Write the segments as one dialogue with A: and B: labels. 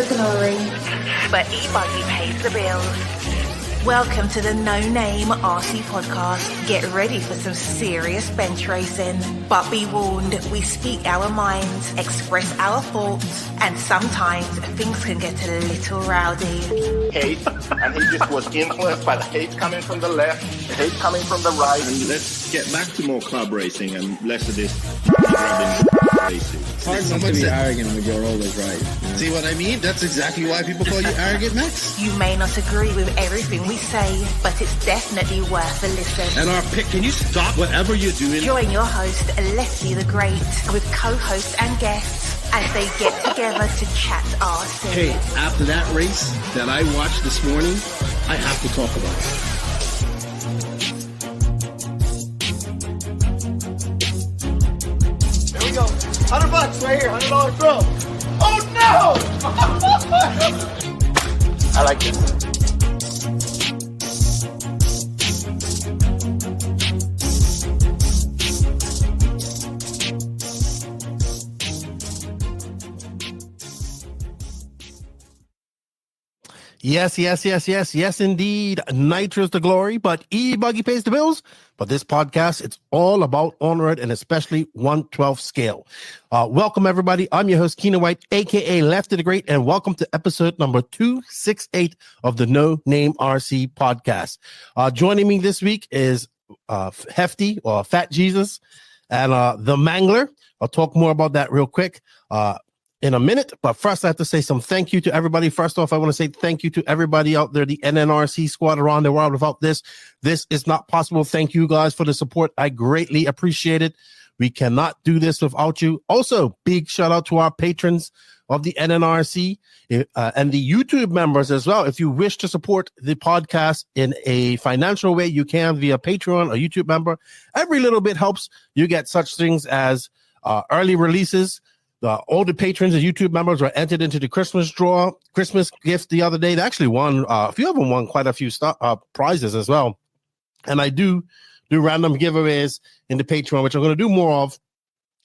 A: the glory,
B: but e-buggy pays the bills. Welcome to the No Name RC podcast. Get ready for some serious bench racing. But be warned, we speak our minds, express our thoughts, and sometimes things can get a little rowdy.
C: Hate, and he just was influenced by the hate coming from the left, the hate coming from the right.
D: And let's get back to more club racing and less of this grabbing racing.
E: It's hard not to be arrogant when you're always right. You know?
F: See what I mean? That's exactly why people call you arrogant, Max.
B: You may not agree with everything we say, but it's definitely worth a listen.
D: And our pick, can you stop whatever you're doing?
B: Join your host, Lefty the Great, with co-hosts and guests as they get together to chat RC.
D: Hey, after that race that I watched this morning, I have to talk about it.
C: There we go. $100 right here, $100 throw. Oh no! I like this.
G: Yes, indeed. Nitro's the glory, but e-buggy pays the bills. But this podcast, it's all about ONROAD and especially 1/12 scale. Welcome, everybody. I'm your host, Keenan White, a.k.a. Lefty the Great, and welcome to episode number 268 of the No Name RC podcast. Joining me this week is Hefty, or Fat Jesus, and the Mangler. I'll talk more about that real quick. In a minute, but first I have to say some thank you to everybody. First off, I want to say thank you to everybody out there, the NNRC squad around the world. Without this is not possible. Thank you guys for the support. I greatly appreciate it. We cannot do this without you. Also, big shout out to our patrons of the NNRC and the YouTube members as well. If you wish to support the podcast in a financial way, you can via Patreon or YouTube member. Every little bit helps. You get such things as early releases. All the patrons and YouTube members were entered into the Christmas gift the other day. They actually won, a few of them won quite a few prizes as well. And I do random giveaways in the Patreon, which I'm going to do more of.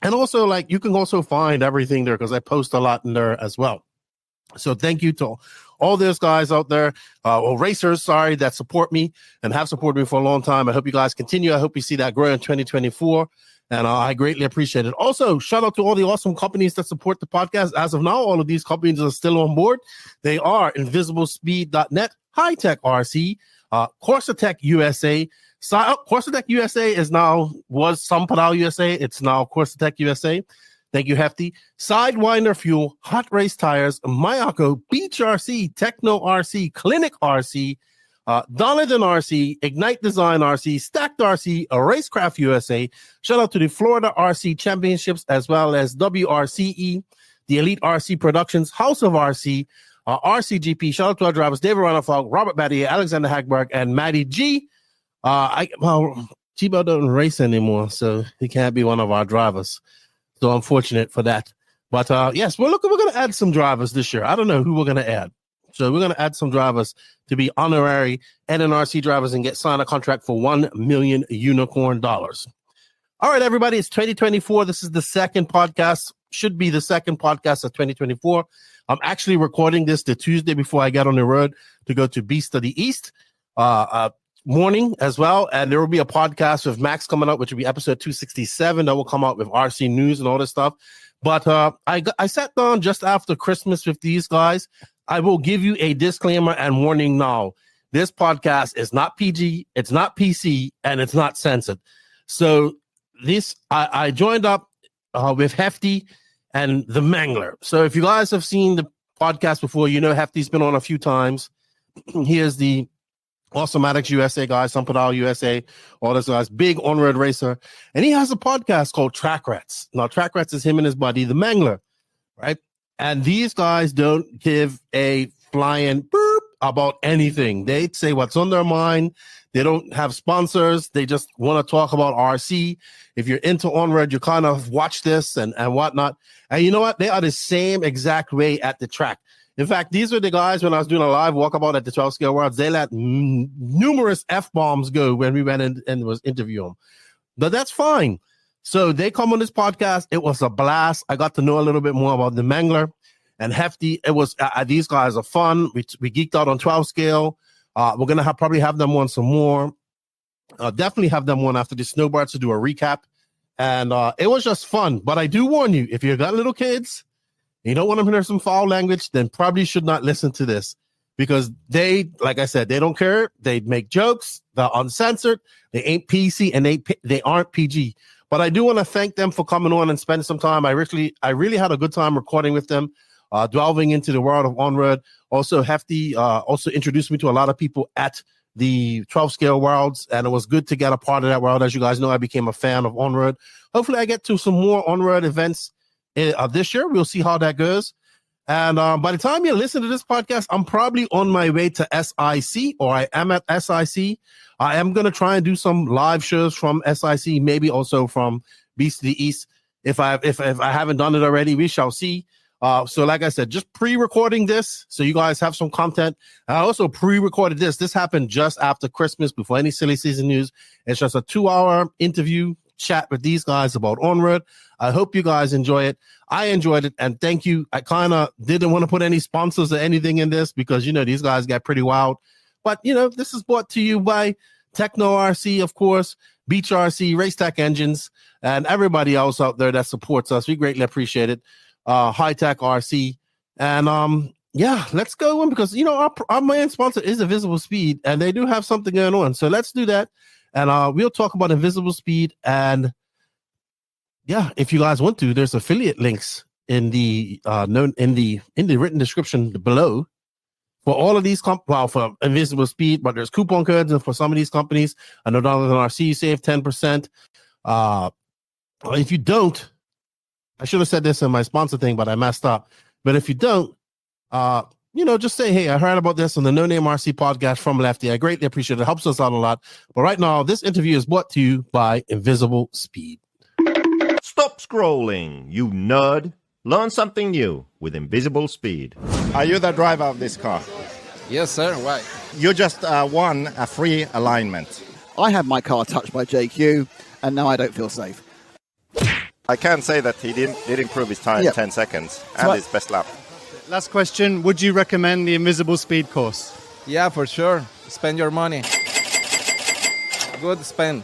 G: And also, like, you can also find everything there because I post a lot in there as well. So thank you to all those guys out there, racers, that support me and have supported me for a long time. I hope you guys continue. I hope you see that grow in 2024. And I greatly appreciate it. Also, shout out to all the awesome companies that support the podcast. As of now, all of these companies are still on board. They are InvisibleSpeed.net, High Tech RC, CourseTech USA. CourseTech USA was Sampadal USA. It's now CourseTech USA. Thank you, Hefty. Sidewinder Fuel, Hot Race Tires, Mayako, Beach RC, Techno RC, Clinic RC, Donovan RC, Ignite Design RC, Stacked RC, RaceCraft USA. Shout out to the Florida RC Championships as well as WRCE, the Elite RC Productions, House of RC, RCGP. Shout out to our drivers, David Ronafog, Robert Battier, Alexander HagBerg, and Maddie G. Chibo doesn't race anymore, so he can't be one of our drivers. So unfortunate for that. But yes, we're going to add some drivers this year. I don't know who we're going to add. So we're going to add some drivers to be honorary NNRC drivers and get signed a contract for $1 million unicorn dollars. All right, everybody, it's 2024. This is the second podcast, should be the second podcast of 2024. I'm actually recording this the Tuesday before I get on the road to go to Beast of the East morning as well. And there will be a podcast with Max coming up, which will be episode 267. That will come out with RC news and all this stuff. But I sat down just after Christmas with these guys. I will give you a disclaimer and warning now. This podcast is not PG, it's not PC, and it's not censored. So I joined up with Hefty and the Mangler. So if you guys have seen the podcast before, you know Hefty's been on a few times. He is the Awesomatics USA guy, Sampadal USA, all those guys, big on-road racer. And he has a podcast called Track Rats. Now, Track Rats is him and his buddy, the Mangler, right? And these guys don't give a flying boop about anything. They say what's on their mind. They don't have sponsors. They just want to talk about RC. If you're into ONROAD, you kind of watch this and whatnot. And you know what? They are the same exact way at the track. In fact, these were the guys when I was doing a live walkabout at the 12 Scale Worlds. They let numerous F-bombs go when we went in and was interviewing them. But that's fine. So they come on this podcast. It was a blast. I got to know a little bit more about the Mangler. and Hefty. It was these guys are fun. We geeked out on 12 scale. We're gonna probably have them on some more. Definitely have them on after the snowboards to do a recap. And it was just fun. But I do warn you, if you've got little kids, you don't want them to hear some foul language, then probably should not listen to this. Because they, like I said, they don't care. They make jokes. They're uncensored. They ain't PC and they aren't PG. But I do want to thank them for coming on and spending some time. I really had a good time recording with them, delving into the world of ONROAD. Also, Hefty also introduced me to a lot of people at the 12 scale worlds, and it was good to get a part of that world. As you guys know, I became a fan of ONROAD. Hopefully, I get to some more ONROAD events this year. We'll see how that goes. And by the time you listen to this podcast, I'm probably on my way to SIC, or I am at SIC. I am going to try and do some live shows from SIC, maybe also from Beast to the East. If I haven't done it already, we shall see. So like I said, just pre-recording this so you guys have some content. I also pre-recorded this. This happened just after Christmas, before any silly season news. It's just a 2-hour interview chat with these guys about ONROAD. I hope you guys enjoy it. I enjoyed it, and thank you. I kind of didn't want to put any sponsors or anything in this because, you know, these guys get pretty wild. But, you know, this is brought to you by Techno RC, of course, Beach RC, Race Tech Engines, and everybody else out there that supports us. We greatly appreciate it. High Tech RC. And yeah, let's go on because, you know, our main sponsor is Invisible Speed, and they do have something going on. So let's do that. And we'll talk about Invisible Speed. And yeah, if you guys want to, there's affiliate links in the written description below for all of these for Invisible Speed, but there's coupon codes and for some of these companies. I know NNRC, you save 10%. If you don't, I should have said this in my sponsor thing, but I messed up. But if you don't, you know, just say, hey, I heard about this on the No Name RC podcast from Lefty. I greatly appreciate it. It helps us out a lot. But right now, this interview is brought to you by Invisible Speed.
A: Stop scrolling, you nerd. Learn something new with Invisible Speed.
C: Are you the driver of this car?
H: Yes, sir. Why?
C: You just won a free alignment.
I: I had my car touched by JQ, and now I don't feel safe.
C: I can say that he did improve his time 10 seconds and his best lap.
J: Last question, would you recommend the Invisible Speed course?
H: Yeah, for sure. Spend your money. Good spend.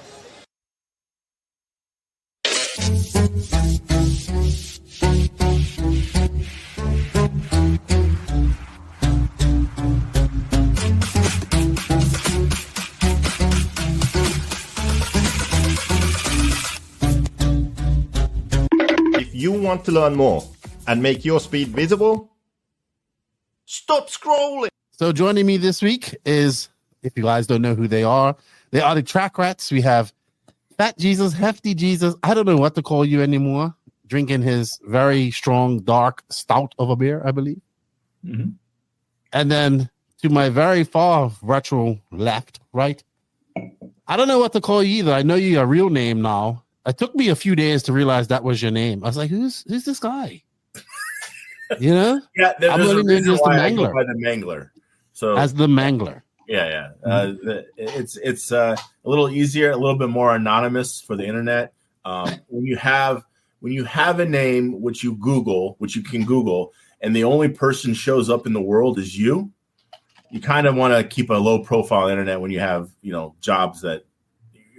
A: If you want to learn more and make your speed visible, stop scrolling.
G: So joining me this week is, if you guys don't know who they are the Track Rats. We have Fat Jesus, Hefty Jesus. I don't know what to call you anymore. Drinking his very strong, dark stout of a beer, I believe. Mm-hmm. And then to my very far virtual left, right? I don't know what to call you either. I know your real name now. It took me a few days to realize that was your name. I was like, who's this guy? You know?
K: Yeah, there's a reason why I go by the Mangler. So
G: as the Mangler.
K: Yeah. It's a little easier, a little bit more anonymous for the internet. When you have a name which you can Google, and the only person shows up in the world is you kind of want to keep a low profile internet when you have, you know, jobs that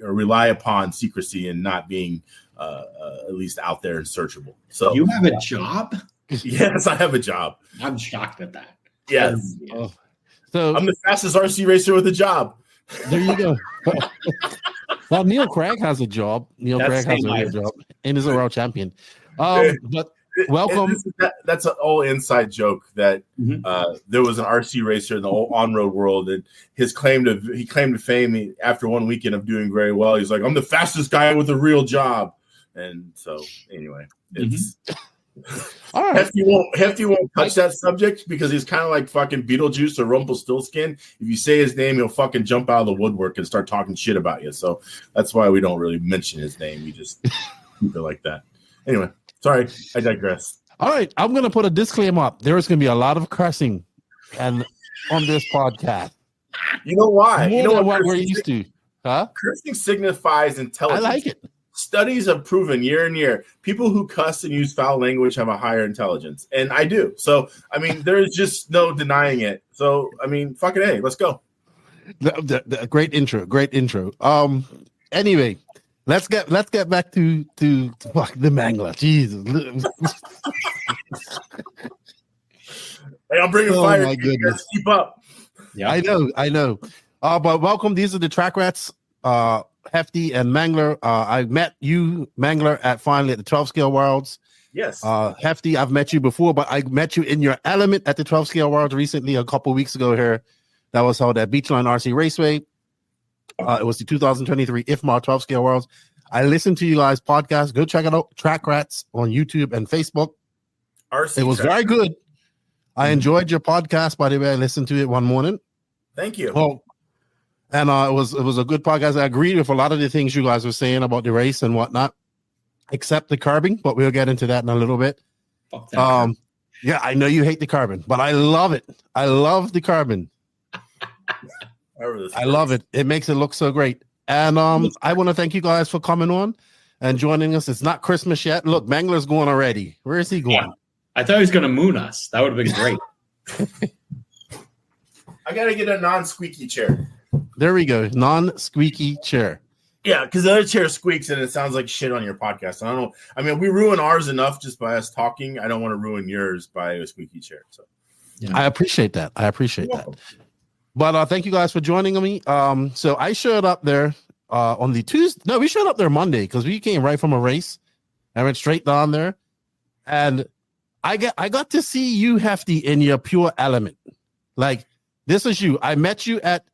K: rely upon secrecy and not being at least out there and searchable. So
L: you have a job?
K: Yes, I have a job.
L: I'm shocked at that.
K: Yes.
G: Oh. So
K: I'm the fastest RC racer with a job.
G: There you go. Well, Neil Craig has a job. Neil Craig has a real job and is a world champion. But welcome.
K: That's an old inside joke that there was an RC racer in the old on-road world, and he claimed to fame after one weekend of doing very well. He's like, I'm the fastest guy with a real job. And so anyway, it's
G: all right.
K: Hefty won't touch that subject because he's kind of like fucking Beetlejuice or Rumpelstiltskin. If you say his name, he'll fucking jump out of the woodwork and start talking shit about you. So that's why we don't really mention his name. We just keep it like that. Anyway, sorry, I digress.
G: All right, I'm going to put a disclaimer up. There is going to be a lot of cursing and on this podcast.
K: You know why?
G: More
K: you know
G: what we're used to. Huh?
K: Cursing signifies intelligence.
G: I like it.
K: studies have proven year and year, people who cuss and use foul language have a higher intelligence, and I do. So, I mean, there's just no denying it. So, I mean, fucking A, let's go.
G: Great intro. Anyway, let's get back to fuck the Mangler. Jesus.
K: Hey, I'm bringing fire.
G: My goodness.
K: Keep up.
L: Yeah,
G: I know. But welcome. These are the track rats, Hefty and Mangler. I met you, Mangler, at the 12 scale worlds.
K: Yes.
G: Hefty, I've met you before, but I met you in your element at the 12 scale worlds recently, a couple weeks ago here. That was held at Beachline RC Raceway. It was the 2023 IFMAR 12 scale worlds. I listened to you guys' podcast. Go check it out. Track Rats on YouTube and Facebook.
K: RC
G: it was very good. I enjoyed your podcast, by the way. I listened to it one morning.
K: Thank you.
G: Well, and it was a good podcast. I agreed with a lot of the things you guys were saying about the race and whatnot, except the carbon, but we'll get into that in a little bit. Yeah, I know you hate the carbon, but I love it. I love the carbon. I love it. It makes it look so great. And I want to thank you guys for coming on and joining us. It's not Christmas yet. Look, Mangler's going already. Where is he going?
L: Yeah. I thought he was going to moon us. That would have been great.
K: I got to get a non-squeaky chair.
G: There we go. Non-squeaky chair.
K: Yeah, because the other chair squeaks and it sounds like shit on your podcast. I don't know. I mean, we ruin ours enough just by us talking. I don't want to ruin yours by a squeaky chair. So
G: yeah. I appreciate that. But thank you guys for joining me. So I showed up there on the Tuesday. No, we showed up there Monday because we came right from a race. I went straight down there, and I got to see you, Hefty, in your pure element. Like, this is you. I met you at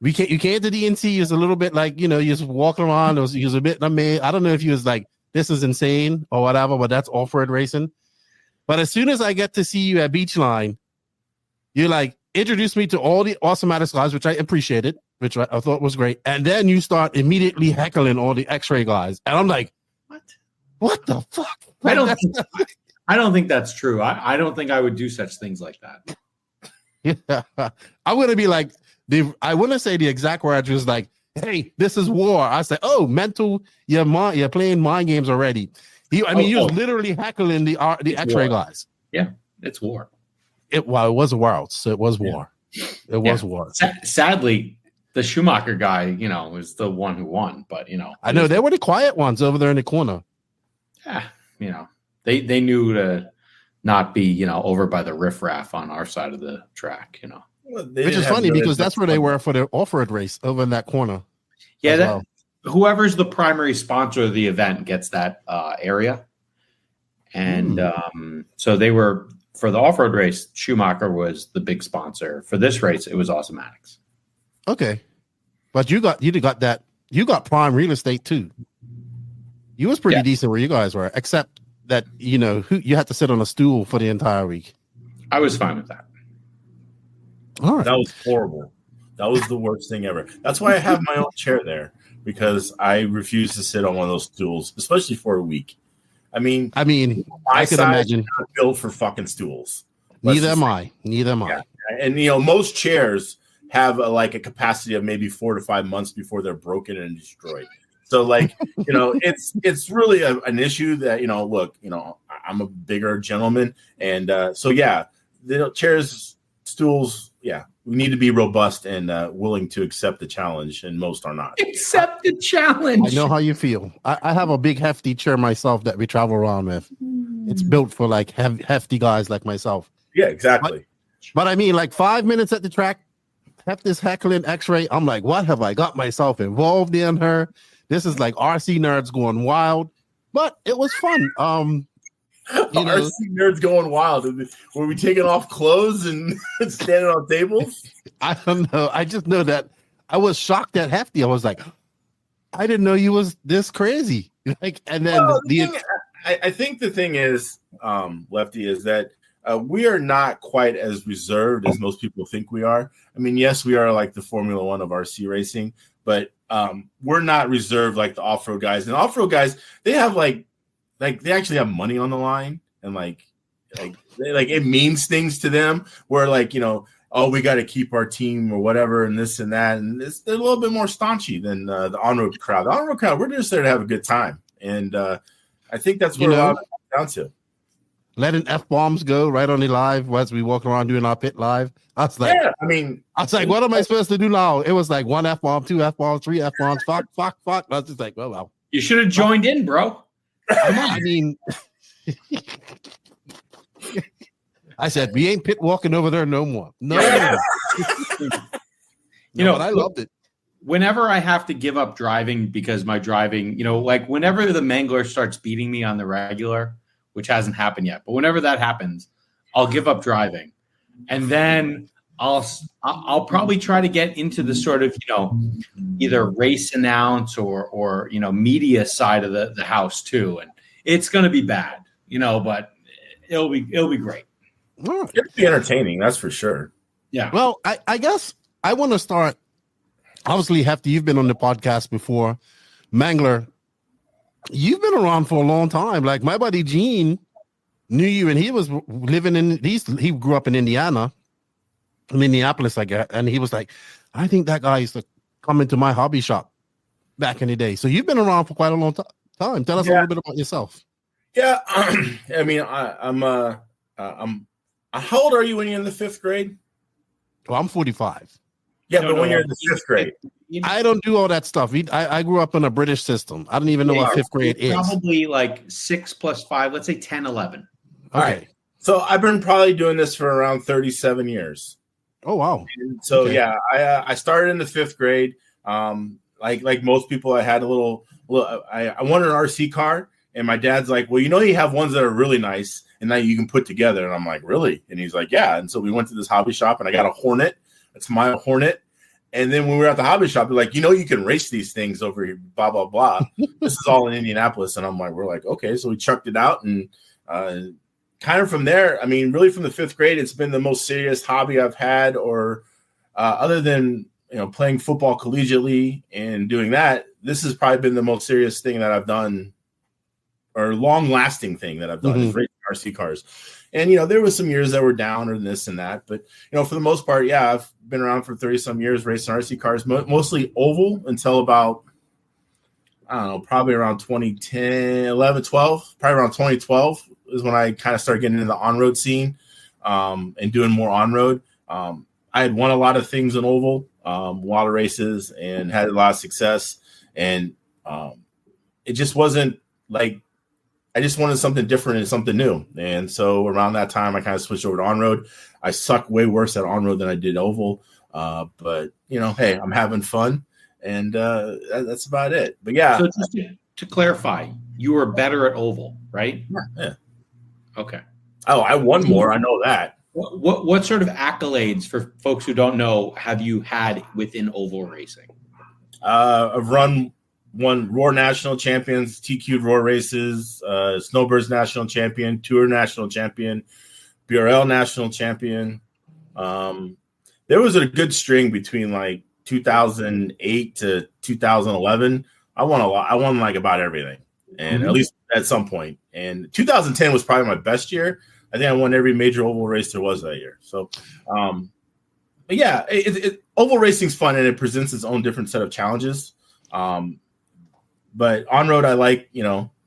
G: you came to DNC. You was a little bit like, you was walking around. You was a bit amazed. I don't know if you was like, this is insane or whatever, but that's off-road racing. But as soon as I get to see you at Beachline, you like introduced me to all the Awesomatics guys, which I appreciated, which I thought was great. And then you start immediately heckling all the X-ray guys. And I'm like, what the fuck?
L: I don't think that's true. I don't think I would do such things like that.
G: Yeah. I'm going to be like, I wouldn't say the exact words was like, hey, this is war. I said, oh, mental, you're playing mind games already. He was literally heckling the X-ray guys.
L: Yeah, it's war.
G: It was a world, so it was war. It was war.
L: Sadly, the Schumacher guy, was the one who won. But
G: I know they were the quiet ones over there in the corner.
L: Yeah, they knew to not be over by the riffraff on our side of the track.
G: Well, which is funny because that's where they were for the off-road race over in that corner.
L: Yeah, whoever's the primary sponsor of the event gets that area, and so they were. For the off-road race, Schumacher was the big sponsor. For this race, it was Awesomatics.
G: Okay. But you got prime real estate too. You was pretty decent where you guys were, except that you had to sit on a stool for the entire week.
L: I was fine with that.
G: All right.
K: That was horrible. That was the worst thing ever. That's why I have my own chair there, because I refuse to sit on one of those stools, especially for a week. I mean,
G: I can imagine.
K: Not built for fucking stools.
G: Neither am I. Yeah.
K: And most chairs have a capacity of maybe 4 to 5 months before they're broken and destroyed. So it's really an issue that look, I'm a bigger gentleman, and chairs, stools, we need to be robust and willing to accept the challenge, and most are not.
L: Accept the challenge.
G: I know how you feel. I have a big hefty chair myself that we travel around with. It's built for hefty guys like myself.
K: Yeah, exactly.
G: But 5 minutes at the track, have this heckling X-ray. I'm like, what have I got myself involved in her? This is like RC nerds going wild, but it was fun.
K: RC nerds going wild. Were we taking off clothes and standing on tables?
G: I don't know. I just know that I was shocked at Hefty. I was like, I didn't know you was this crazy. And then
K: I think the thing is, Lefty, is that we are not quite as reserved as most people think we are. I mean, yes, we are like the Formula One of RC racing, but we're not reserved like the off-road guys. And off-road guys, they have they actually have money on the line, and it means things to them. Where we got to keep our team or whatever, and this and that, and they're a little bit more staunchy than the on-road crowd. The on-road crowd, we're just there to have a good time, And I think that's what a lot of it comes down to.
G: Letting F-bombs go right on the live as we walk around doing our pit live. I was like, what am I supposed to do now? It was like 1 F-bomb, 2 F-bombs, 3 F-bombs, fuck. I was just like, well.
L: You should have joined in, bro.
G: I mean, I said, we ain't pit walking over there no more. No. But I loved it.
L: Whenever I have to give up driving because my driving, like whenever the Mangler starts beating me on the regular, which hasn't happened yet, but whenever that happens, I'll give up driving. And then I'll probably try to get into the sort of, either race announce or media side of the house too. And it's going to be bad, but it'll be great.
K: It'll be entertaining. That's for sure.
L: Yeah.
G: Well, I guess I want to start. Obviously, Hefty, you've been on the podcast before. Mangler, you've been around for a long time. Like my buddy Gene knew you, and he was living he grew up in Indiana, in Minneapolis, I guess. And he was like, I think that guy used to come into my hobby shop back in the day. So you've been around for quite a long time. Tell us a little bit about yourself.
K: Yeah. I mean, I'm how old are you when you're in the 5th grade?
G: Well, I'm 45.
K: Yeah, but when you're in the 5th grade.
G: I don't do all that stuff. I grew up in a British system. I don't even know what 5th grade is.
L: Probably like 6 + 5, let's say 10, 11.
G: Okay.
K: All right. So I've been probably doing this for around 37 years.
G: Oh, wow.
K: And so, I started in the 5th grade. Like most people, I had I wanted an RC car. And my dad's like, well, you have ones that are really nice and that you can put together. And I'm like, really? And he's like, yeah. And so we went to this hobby shop and I got a Hornet. It's my Hornet. And then when we were at the hobby shop, they're like, you can race these things over here, blah, blah, blah. This is all in Indianapolis. And we're like, okay. So we chucked it out. And kind of from there, I mean, really from the 5th grade, it's been the most serious hobby I've had, or other than, playing football collegiately and doing that, this has probably been the most serious thing that I've done, or long-lasting thing that I've done, is racing RC cars. And, there was some years that were down or this and that. But, for the most part, I've been around for 30-some years racing RC cars, mostly oval until about, I don't know, probably around 2010, 11, 12. Probably around 2012 is when I kind of started getting into the on-road scene and doing more on-road. I had won a lot of things in oval, a lot of races, and had a lot of success. And it just wasn't like, I just wanted something different and something new. And so around that time, I kind of switched over to on-road. I suck way worse at on-road than I did oval. But, hey, I'm having fun. And that's about it. But, yeah.
L: So just to clarify, you were better at oval, right?
K: Yeah.
L: Okay.
K: Oh, I won more. I know that.
L: What sort of accolades, for folks who don't know, have you had within oval racing?
K: I've won Roar National Champions, TQ'd Roar races, Snowbirds National Champion, Tour National Champion, BRL National Champion. There was a good string between like 2008 to 2011. I won a lot. I won like about everything, and at least at some point. And 2010 was probably my best year. I think I won every major oval race there was that year. So, but yeah, oval racing's fun, and it presents its own different set of challenges. But on road, I like,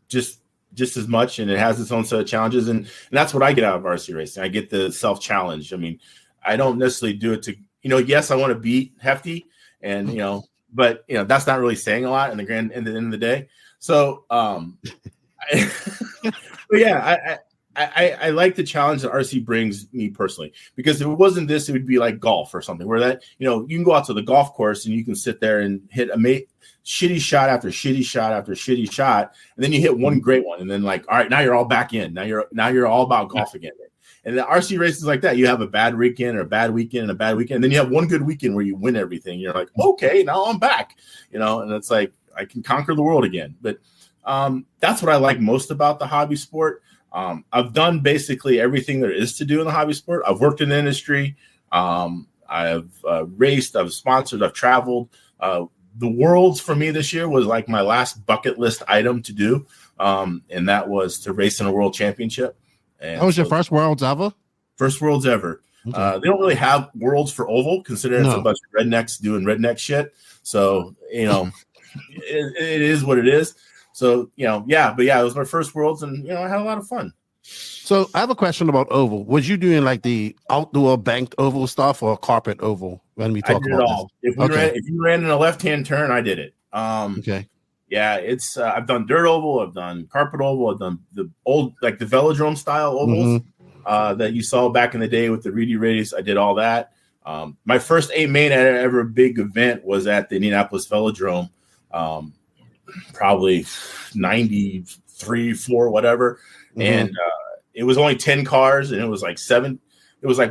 K: just as much, and it has its own set of challenges, and that's what I get out of RC racing. I get the self challenge. I mean, I don't necessarily do it to, yes, I want to beat Hefty, and but that's not really saying a lot in the end of the day. So, but yeah, I like the challenge that RC brings me personally, because if it wasn't this, it would be like golf or something where that, you can go out to the golf course and you can sit there and hit shitty shot after shitty shot after shitty shot. And then you hit one great one. And then like, all right, now you're all back in. Now you're all about golf again. And the RC race is like that. You have a bad weekend or a bad weekend and a bad weekend. And then you have one good weekend where you win everything. You're like, okay, now I'm back, and it's like, I can conquer the world again. But that's what I like most about the hobby sport. I've done basically everything there is to do in the hobby sport. I've worked in the industry. I've raced, I've sponsored, I've traveled. The Worlds for me this year was like my last bucket list item to do. And that was to race in a world championship. And
G: that was your first Worlds ever?
K: First Worlds ever. Okay. They don't really have Worlds for oval, considering it's a bunch of rednecks doing redneck shit. So, it is what it is. So, it was my first Worlds, and, I had a lot of fun.
G: So I have a question about oval. Was you doing like the outdoor banked oval stuff or carpet oval when we talk about
K: all. If you ran in a left-hand turn, I did it.
G: Okay.
K: Yeah, it's I've done dirt oval, I've done carpet oval, I've done the old like the velodrome style ovals that you saw back in the day with the Reedy race. I did all that. My first main at ever big event was at the Indianapolis Velodrome, probably 93, 4, whatever. And it was only 10 cars, and it was like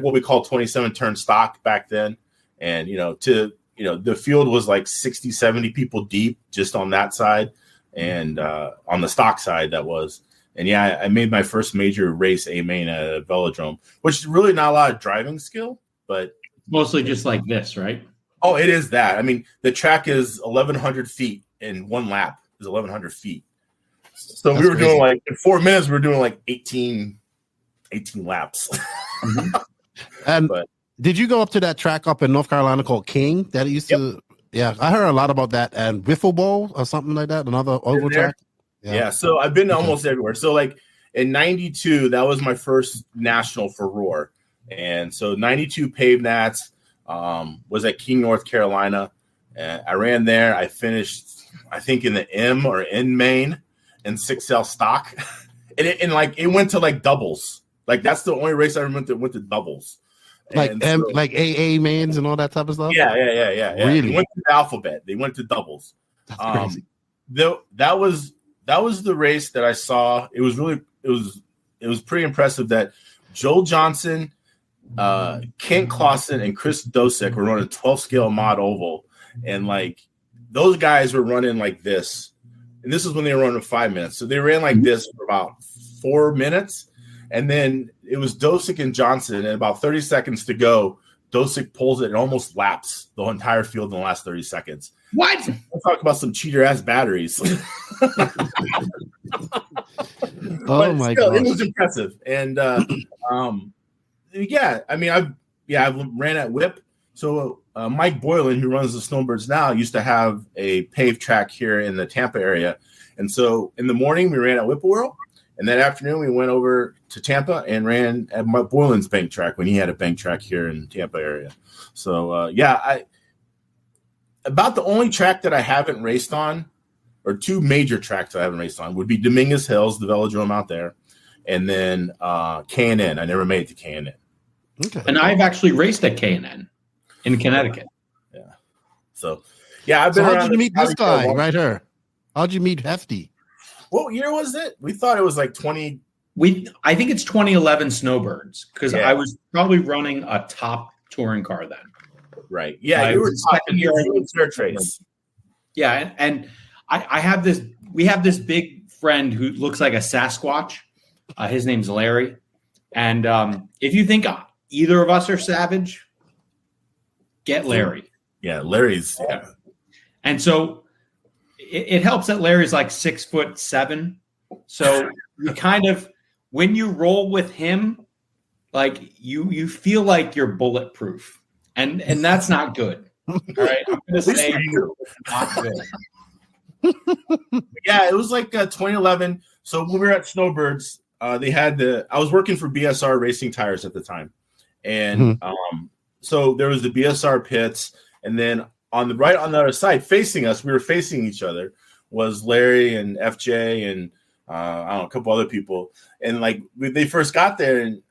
K: what we call 27 turn stock back then. And, the field was like 60, 70 people deep just on that side. And on the stock side, that was. And yeah, I made my first major race main at a velodrome, which is really not a lot of driving skill, but
L: mostly just like this, right?
K: Oh, it is that. I mean, the track is 1,100 feet, and one lap is 1,100 feet. So we were doing like in 4 minutes, we were doing like 18 laps.
G: But did you go up to that track up in North Carolina called King? That it used to, yeah, I heard a lot about that. And Wiffle Bowl or something like that, another oval track.
K: Yeah, so I've been to almost everywhere. So like in 92, that was my first national for Roar. And so 92 paved nats was at King, North Carolina. And I ran there. I finished, I think, in the M or N main and 6L stock. and it went to like doubles. Like that's the only race I remember that went to doubles.
G: Like AA mains and all that type of stuff?
K: Yeah.
G: Really?
K: They went to the alphabet. They went to doubles.
G: That's crazy.
K: That was the race that I saw. It was pretty impressive that Joel Johnson, Kent Clausen, and Chris Dosick were running 12 scale mod oval. And like those guys were running like this. And this is when they were running 5 minutes. So they ran like this for about 4 minutes. And then it was Dosick and Johnson, and about 30 seconds to go, Dosick pulls it and almost laps the entire field in the last 30 seconds.
L: What?
K: We'll talk about some cheater-ass batteries.
G: Oh, my God.
K: It was impressive. And, I ran at Whip. So Mike Boylan, who runs the Snowbirds now, used to have a paved track here in the Tampa area. And so in the morning, we ran at Whippoorwill. And that afternoon, we went over to Tampa and ran at Mike Boylan's bank track when he had a bank track here in Tampa area. So, about the only track that I haven't raced on, or two major tracks I haven't raced on, would be Dominguez Hills, the velodrome out there, and then K&N. I never made it to K&N.
G: Okay.
L: And I've actually raced at K&N in Connecticut.
K: Yeah. So, I've been.
G: So how'd you meet this guy right here? How'd you meet Hefty?
K: What year was it? We thought it was like 20.
L: I think it's 2011 Snowbirds, because I was probably running a top touring car then.
K: Right. Yeah, you were second year in search race.
L: Yeah, and I have this. We have this big friend who looks like a Sasquatch. His name's Larry, and if you think either of us are savage, get Larry.
K: Yeah, Larry's.
L: Yeah. And so it helps that Larry's like 6'7". So you kind of, when you roll with him, like you feel like you're bulletproof, and that's not good. All right, I'm gonna say not good.
K: Yeah, it was like 2011. So when we were at Snowbirds, they had I was working for BSR Racing Tires at the time, and so there was the BSR pits, and then on the other side, facing us, we were facing each other, was Larry and FJ and a couple other people. And like they first got there, and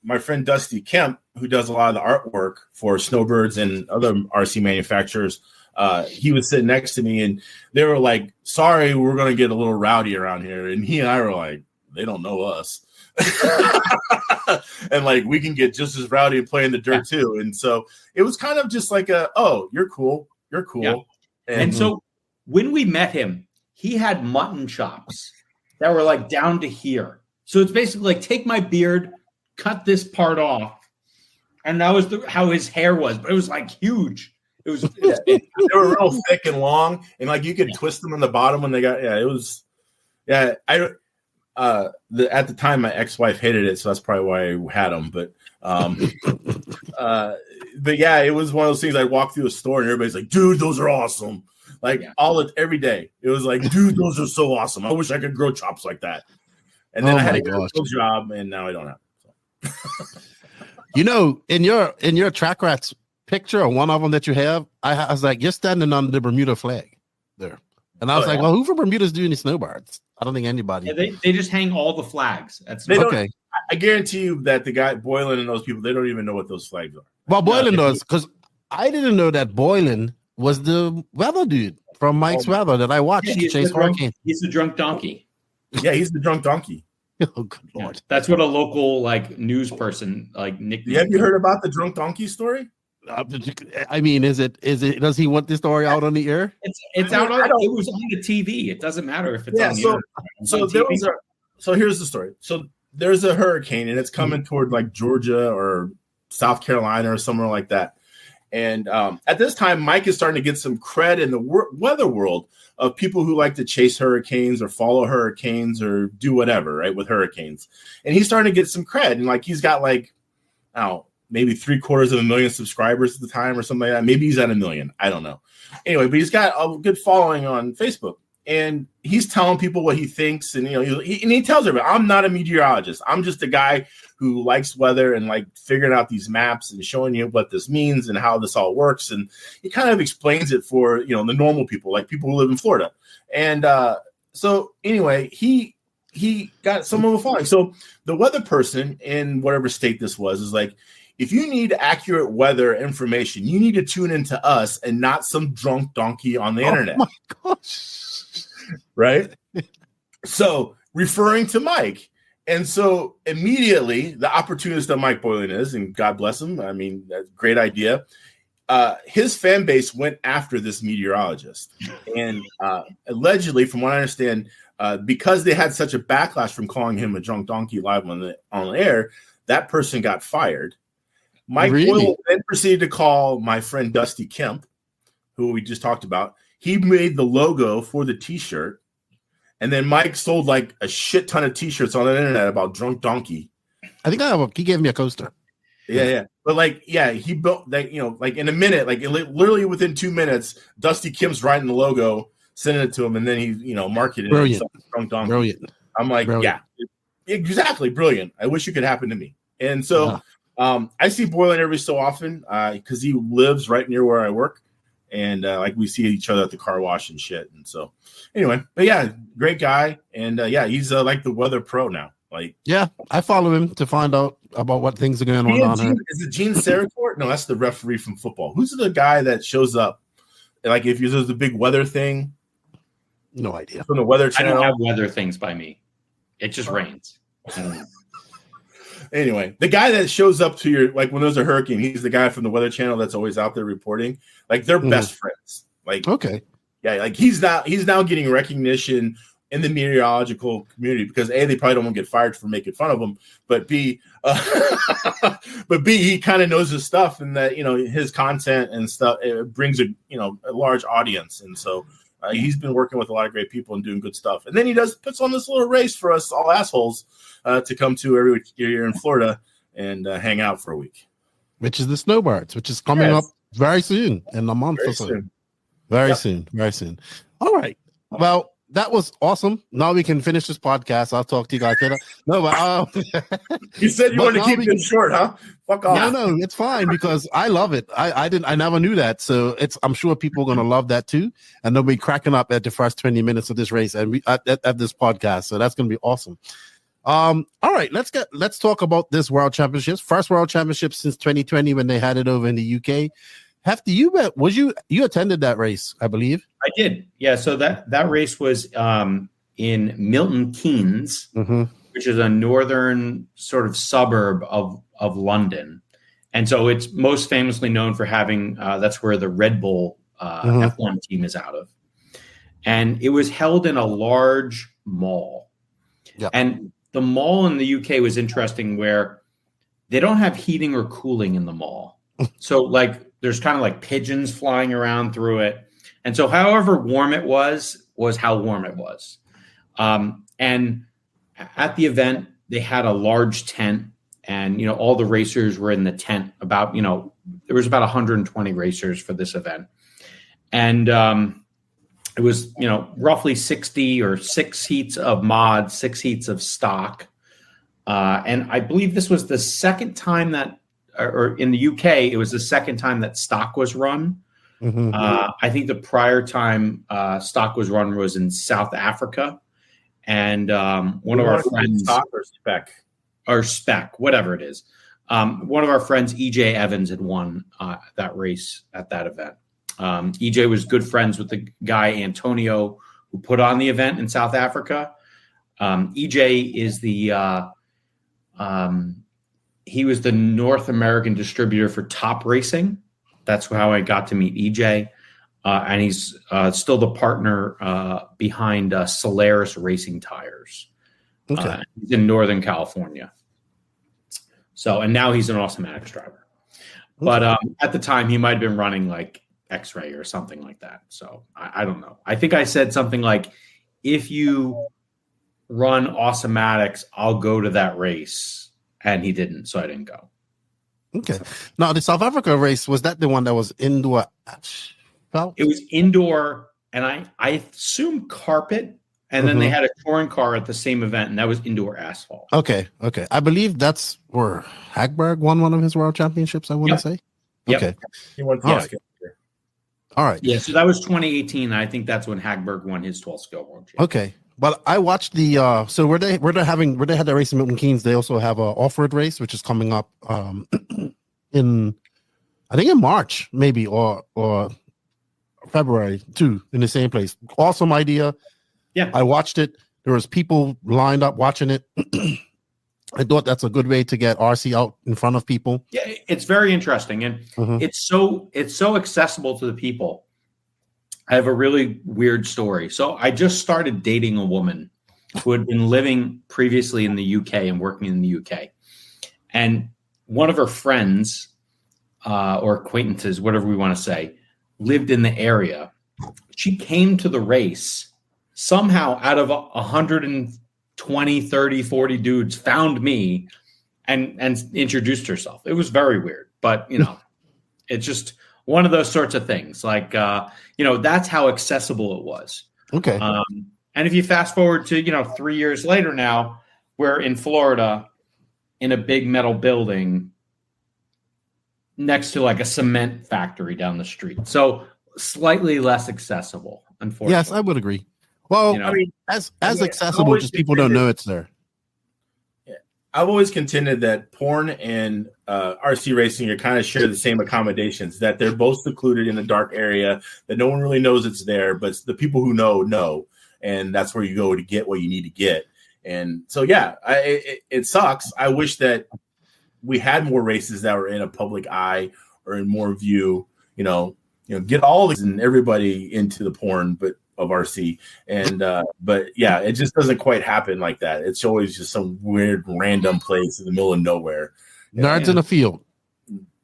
K: my friend Dusty Kemp, who does a lot of the artwork for Snowbirds and other RC manufacturers, he was sitting next to me, and they were like, "Sorry, we're going to get a little rowdy around here." And he and I were like, "They don't know us." And like we can get just as rowdy and play in the dirt too. And so it was kind of just like you're cool. Yeah.
L: And so when we met him, he had mutton chops that were like down to here. So it's basically like, take my beard, cut this part off. And that was how his hair was, but it was like huge. It was
K: they were real thick and long, and like you could twist them on the bottom when they got at the time, my ex-wife hated it, so that's probably why I had them. But yeah, it was one of those things. I walked through a store and everybody's like, "Dude, those are awesome." Like every day. It was like, dude, those are so awesome. I wish I could grow chops like that. And then I had a good job, and now I don't have it. So.
G: You know, in your track rats picture, or one of them that you have, I was like, you're standing on the Bermuda flag there. And I was like, well, who from Bermuda is doing these snowbirds? I don't think anybody.
L: Yeah, they just hang all the flags. That's
G: okay.
K: I guarantee you that the guy Boylan and those people, they don't even know what those flags are.
G: Well, Boylan does, because I didn't know that Boylan was the weather dude from Mike's Weather that I watched chase hurricane.
L: He's the drunk donkey.
K: Yeah, he's the drunk donkey.
G: Oh, good Lord.
L: Yeah, that's what a local news person nicknamed.
K: Have you heard about the drunk donkey story?
G: I mean, is it? Does he want this story out on the air?
L: It's out. It was on the TV. It doesn't matter if it's on the air.
K: So here's the story. So there's a hurricane, and it's coming toward like Georgia or South Carolina or somewhere like that. And at this time, Mike is starting to get some cred in the weather world of people who like to chase hurricanes or follow hurricanes or do whatever, right, with hurricanes. And he's starting to get some cred. And he's got maybe 750,000 subscribers at the time or something like that. Maybe he's at 1 million. I don't know. Anyway, but he's got a good following on Facebook. And he's telling people what he thinks. And, he tells everybody, I'm not a meteorologist. I'm just a guy who likes weather and figuring out these maps and showing you what this means and how this all works. And he kind of explains it for, the normal people, like people who live in Florida. And so anyway, he got some of a following. So the weather person in whatever state this was is like, if you need accurate weather information, you need to tune into us and not some drunk donkey on the internet.
G: Oh my gosh.
K: Right? So referring to Mike. And so immediately the opportunist that Mike Boylan is, and God bless him, I mean, that's a great idea. His fan base went after this meteorologist. And allegedly, from what I understand, because they had such a backlash from calling him a drunk donkey live on the air, that person got fired. Mike Boylan then proceeded to call my friend Dusty Kemp, who we just talked about. He made the logo for the T-shirt. And then Mike sold a shit ton of T-shirts on the internet about drunk donkey.
G: I think he gave me a coaster.
K: Yeah. But he built that, in a minute, literally within 2 minutes, Dusty Kemp's writing the logo, sending it to him, and then he, marketed
G: it.
K: Drunk donkey.
G: Brilliant.
K: I'm like,
G: brilliant.
K: Yeah, exactly. Brilliant. I wish it could happen to me. And so I see Boylan every so often because he lives right near where I work. And we see each other at the car wash and shit. And so anyway, but yeah, great guy. And he's like the weather pro now.
G: I follow him to find out about what things are going on.
K: Is it Gene Saracourt? No, that's the referee from football. Who's the guy that shows up? If there's the big weather thing.
G: No idea.
K: From the Weather Channel.
L: I don't have weather things by me. It just rains. I don't know.
K: Anyway, the guy that shows up to your when there's a hurricane, he's the guy from the Weather Channel that's always out there reporting. They're best friends.
G: Okay,
K: yeah, he's now getting recognition in the meteorological community because A, they probably don't want to get fired for making fun of him, but B, he kind of knows his stuff and that his content and stuff it brings a large audience, and so he's been working with a lot of great people and doing good stuff. And then he puts on this little race for us all assholes to come to every year in Florida and hang out for a week.
G: Which is the Snowbirds, which is coming up very soon in a month or so. Very soon. All right. Well, that was awesome. Now we can finish this podcast. I'll talk to you guys later. No, but
K: you said you wanted to keep it short, huh? Fuck off.
G: No, it's fine because I love it. I never knew that, so I'm sure people are gonna love that too, and they'll be cracking up at the first 20 minutes of this race and at this podcast. So that's gonna be awesome. All right, let's talk about this World Championships. First World Championships since 2020 when they had it over in the UK. Hefty, you attended that race, I believe.
L: I did. Yeah. So that race was in Milton Keynes, which is a northern sort of suburb of London. And so it's most famously known for having that's where the Red Bull F1 team is out of. And it was held in a large mall.
G: Yep.
L: And the mall in the UK was interesting where they don't have heating or cooling in the mall. So there's kind of pigeons flying around through it. And so however warm it was how warm it was. And at the event, they had a large tent and, all the racers were in the tent there was about 120 racers for this event. And it was, roughly 60 or 6 heats of mod, 6 heats of stock. And I believe this was the second time that, or in the UK, it was the second time that stock was run.
G: Mm-hmm.
L: I think the prior time stock was run was in South Africa. And one of our friends,
K: stock or spec,
L: whatever it is. One of our friends, EJ Evans, had won that race at that event. EJ was good friends with the guy Antonio who put on the event in South Africa. EJ is he was the North American distributor for Top Racing. That's how I got to meet EJ. And he's still the partner behind Solaris Racing Tires.
G: Okay.
L: He's in Northern California. So, and now he's an Automatics driver. Okay. But at the time, he might have been running like X-Ray or something like that. So I don't know. I think I said something like, if you run Automatics, I'll go to that race. And he didn't, so I didn't go.
G: Okay. Now, the South Africa race, was that the one that was indoor asphalt?
L: It was indoor, and I assume carpet, and then they had a touring car at the same event, and that was indoor asphalt.
G: Okay. I believe that's where HagBerg won one of his world championships, I want to say.
L: Yep.
G: Okay.
K: He won
G: All right.
L: Yeah, so that was 2018, and I think that's when HagBerg won his 12 scale world championship.
G: Okay. But I watched the so where they had the race in Milton Keynes, they also have a off-road race which is coming up in March maybe or February too, in the same place. Awesome idea.
L: Yeah.
G: I watched it. There was people lined up watching it. I thought that's a good way to get RC out in front of people.
L: Yeah, it's very interesting, and it's so accessible to the people. I have a really weird story. So I just started dating a woman who had been living previously in the UK and working in the UK. And one of her friends or acquaintances, whatever we want to say, lived in the area. She came to the race somehow out of 120, 30, 40 dudes, found me and introduced herself. It was very weird, but it's just one of those sorts of things. Like, that's how accessible it was.
G: Okay.
L: And if you fast forward to, 3 years later now, we're in Florida in a big metal building next to like a cement factory down the street. So slightly less accessible, unfortunately.
G: Yes, I would agree. Well, I mean, as accessible, just people don't know it's there.
K: I've always contended that porn and RC racing are kind of share the same accommodations, that they're both secluded in a dark area, that no one really knows it's there, but the people who know, and that's where you go to get what you need to get. And so, yeah, it sucks. I wish that we had more races that were in a public eye or in more view, get all these and everybody into the porn, but of RC. And but yeah, it just doesn't quite happen like that. It's always just some weird random place in the middle of nowhere.
G: Nerds in the field.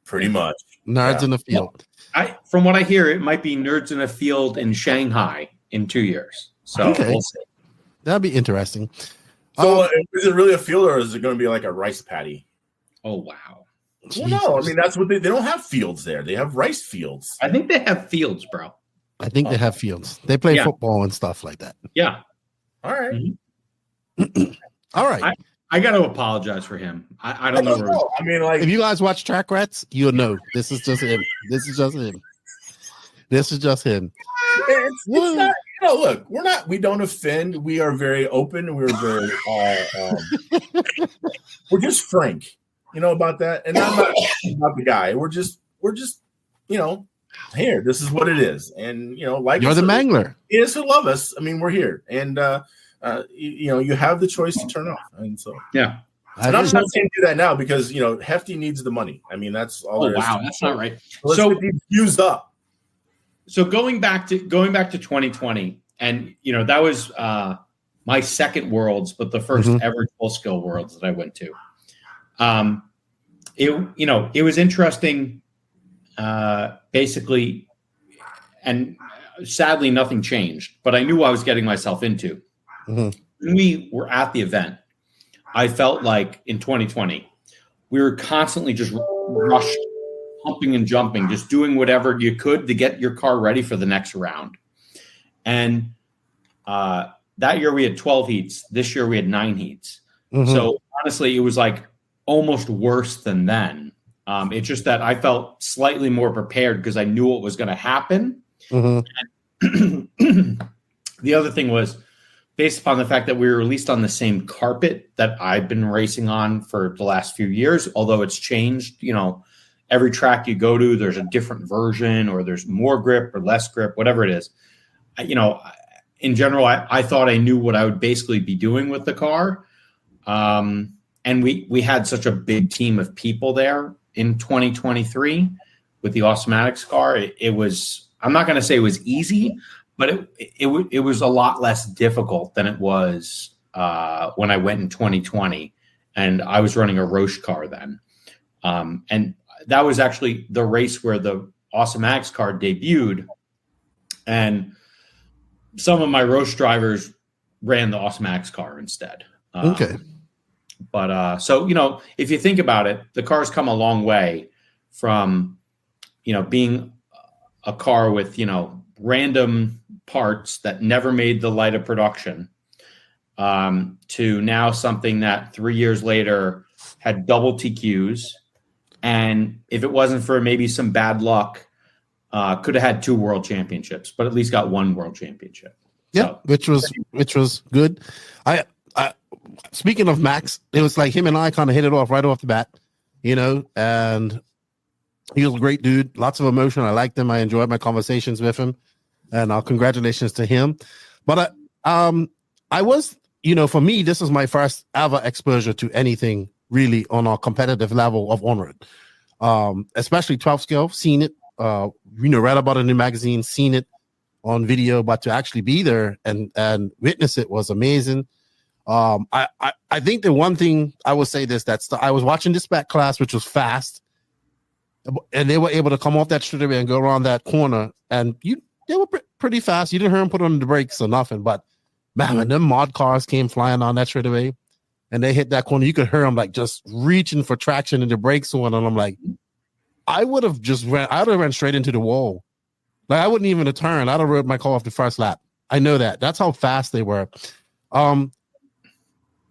K: Pretty much.
G: Nerds in the field.
L: From what I hear, it might be nerds in a field in Shanghai in 2 years. So we'll see.
G: That'd be interesting.
K: So is it really a field, or is it going to be like a rice paddy?
L: Oh, wow.
K: Well, no, I mean, that's what they don't have fields there. They have rice fields.
L: I think they have fields, bro.
G: I think they have fields. They play football and stuff like that.
L: Yeah.
K: All right.
L: Mm-hmm.
G: All right.
L: I got to apologize for him. I don't know.
K: I mean, like,
G: if you guys watch Track Rats, you'll know this is just him. This is just him.
K: It's not. Look, we don't offend. We are very open. We're very. We're just frank, about that. And I'm not the guy. We're just. Here, this is what it is, and like
G: you're the Mangler.
K: Yes, who love us. I mean, we're here, and you have the choice to turn off, and so
L: yeah.
K: And I'm not saying do that now because Hefty needs the money. I mean, that's all.
L: Oh wow, that's not right.
K: So get these used up.
L: So going back to 2020, and that was my second Worlds, but the first ever full scale Worlds that I went to. It was interesting. Basically, and sadly, nothing changed. But I knew what I was getting myself into. When we were at the event, I felt like in 2020 we were constantly just rushed, humping and jumping, just doing whatever you could to get your car ready for the next round. And that year we had 12 heats. This year we had 9 heats.
G: Mm-hmm.
L: So honestly, it was like almost worse than then. It's just that I felt slightly more prepared because I knew what was going to happen.
G: Mm-hmm.
L: The other thing was based upon the fact that we were released on the same carpet that I've been racing on for the last few years, although it's changed. Every track you go to, there's a different version, or there's more grip or less grip, whatever it is. In general, I thought I knew what I would basically be doing with the car. And we had such a big team of people there in 2023 with the Awesomatics car. It was, I'm not going to say it was easy, but it was a lot less difficult than it was when I went in 2020, and I was running a Roche car then. And that was actually the race where the Awesomatics car debuted, and some of my Roche drivers ran the Awesomatics car instead.
G: Okay.
L: But so, if you think about it, the car's come a long way from, being a car with, random parts that never made the light of production, to now something that 3 years later had double TQs. And if it wasn't for maybe some bad luck, could have had 2 world championships, but at least got 1 world championship.
G: Yeah, so, which was good. I speaking of Max, it was like him and I kind of hit it off right off the bat, and he was a great dude, lots of emotion. I liked him. I enjoyed my conversations with him, and congratulations to him. But I was, for me, this is my first ever exposure to anything really on a competitive level of On-Road, especially 12 scale. Seen it, read about it in the magazine, seen it on video, but to actually be there and witness it was amazing. I think the one thing I would say I was watching this back class, which was fast, and they were able to come off that straightaway and go around that corner, and they were pretty fast. You didn't hear them put on the brakes or nothing, but man, when them mod cars came flying on that straightaway and they hit that corner, you could hear them like just reaching for traction and the brakes on, and I'm like, I would have ran straight into the wall. Like, I wouldn't even have turned. I'd have rode my car off the first lap. I know that. That's how fast they were.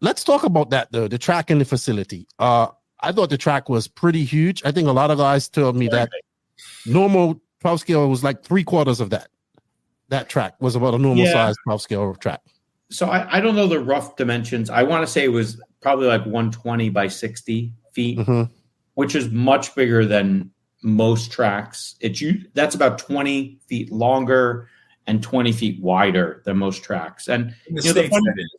G: Let's talk about that, though, the track and the facility. I thought the track was pretty huge. I think a lot of guys told me that normal 12 scale was like 3/4 of that. That track was about a normal size 12 scale track.
L: So I don't know the rough dimensions. I want to say it was probably like 120 by 60 feet, which is much bigger than most tracks. That's about 20 feet longer and 20 feet wider than most tracks. And
K: in the States, that is.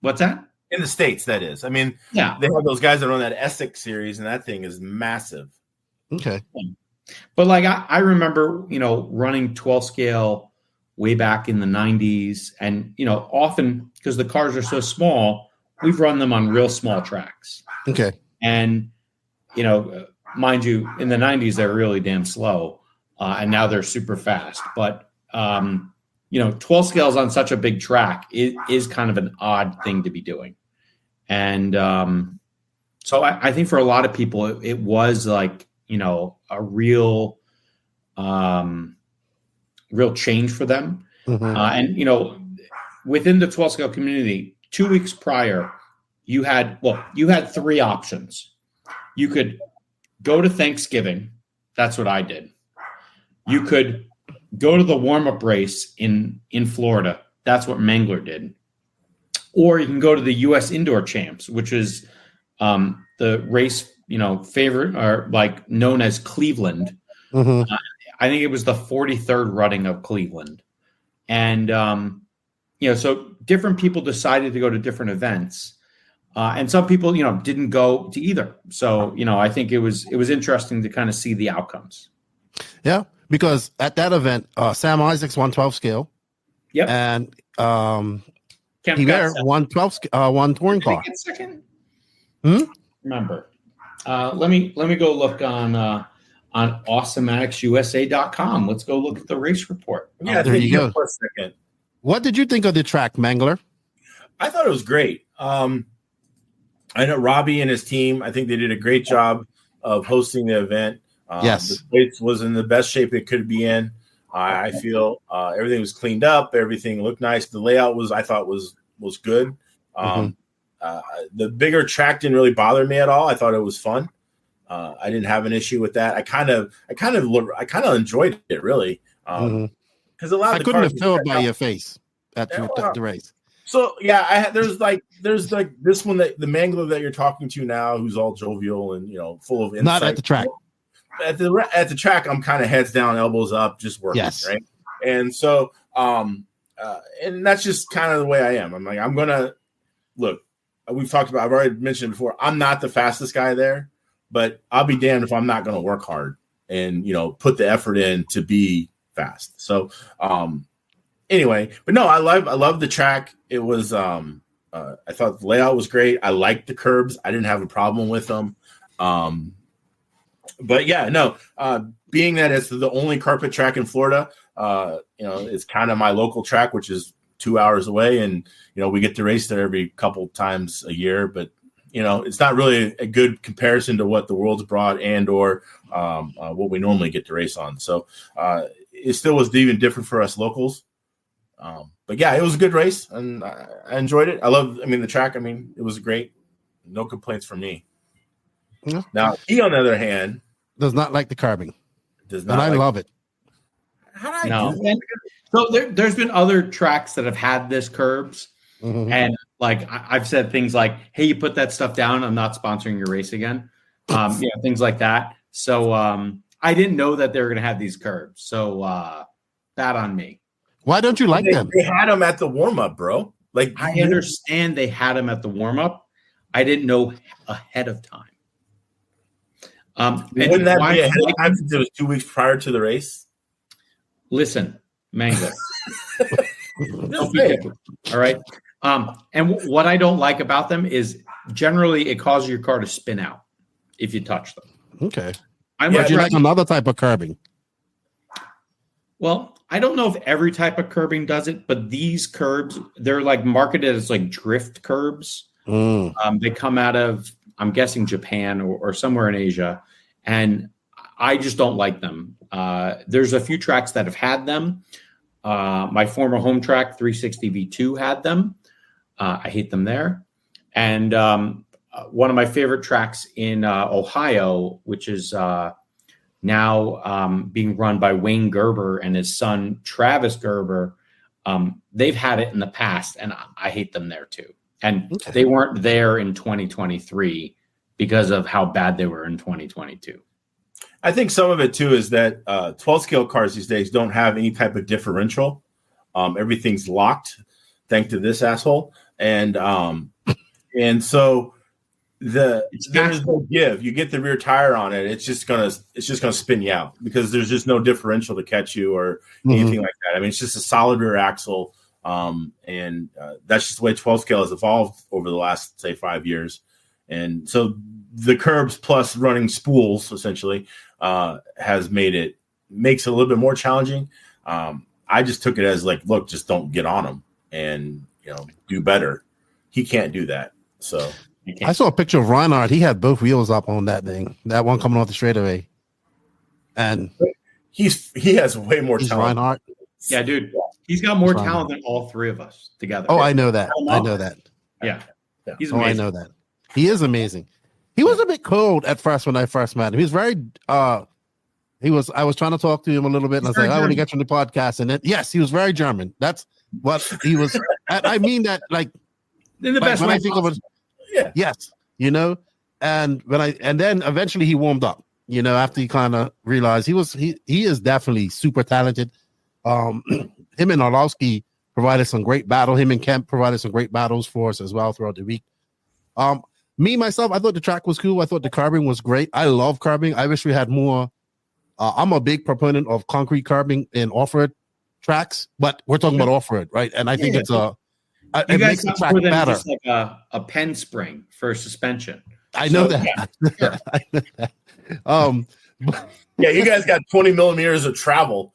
L: What's that?
K: In the States, that is. I mean, they have those guys that run that Essex series, and that thing is massive.
G: Okay.
L: But like I remember, running 12 scale way back in the 90s, and often because the cars are so small, we've run them on real small tracks.
G: Okay.
L: And mind you, in the 90s they're really damn slow, and now they're super fast. But 12 scales on such a big track is kind of an odd thing to be doing. And so I think for a lot of people, it was like, a real change for them. And, within the 12 scale community, 2 weeks prior, you had 3 options. You could go to Thanksgiving. That's what I did. You could go to the warm-up race in Florida. That's what Mangler did. Or you can go to the U.S. Indoor Champs, which is the race, favorite, or like known as Cleveland. I think it was the 43rd running of Cleveland. And, so different people decided to go to different events. And some people, didn't go to either. So, I think it was interesting to kind of see the outcomes.
G: Yeah. Because at that event, Sam Isaacs won 12 scale.
L: Yep.
G: And Hiver won 12 won touring car.
L: Second? Remember. Let me go look on AwesomaticSUSA.com. Let's go look at the race report.
K: Yeah,
G: there you go.
K: For a second.
G: What did you think of the track, Mangler?
K: I thought it was great. I know Robbie and his team, I think they did a great job of hosting the event.
G: Yes.
K: The place was in the best shape it could be in. I feel everything was cleaned up. Everything looked nice. The layout I thought was good. The bigger track didn't really bother me at all. I thought it was fun. I didn't have an issue with that. I kind of enjoyed it really. Because
G: I couldn't have told by your face at the race.
K: So yeah, there's like this one that the Mangler that you're talking to now, who's all jovial and full of insight.
G: Not at the track.
K: At the track, I'm kind of heads down, elbows up, just working. Yes. Right. And so, and that's just kind of the way I am. I'm like, I'm gonna look. I've already mentioned before. I'm not the fastest guy there, but I'll be damned if I'm not going to work hard and put the effort in to be fast. So, anyway, but no, I love the track. It was I thought the layout was great. I liked the curbs. I didn't have a problem with them. But yeah, no, being that it's the only carpet track in Florida, it's kind of my local track, which is 2 hours away, and we get to race there every couple times a year, but it's not really a good comparison to what the world's brought and or what we normally get to race on. So it still was even different for us locals. But yeah, it was a good race, and I enjoyed it. The track. It was great. No complaints from me.
G: Yeah.
K: Now he, on the other hand,
G: does not like the carbing.
K: And
G: I love it.
K: How do I do that?
L: So there's been other tracks that have had this curbs, and like I've said things like, "Hey, you put that stuff down. I'm not sponsoring your race again." Things like that. So I didn't know that they were going to have these curbs. So that on me.
G: Why don't you like them?
K: They had them at the warm up, bro. Like
L: I understand they had them at the warm up. I didn't know ahead of time.
K: Wouldn't that be ahead of time since it was 2 weeks prior to the race?
L: Listen, Mangler. Don't be different, all right. And what I don't like about them is generally it causes your car to spin out if you touch them.
G: Okay. Would you like another type of curbing?
L: Well, I don't know if every type of curbing does it, but these curbs, they're like marketed as like drift curbs. They come out of, I'm guessing, Japan or somewhere in Asia, and I just don't like them. There's a few tracks that have had them. My former home track, 360 V2, had them. I hate them there. And one of my favorite tracks in Ohio, which is now being run by Wayne Gerber and his son, Travis Gerber, they've had it in the past, and I hate them there too. And they weren't there in 2023 because of how bad they were in 2022.
K: I think some of it too is that 12 scale cars these days don't have any type of differential. Everything's locked, thanks to this asshole. And so there's no give. You get the rear tire on it, it's just gonna spin you out because there's just no differential to catch you or anything like that. It's just a solid rear axle. And that's just the way 12 scale has evolved over the last, say, 5 years. And so the curbs plus running spools essentially makes it a little bit more challenging. I just took it as like, look, just don't get on him and do better. He can't do that. So
G: I saw a picture of Reinhardt. He had both wheels up on that thing, that one coming off the straightaway. And
K: he has way more talent.
G: Reinhardt.
L: Yeah, dude. He's got more talent than all three of us together.
G: Oh, I know that. I know that.
L: Yeah. He's
G: amazing. I know that. He is amazing. He was a bit cold at first when I first met him. He was very I was trying to talk to him a little bit, and I was like, I want to get you on the podcast. And then yes, he was very German. That's what he was. I mean that like
L: in the best way
G: I think of it.
K: Yeah.
G: Yes. And then eventually he warmed up, after he kind of realized he is definitely super talented. Him and Orlowski provided some great battle. Him and Kemp provided some great battles for us as well throughout the week. Me, myself, I thought the track was cool. I thought the carbing was great. I love carbing. I wish we had more. I'm a big proponent of concrete carbing in off-road tracks, but we're talking about off-road, right? And I think it makes the track better.
L: Just like a pen spring for suspension.
G: I know that. Yeah. I know that.
K: Yeah, you guys got 20 millimeters of travel.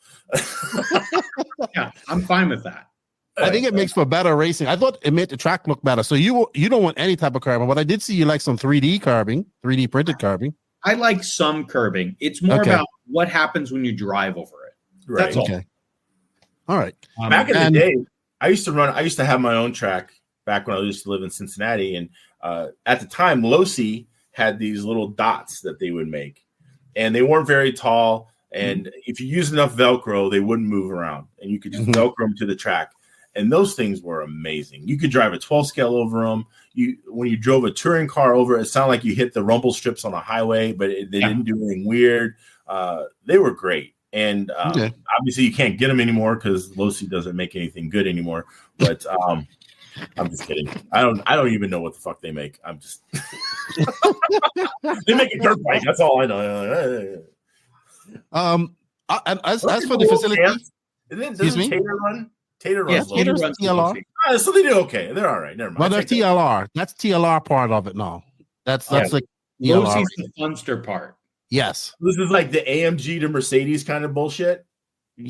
L: Yeah, I'm fine with that.
G: I think it makes for better racing. I thought it made the track look better. So you don't want any type of carbing, but I did see you like some 3D carbing, 3D printed carbing.
L: I like some curbing. It's more about what happens when you drive over it.
K: Right.
L: That's all.
G: Okay. All right.
K: Back in the day, I used to have my own track back when I used to live in Cincinnati. And at the time, Losi had these little dots that they would make. And they weren't very tall. And if you use enough Velcro, they wouldn't move around. And you could just Velcro them to the track. And those things were amazing. You could drive a 12 scale over them. When you drove a touring car over, it sounded like you hit the rumble strips on a highway, but they didn't do anything weird. They were great. And obviously you can't get them anymore because Losi doesn't make anything good anymore. But I'm just kidding. I don't even know what the fuck they make. I'm just they make a dirt bike. That's all I know.
G: As for the facility,
K: excuse me, Tater Run. Tater Run.
G: Yes, Tater's TLR.
K: So they do okay. They're all right. Never mind.
G: Well, they're TLR. That's TLR part of it now. That's like
L: Losi's the Funster part.
G: Yes.
K: This is like the AMG to Mercedes kind of bullshit.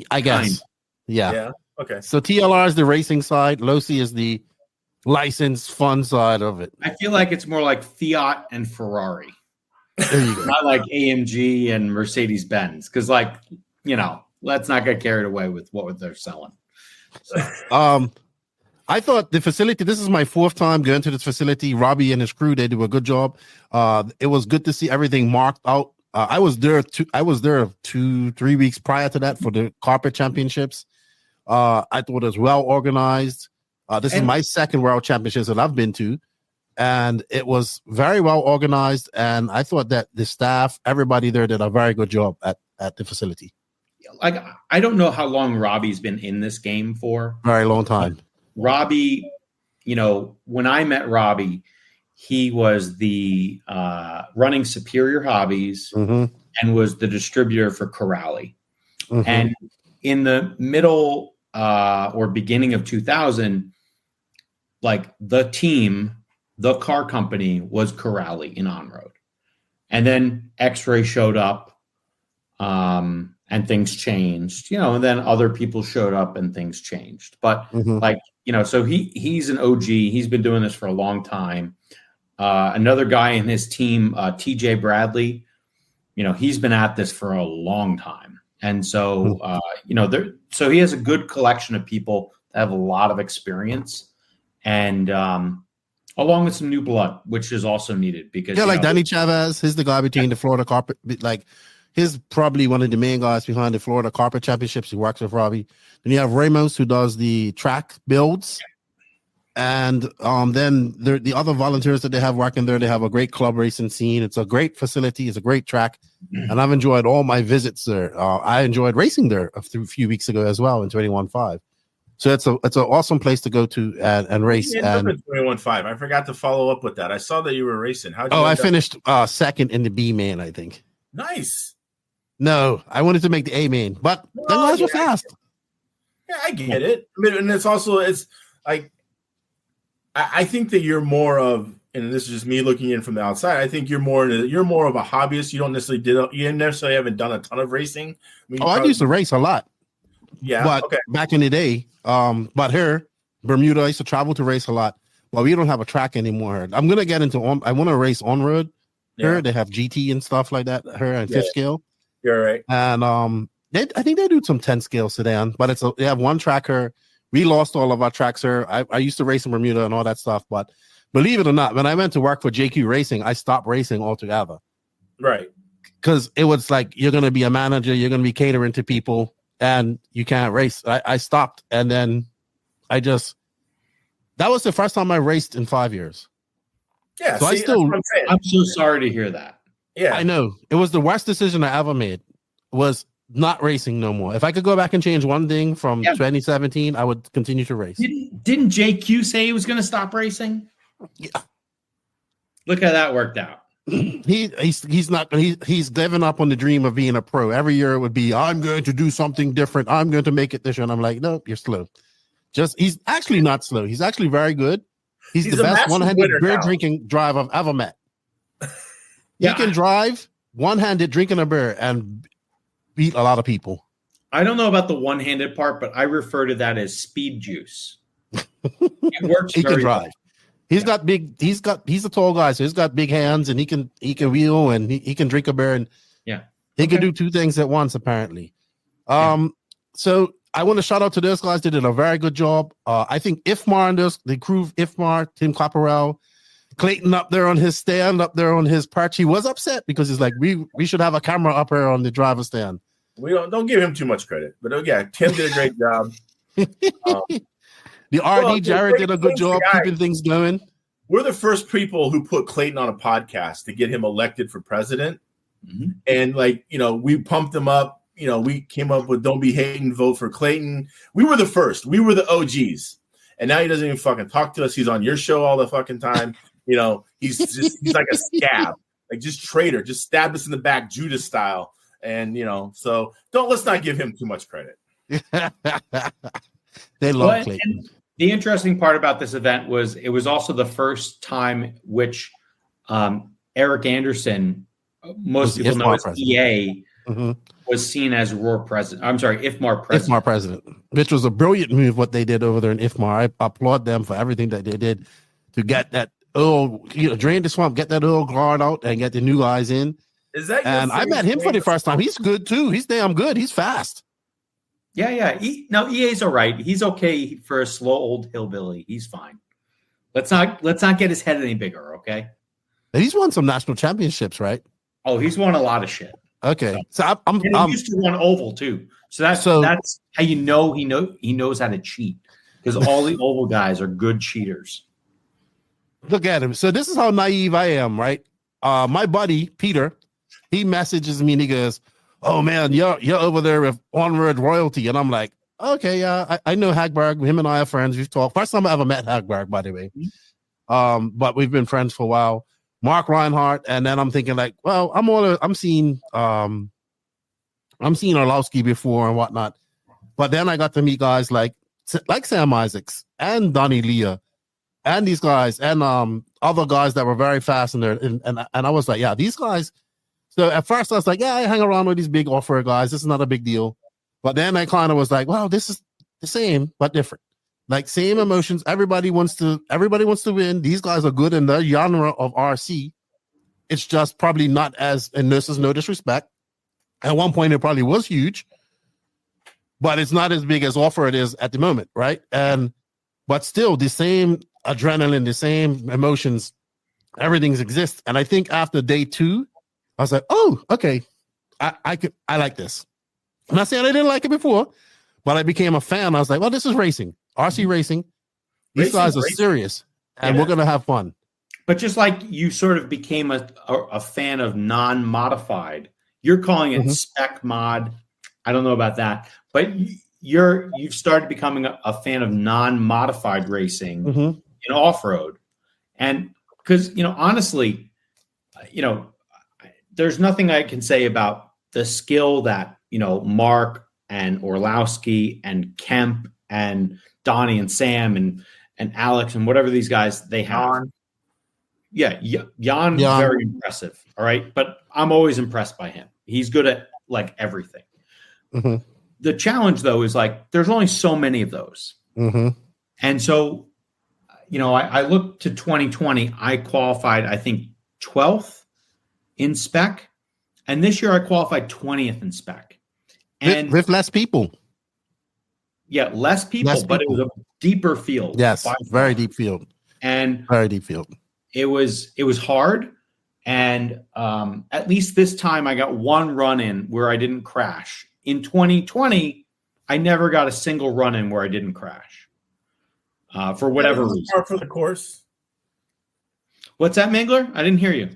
G: I guess. Yeah.
K: Okay.
G: So TLR is the racing side. Losi is the licensed fun side of it.
L: I feel like it's more like Fiat and Ferrari.
G: There you go.
L: Not like AMG and Mercedes Benz. Because, let's not get carried away with what they're selling. So.
G: I thought the facility, this is my 4th time going to this facility. Robbie and his crew, they do a good job. It was good to see everything marked out. I was there 2-3 weeks prior to that for the carpet championships. I thought it was well organized. This is my 2nd World Championships that I've been to, and it was very well organized. And I thought that the staff, everybody there, did a very good job at the facility.
L: Like, I don't know how long Robbie's been in this game for.
G: Very long time.
L: Robbie, when I met Robbie, he was the running Superior Hobbies and was the distributor for Corrali. And in the middle or beginning of 2000, like the team, the car company was Corrali in On-Road. And then X-Ray showed up and things changed, and then other people showed up and things changed. But so he's an OG. He's been doing this for a long time. Another guy in his team, TJ Bradley, he's been at this for a long time. And so, so he has a good collection of people that have a lot of experience and along with some new blood, which is also needed because
G: like Danny Chavez, he's the guy between the Florida carpet, he's probably one of the main guys behind the Florida Carpet Championships. He works with Robbie. Then you have Ramos, who does the track builds. And then the other volunteers that they have working there, they have a great club racing scene. It's a great facility. It's a great track. And I've enjoyed all my visits there. I enjoyed racing there a few weeks ago as well in 21.5. So it's an awesome place to go to and race. And
K: 21.5. I forgot to follow up with that. I saw that you were racing.
G: I finished 2nd in the B main, I think.
K: Nice.
G: No, I wanted to make the A main, but the guys were fast.
K: Yeah, I get it. I mean, and it's like I think that you're more of, and this is just me looking in from the outside. I think you're more of a hobbyist. You don't necessarily haven't done a ton of racing.
G: I used to race a lot.
K: Yeah,
G: but back in the day, but here Bermuda, I used to travel to race a lot. Well, we don't have a track anymore. I'm gonna get into I want to race on-road. Here they have GT and stuff like that. Here and 5th scale.
K: You're right.
G: And I think they do some 10 scale sedan, but they have one track here. We lost all of our tracks here. I used to race in Bermuda and all that stuff, but believe it or not, when I went to work for JQ Racing, I stopped racing altogether.
K: Right.
G: Because it was like, you're going to be a manager, you're going to be catering to people, and you can't race. I stopped, and then that was the first time I raced in 5 years.
K: Yeah,
G: so
L: I'm so sorry to hear that.
K: Yeah,
G: I know. It was the worst decision I ever made, was not racing no more. If I could go back and change one thing from 2017, I would continue to race.
L: Didn't JQ say he was going to stop racing?
G: Yeah.
L: Look how that worked out.
G: He's not. He's given up on the dream of being a pro. Every year it would be, I'm going to do something different. I'm going to make it this year. And I'm like, nope, you're slow. He's actually not slow. He's actually very good. He's the best one-handed beer drinking driver I've ever met. He can drive one-handed drinking a beer and beat a lot of people.
L: I don't know about the one-handed part, but I refer to that as speed juice. It works.
G: He can drive. He's got big. He's a tall guy, so he's got big hands, and he can wheel, and he can drink a beer, and he can do two things at once apparently. So I want to shout out to those guys. They did a very good job. I think IFMAR and the crew of IFMAR, Tim Clapperell, Clayton up there on his stand, up there on his perch. He was upset because he's like, we should have a camera up here on the driver's stand.
K: We don't give him too much credit, but yeah, Tim did a great job.
G: The RD Jared did a good job keeping things going.
K: We're the first people who put Clayton on a podcast to get him elected for president. Mm-hmm. And we pumped him up. We came up with "Don't be hating, vote for Clayton." We were the first. We were the OGs. And now he doesn't even fucking talk to us. He's on your show all the fucking time. He's like a scab, like just traitor, just stabbed us in the back, Judas style. And so let's not give him too much credit.
G: They love Clayton.
L: The interesting part about this event was it was also the first time which Eric Anderson, most people know as EA, was seen as IFMAR president.
G: IFMAR president, which was a brilliant move what they did over there in IFMAR. I applaud them for everything that they did to get that drain the swamp, get that old guard out, and get the new guys in.
K: Is that?
G: And I met him for the first time. He's good too. He's damn good. He's fast.
L: Yeah. EA's all right. He's okay for a slow old hillbilly. He's fine. Let's not get his head any bigger, okay?
G: And he's won some national championships, right?
L: Oh, he's won a lot of shit.
G: Okay,
L: so he used to run oval too. So that's how he knows how to cheat, because all the oval guys are good cheaters.
G: Look at him. So this is how naive I am, right? My buddy Peter, he messages me and he goes, "Oh man, you're over there with ONROAD royalty," and I'm like, "Okay, yeah, I know HagBerg. Him and I are friends. We've talked. First time I ever met HagBerg, by the way. But we've been friends for a while. Mark Reinhardt, and then I'm thinking like, well, I'm seeing Orlowski before and whatnot, but then I got to meet guys like Sam Isaacs and Donnie Leah and these guys and other guys that were very fast in there, and I was like, yeah, these guys. So at first I was like, yeah, I hang around with these big offer guys. This is not a big deal, but then I kind of was like, well, this is the same but different. Like same emotions. Everybody wants to win. These guys are good in their genre of RC. It's just probably not as, and this is no disrespect. At one point, it probably was huge, but it's not as big as offer it is at the moment, right? But still, the same adrenaline, the same emotions, everything's exists. And I think after day 2, I was like, oh, okay, I like this. I'm not saying I didn't like it before, but I became a fan. I was like, well, this is racing. RC racing. These guys are serious, and we're gonna have fun.
L: But just like you sort of became a fan of non-modified, you're calling it spec mod. I don't know about that, but you've started becoming a fan of non-modified racing in off-road, and because honestly, there's nothing I can say about the skill that Mark and Orlowski and Kemp and Donnie and Sam and Alex and whatever these guys they have. Jan, very impressive. All right. But I'm always impressed by him. He's good at like everything. The challenge though is like, there's only so many of those. And so, I looked to 2020, I qualified, I think 12th in spec. And this year I qualified 20th in spec. And
G: with less people.
L: Yeah, less people, but it was a deeper field.
G: Yes, very deep field.
L: And
G: very deep field.
L: It was hard. And at least this time I got one run in where I didn't crash. In 2020, I never got a single run in where I didn't crash. For whatever reason.
K: For the course.
L: What's that, Mangler? I didn't hear you.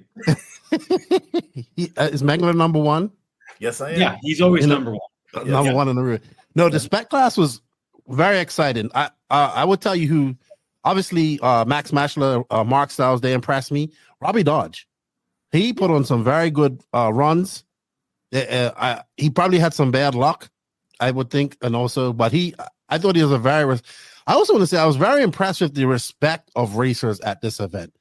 G: Is Mangler number 1?
K: Yes, I am.
L: Yeah, he's always number 1.
G: Number 1 in the room. No, the spec class was very exciting. I would tell you who, obviously, Max Mashler, Mark Styles, they impressed me. Robbie Dodge, he put on some very good runs. He probably had some bad luck, I would think, and also, but I thought he was I also want to say I was very impressed with the respect of racers at this event.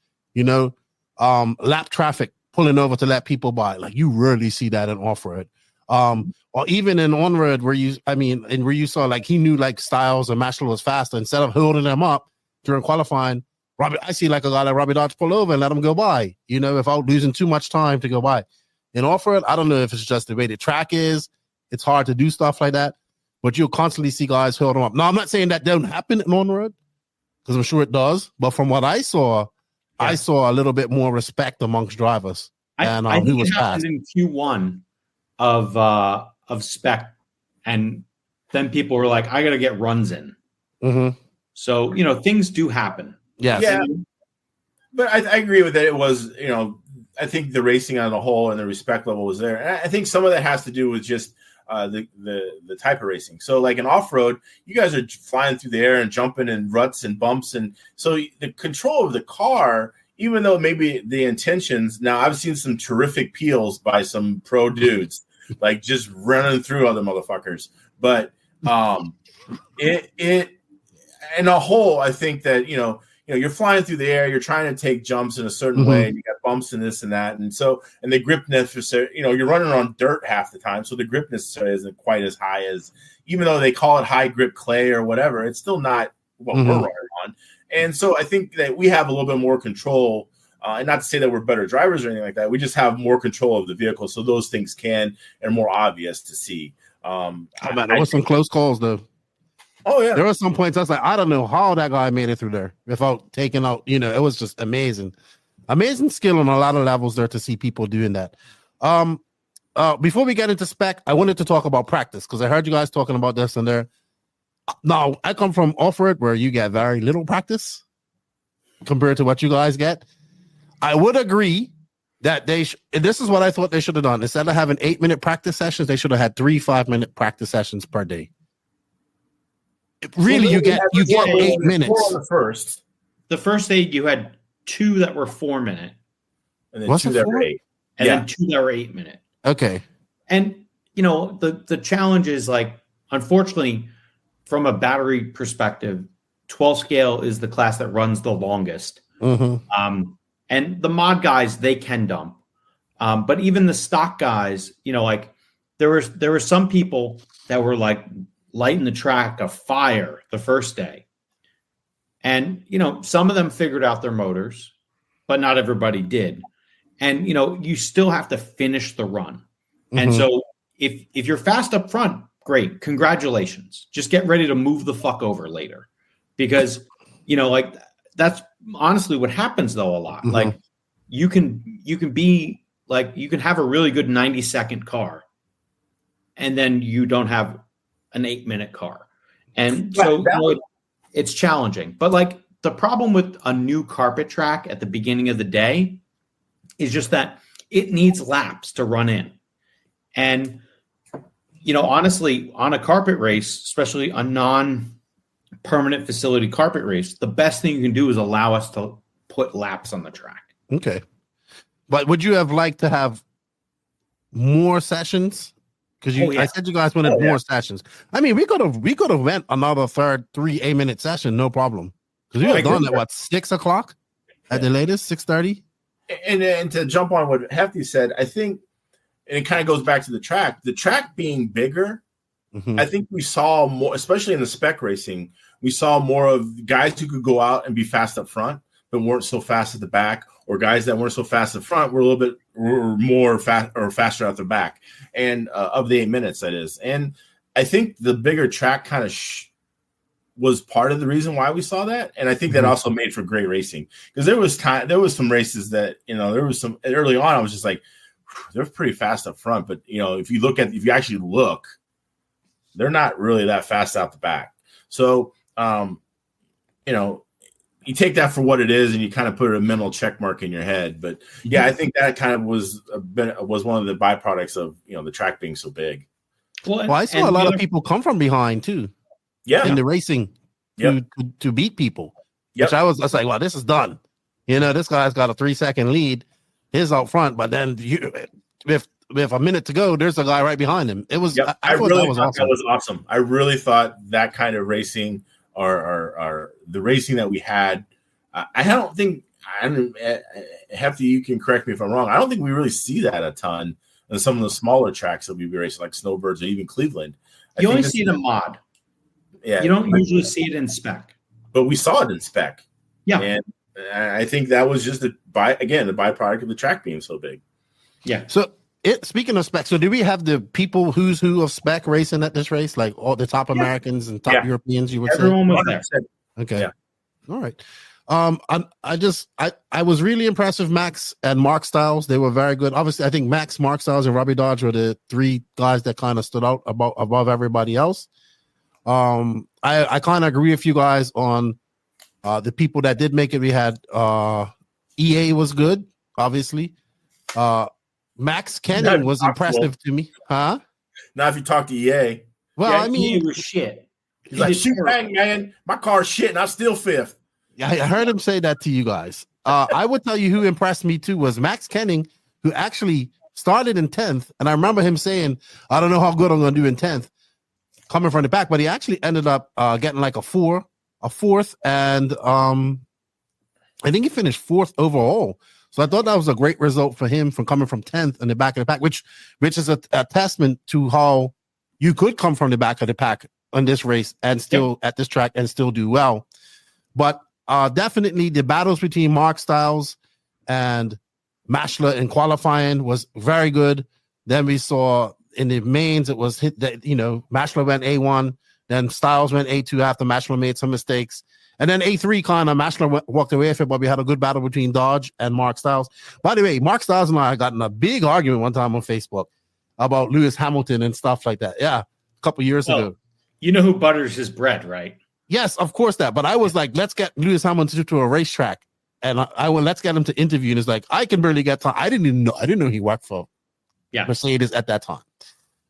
G: Lap traffic, pulling over to let people by, like you rarely see that in off-road. Or even in ONROAD where you saw like he knew like Styles and Mashler was faster. Instead of holding them up during qualifying, I see like a guy like Robbie Dodge pull over and let him go by, without losing too much time to go by. In off-road, I don't know if it's just the way the track is. It's hard to do stuff like that. but you'll constantly see guys hold them up. Now, I'm not saying that doesn't happen in on-road, because I'm sure it does. But from what I saw, I saw a little bit more respect amongst drivers. And
L: I
G: he
L: think
G: was
L: it happened
G: fast.
L: in Q1 of spec, and then people were like, "I got to get runs in."
G: Mm-hmm.
L: So things do happen.
G: Yes.
K: Yeah, but I agree with that. It was I think the racing on the whole and the respect level was there. And I think some of that has to do with just the type of racing. So like in off-road, you guys are flying through the air and jumping in ruts and bumps. And so the control of the car, even though maybe the intentions, now I've seen some terrific peels by some pro dudes, like just running through other motherfuckers. But it in a whole, I think that, you're flying through the air, you're trying to take jumps in a certain way, and you got bumps and this and that. And so, and the grip necessary, you're running on dirt half the time. So the grip necessarily isn't quite as high as, even though they call it high grip clay or whatever, it's still not what we're running on. And so I think that we have a little bit more control, and not to say that we're better drivers or anything like that. We just have more control of the vehicle. So those things can, and more obvious to see.
G: There was some close calls though.
K: Oh yeah,
G: there were some points I was like, I don't know how that guy made it through there without taking out. It was just amazing skill on a lot of levels there to see people doing that. Before we get into spec, I wanted to talk about practice because I heard you guys talking about this and there. Now I come from off-road where you get very little practice compared to what you guys get. I would agree that this is what I thought they should have done. Instead of having 8-minute practice sessions, they should have had 3 5-minute practice sessions per day. Really, you get 8 minutes.
K: On the first
L: day you had 2 that were 4-minute,
K: and then 2 that were 8,
L: and then 2 that were 8-minute.
G: Okay.
L: And the challenge is, like, unfortunately, from a battery perspective, 12 scale is the class that runs the longest. And the mod guys, they can dump, but even the stock guys, like there were some people that were like lighting the track a fire the first day. And, some of them figured out their motors, but not everybody did. And, you still have to finish the run. And so if you're fast up front, great. Congratulations. Just get ready to move the fuck over later, because, like that's honestly what happens though a lot. Like you can be like, you can have a really good 90-second car and then you don't have an 8-minute car. And so it's challenging. But like the problem with a new carpet track at the beginning of the day is just that it needs laps to run in. And, honestly, on a carpet race, especially a non-permanent facility carpet race, the best thing you can do is allow us to put laps on the track.
G: Okay. But would you have liked to have more sessions? Because I said you guys wanted more sessions. I mean, we could have went another 3 8-minute session, no problem. Because we have done at 6 o'clock at the latest, 6:30.
K: And to jump on what Hefty said, I think, and it kind of goes back to the track being bigger. I think we saw more, especially in the spec racing, we saw more of guys who could go out and be fast up front, but weren't so fast at the back, or guys that weren't so fast up front were a little bit more fast or faster at the back, and of the 8 minutes, that is. And I think the bigger track kind of was part of the reason why we saw that. And I think that also made for great racing, because there was some races that, there was some early on, I was just like, they're pretty fast up front. But, if you actually look, they're not really that fast out the back. So, you take that for what it is, and you kind of put a mental check mark in your head. But yeah, I think that kind of was one of the byproducts of the track being so big.
G: Well, I saw a lot of people come from behind too.
K: Yeah,
G: in the racing to beat people. Which I was like, well, this is done. This guy's got a 3-second lead. He's out front, but then with a minute to go, there's a guy right behind him. It was. I really thought that was awesome.
K: I really thought that kind of racing, or the racing that we had. I don't think. Hefty, you can correct me if I'm wrong. I don't think we really see that a ton in some of the smaller tracks that we racing, like Snowbirds or even Cleveland.
L: You only see it in mod.
K: Yeah,
L: you don't usually see it in spec,
K: but we saw it in spec.
L: Yeah,
K: and I think that was just the byproduct of the track being so big.
L: Yeah.
G: So speaking of spec, so do we have the people who's who of spec racing at this race? Like all the top Americans and top Europeans, you would
L: Everyone was there.
G: Okay. Yeah. All right. I was really impressed with Max and Mark Styles. They were very good. Obviously, I think Max, Mark Styles, and Robbie Dodge were the three guys that kind of stood out above everybody else. I kind of agree with you guys on the people that did make it. We had EA was good, obviously. Max Kenning was impressive to me. Huh?
K: Now, if you talk to EA.
G: Well, I mean,
L: he was shit.
K: He's like, shoot, bang, man. My car's shit, and I'm still fifth.
G: Yeah, I heard him say that to you guys. I would tell you who impressed me too was Max Kenning, who actually started in 10th. And I remember him saying, I don't know how good I'm going to do in 10th, coming from the back. But he actually ended up getting like a fourth. And I think he finished 4th overall. So I thought that was a great result for him from coming from 10th in the back of the pack, which is a testament to how you could come from the back of the pack on this race and still at this track and still do well. But definitely the battles between Mark Styles and Mashler in qualifying was very good. Then we saw in the mains, it was hit that, Mashler went A1, then Styles went A2 after Mashler made some mistakes. And then A3 kind of Mashler walked away with it, but we had a good battle between Dodge and Mark Styles. By the way, Mark Styles and I got in a big argument one time on Facebook about Lewis Hamilton and stuff like that. Yeah, a couple years ago.
L: You know who butters his bread, right?
G: Yes, of course that. But I was like, let's get Lewis Hamilton to a racetrack, and let's get him to interview. And it's like, I can barely get time. I didn't know he worked for Mercedes at that time.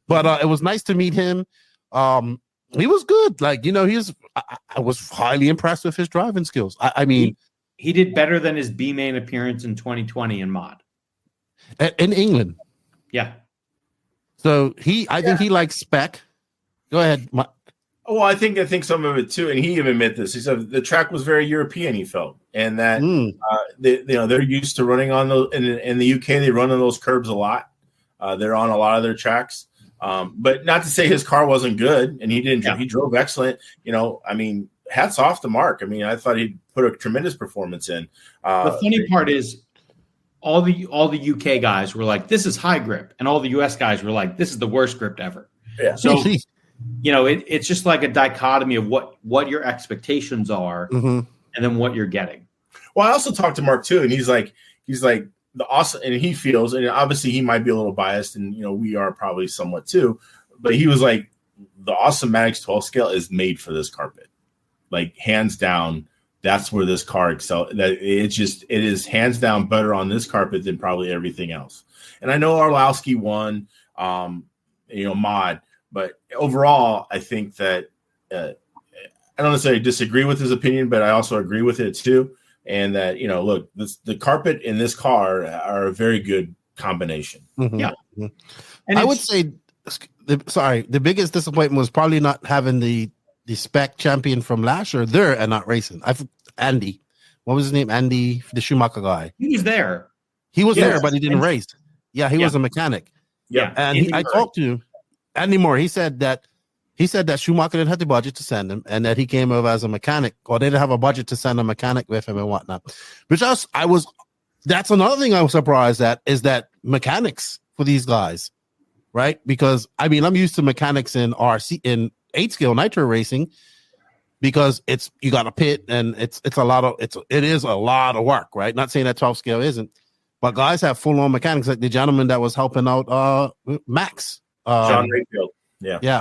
G: But it was nice to meet him. He was good. Like, I was highly impressed with his driving skills. I mean,
L: he did better than his B main appearance in 2020 in mod
G: in England.
L: Yeah.
G: So I think he likes spec. Go ahead.
K: Well, I think some of it too, and he even admitted this. He said the track was very European. He felt, and that they're used to running on those. In the UK, they run on those curbs a lot. They're on a lot of their tracks, but not to say his car wasn't good, and he didn't. Yeah. He drove excellent. I mean, hats off to Mark. I mean, I thought he put a tremendous performance in.
L: The funny part is, all the UK guys were like, "This is high grip," and all the US guys were like, "This is the worst grip ever." Yeah. So. It's just like a dichotomy of what your expectations are and then what you're getting.
K: Well, I also talked to Mark too, and he's like the awesome, and he feels, and obviously he might be a little biased, and we are probably somewhat too, but he was like, the Awesome Maddox 12 scale is made for this carpet, like hands down. That's where this car excels. That it is hands down better on this carpet than probably everything else. And I know Orlowski won, mod. But overall, I think that I don't necessarily disagree with his opinion, but I also agree with it too. And that, look, the carpet in this car are a very good combination.
G: Mm-hmm. Yeah. Mm-hmm. And I would say, the biggest disappointment was probably not having the spec champion from last year there and not racing. Andy. What was his name? Andy, the Schumacher guy.
L: He was there.
G: He was there, but he didn't race. Yeah, he was a mechanic.
K: Yeah.
G: And I talked to him. Andy Moore, he said that Schumacher didn't have the budget to send him, and that he came over as a mechanic, or they didn't have a budget to send a mechanic with him and whatnot. Which that's another thing I was surprised at, is that mechanics for these guys, right? Because I mean, I'm used to mechanics in 8 scale nitro racing, because you got a pit and it is a lot of work, right? Not saying that 12 scale isn't, but guys have full on mechanics, like the gentleman that was helping out Max.
K: John Rayfield.
G: Yeah.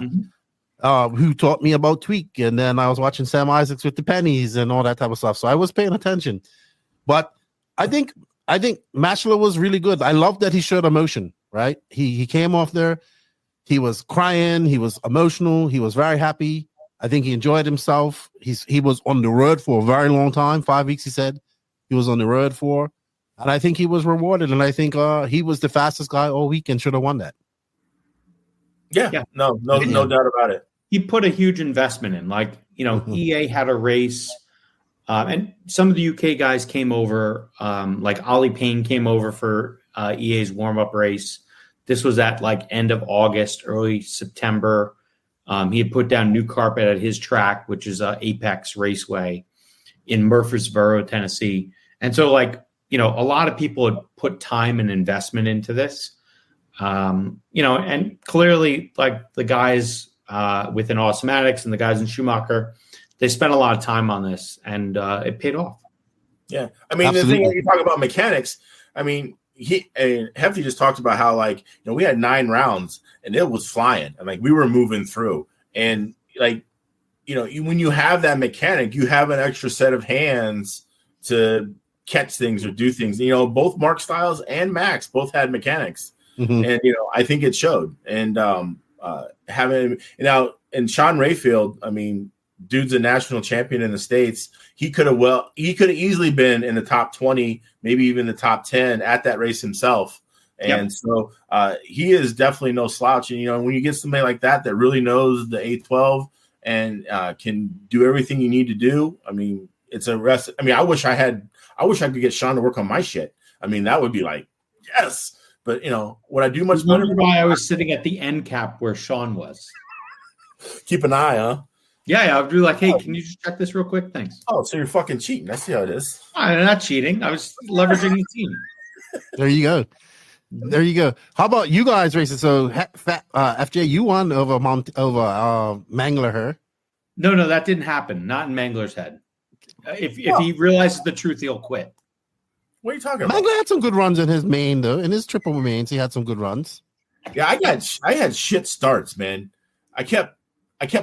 G: Who taught me about tweak, and then I was watching Sam Isaacs with the pennies and all that type of stuff. So I was paying attention. But I think Mashler was really good. I love that he showed emotion, right? He came off there, he was crying, he was emotional, he was very happy. I think he enjoyed himself. He was on the road for a very long time, 5 weeks, he said he was on the road for. And I think he was rewarded, and I think he was the fastest guy all week and should have won that.
K: Yeah. No doubt about it.
L: He put a huge investment in. Like, EA had a race, and some of the UK guys came over. Like Ollie Payne came over for EA's warm-up race. This was at like end of August, early September. He had put down new carpet at his track, which is Apex Raceway in Murfreesboro, Tennessee. And so, like, a lot of people had put time and investment into this. And clearly, like the guys within Automatics and the guys in Schumacher, they spent a lot of time on this, and it paid off.
K: Yeah, I mean, the thing when you talk about mechanics, I mean, Hefty just talked about how we had 9 rounds and it was flying, and like we were moving through, and like when you have that mechanic, you have an extra set of hands to catch things or do things. Both Mark Styles and Max both had mechanics, and I think it showed. And having now and Sean Rayfield, I mean, dude's a national champion in the States. He could have easily been in the top 20, maybe even the top 10 at that race himself. And so he is definitely no slouch. And when you get somebody like that really knows the 812 and can do everything you need to do, I mean, it's a rest. I mean, I wish I could get Sean to work on my shit. I mean, that would be like, yes. But would I do much better?
L: Why I was sitting at the end cap where Sean was.
K: Keep an eye, huh?
L: Yeah, I'd be like, hey, can you just check this real quick? Thanks.
K: Oh, so you're fucking cheating. I see how it is.
L: I'm not cheating. I was leveraging the team.
G: There you go. How about you guys racing? So, FJ, you won over Mangler her.
L: No, that didn't happen. Not in Mangler's head. If he realizes the truth, he'll quit.
K: What are you talking about?
G: Mangler had some good runs in his main, though. In his triple mains, he had some good runs.
K: Yeah, I had shit starts, man. I kept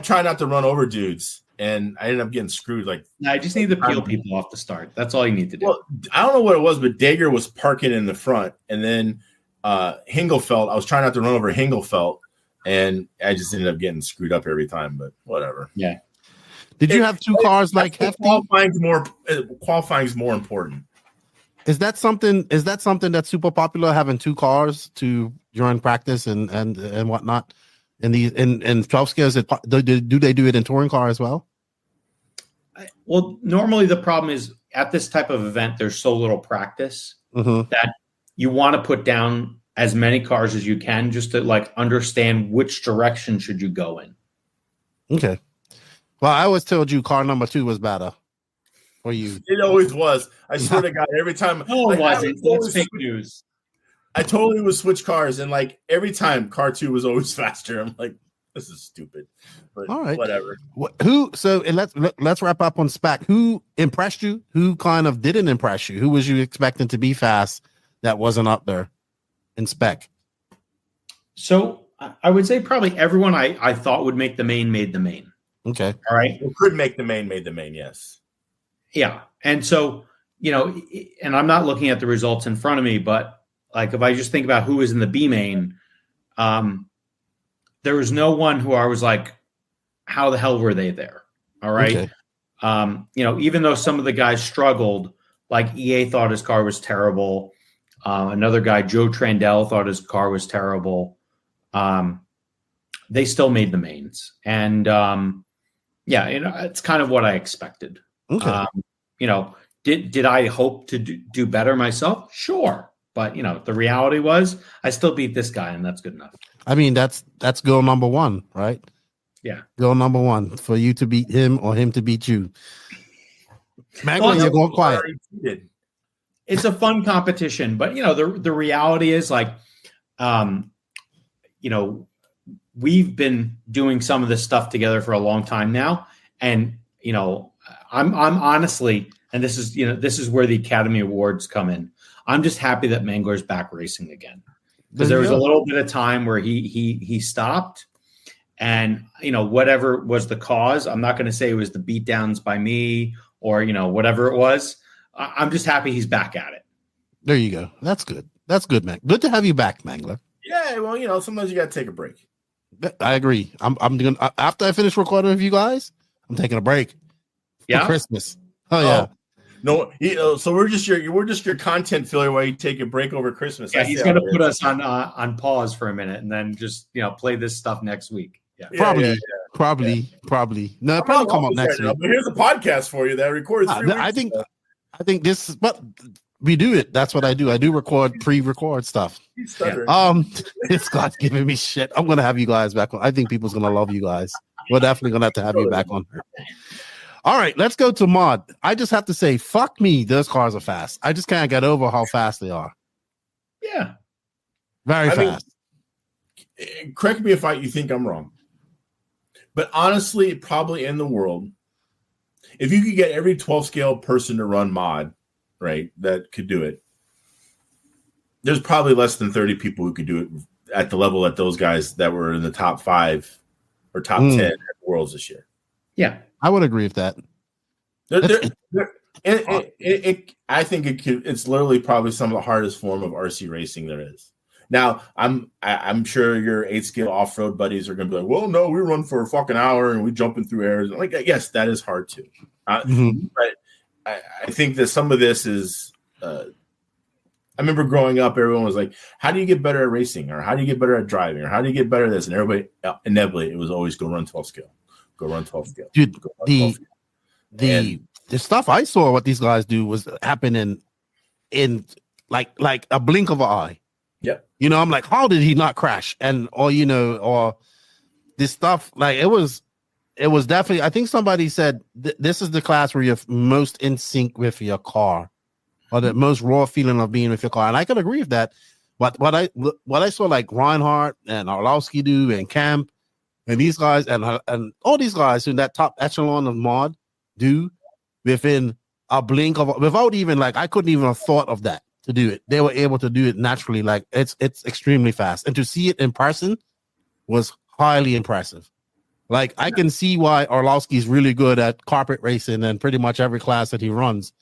K: trying not to run over dudes, and I ended up getting screwed. Like,
L: I just need to peel people off the start. That's all you need to do.
K: Well, I don't know what it was, but Dager was parking in the front, and then Hingelfeld. I was trying not to run over Hingelfeld, and I just ended up getting screwed up every time. But whatever.
L: Yeah.
G: Did you have 2 cars like Hefty?
K: Qualifying's more important.
G: Is that something that's super popular, having 2 cars to during practice and whatnot? In 12 scales, do they do it in touring car as well?
L: Well, normally the problem is at this type of event, there's so little practice that you want to put down as many cars as you can just to like understand which direction should you go in.
G: Okay. Well, I always told you car number 2 was better for you.
K: It always was. I swear to God, every time.
L: No, it wasn't. That's fake news.
K: I totally would switch cars, and like every time, car 2 was always faster. I'm like, this is stupid, but
G: all right,
K: whatever.
G: Let's wrap up on spec. Who impressed you? Who kind of didn't impress you? Who was you expecting to be fast that wasn't up there in spec?
L: So I would say probably everyone I thought would make the main made the main.
G: Okay,
L: all right,
K: who could make the main made the main. Yes,
L: yeah, and so and I'm not looking at the results in front of me, but like if I just think about who was in the B main, there was no one who I was like, how the hell were they there? All right. Okay. Even though some of the guys struggled, like EA thought his car was terrible. Another guy, Joe Trandell, thought his car was terrible. They still made the mains. And it's kind of what I expected.
G: Okay.
L: Did I hope to do better myself? Sure. But the reality was I still beat this guy, and that's good enough.
G: I mean, that's goal number 1, right?
L: Yeah.
G: Goal number 1 for you to beat him or him to beat you. Mangler, you're going quiet.
L: It's a fun competition, but the reality is like, we've been doing some of this stuff together for a long time now, and I'm honestly, and this is where the Academy Awards come in. I'm just happy that Mangler's back racing again, because there was a little bit of time where he stopped, and whatever was the cause, I'm not going to say it was the beatdowns by me or whatever it was. I'm just happy he's back at it.
G: There you go. That's good. That's good, man. Good to have you back, Mangler.
K: Yeah, well, sometimes you got to take a break.
G: I agree. I'm gonna after I finish recording with you guys, I'm taking a break.
L: Yeah,
G: for Christmas. Oh yeah.
K: No, so we're just your content filler while you take a break over Christmas.
L: Yeah, he's going to put us on pause for a minute and then just play this stuff next week. Yeah,
G: probably. No, it'll probably come up next week.
K: But here's a podcast for you that I recorded 3 weeks ago.
G: I think this, but we do it. That's what I do. I do pre-record stuff. It's God's giving me shit. I'm gonna have you guys back on. I think people's gonna love you guys. We're definitely gonna have to have you back on. All right, let's go to Mod. I just have to say, fuck me, those cars are fast. I just can't get over how fast they are.
L: Yeah.
G: Very fast.
K: correct me if you think I'm wrong, but honestly, probably in the world, if you could get every 12 scale person to run mod, right, that could do it, there's probably less than 30 people who could do it at the level that those guys that were in the top 5 or top 10 at the Worlds this year.
L: Yeah,
G: I would agree with that.
K: I think it's literally probably some of the hardest form of RC racing there is. Now, I'm sure your 8 scale off-road buddies are going to be like, well, no, we run for a fucking hour and we jumping through airs. Like, yes, that is hard too. But I think that some of this is I remember growing up, everyone was like, how do you get better at racing? Or how do you get better at driving? Or how do you get better at this? And everybody, inevitably, it was always go run 12 scale. Go run 12 scale.
G: Dude, the stuff I saw what these guys do was happen in like a blink of an eye.
K: Yeah.
G: You know, I'm like, how did he not crash? And or this stuff, like it was definitely, I think somebody said this is the class where you're most in sync with your car, or the most raw feeling of being with your car. And I can agree with that. But what I saw like Reinhardt and Orlowski do and Camp and these guys and all these guys in that top echelon of mod do within a blink of, without even like, I couldn't even have thought of that to do it. They were able to do it naturally. Like it's extremely fast. And to see it in person was highly impressive. Like I can see why Orlowski's really good at carpet racing and pretty much every class that he runs,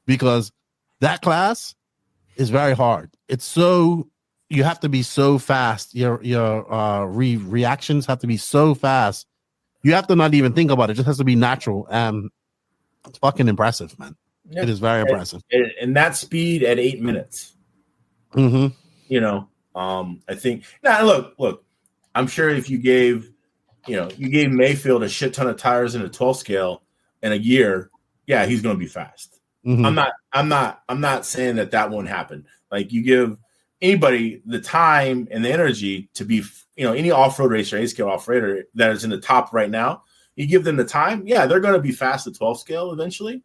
G: because that class is very hard. It's so, you have to be so fast. Your reactions have to be so fast. You have to not even think about it. It just has to be natural. It's fucking impressive, man. Yeah. It is very impressive.
K: And that speed at 8 minutes.
G: Mm-hmm.
K: You know, I think now look, I'm sure if you gave Mayfield a shit ton of tires in a 12 scale in a year, yeah, he's going to be fast. Mm-hmm. I'm not saying that won't happen. Like you give anybody the time and the energy to be, any off-road racer, 8 scale off-roader that is in the top right now, you give them the time, yeah, they're going to be fast at 12 scale eventually.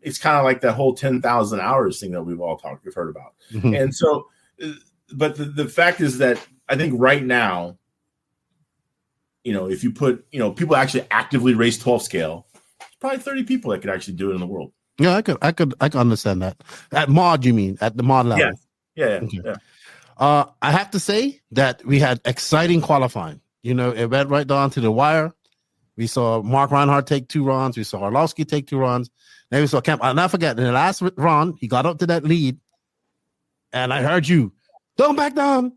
K: It's kind of like that whole 10,000 hours thing that we've heard about. Mm-hmm. And so, but the fact is that I think right now, if you put, people actually actively race 12 scale, there's probably 30 people that could actually do it in the world.
G: Yeah, I could understand that. At mod, you mean at the mod level?
K: Yeah.
G: Okay. Yeah. I have to say that we had exciting qualifying. It went right down to the wire. We saw Mark Reinhardt take 2 runs. We saw Orlowski take 2 runs. Then we saw Kemp. I'll not forget, in the last run, he got up to that lead, and I heard you, don't back down.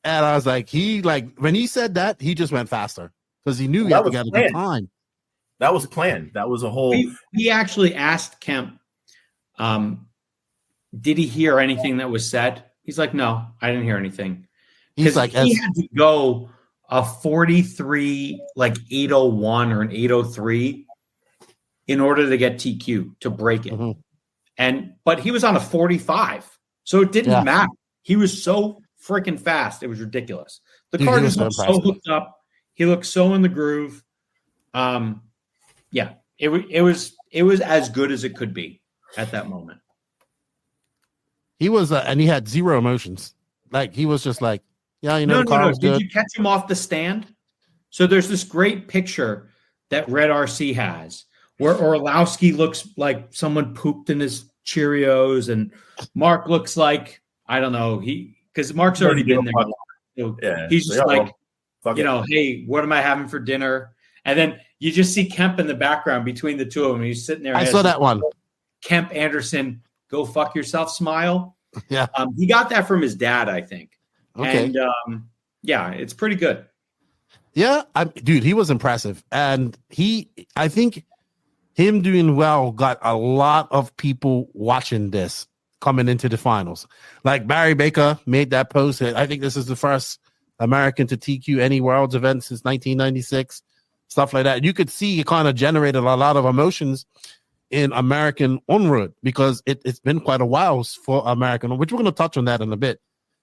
G: And I was like, when he said that, he just went faster because he knew he had to get a good time.
K: That was planned. That was a whole.
L: He actually asked Kemp, did he hear anything that was said? He's like, no, I didn't hear anything.
G: He's like,
L: he had to go a 43, like 801 or an 803 in order to get TQ to break it. Mm-hmm. But he was on a 45, so it didn't matter. He was so freaking fast. It was ridiculous. The car just looked so hooked up. He looked so in the groove. It was as good as it could be at that moment.
G: He was, and he had zero emotions. Like he was just like, yeah,
L: No. Did you catch him off the stand? So there's this great picture that Red RC has where Orlowski looks like someone pooped in his Cheerios, and Mark looks like, I don't know, because Mark's already been there. So he's just like, hey, what am I having for dinner? And then you just see Kemp in the background between the two of them. He's sitting there.
G: I saw that one.
L: Kemp Anderson, go fuck yourself, smile.
G: Yeah.
L: He got that from his dad, I think.
G: Okay.
L: And it's pretty good.
G: Yeah, dude, he was impressive. And I think him doing well got a lot of people watching this coming into the finals. Like Barry Baker made that post. I think this is the first American to TQ any Worlds event since 1996. Stuff like that. You could see it kind of generated a lot of emotions in American on-road because it's been quite a while for American, which we're going to touch on that in a bit.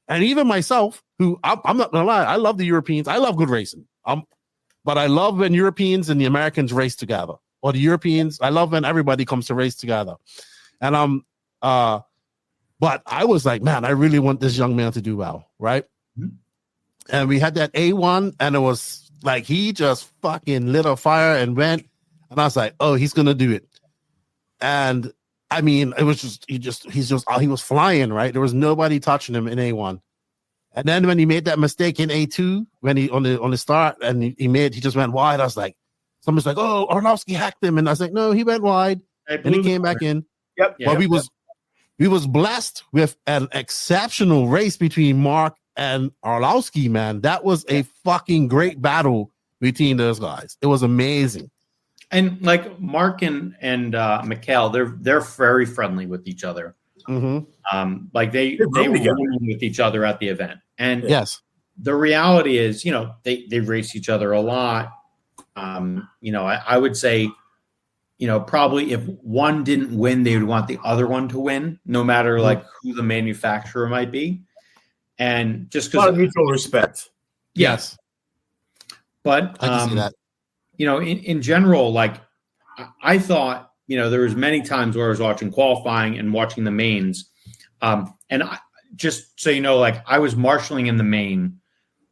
G: And even myself, who I'm not going to lie, I love the Europeans. I love good racing. But I love when Europeans and the Americans race together. Or the Europeans, I love when everybody comes to race together. And but I was like, man, I really want this young man to do well, right? Mm-hmm. and we had that A1, and it was like he just fucking lit a fire and went, and I was like, oh, he's gonna do it. And I mean, it was just he was flying, right? There was nobody touching him in A1. And then when he made that mistake in A2, when he on the start, and he just went wide, I was like, somebody's like, oh, Orlowski hacked him, and I was like, no, he went wide, and he came back in.
L: Yep.
G: But we was blessed with an exceptional race between Mark and Orlowski, man. That was a fucking great battle between those guys. It was amazing.
L: And like Mark and Mikhail, they're very friendly with each other.
G: Mm-hmm.
L: Like they were rooming with each other at the event. And
G: yes,
L: the reality is, you know, they race each other a lot. You know, I would say, you know, probably if one didn't win, they would want the other one to win, no matter like who the manufacturer might be. And just because
K: a lot of mutual respect.
L: Yes. But
G: I can see that.
L: You know, in general, like I thought, you know, there was many times where I was watching qualifying and watching the mains. And just so you know, like I was marshalling in the main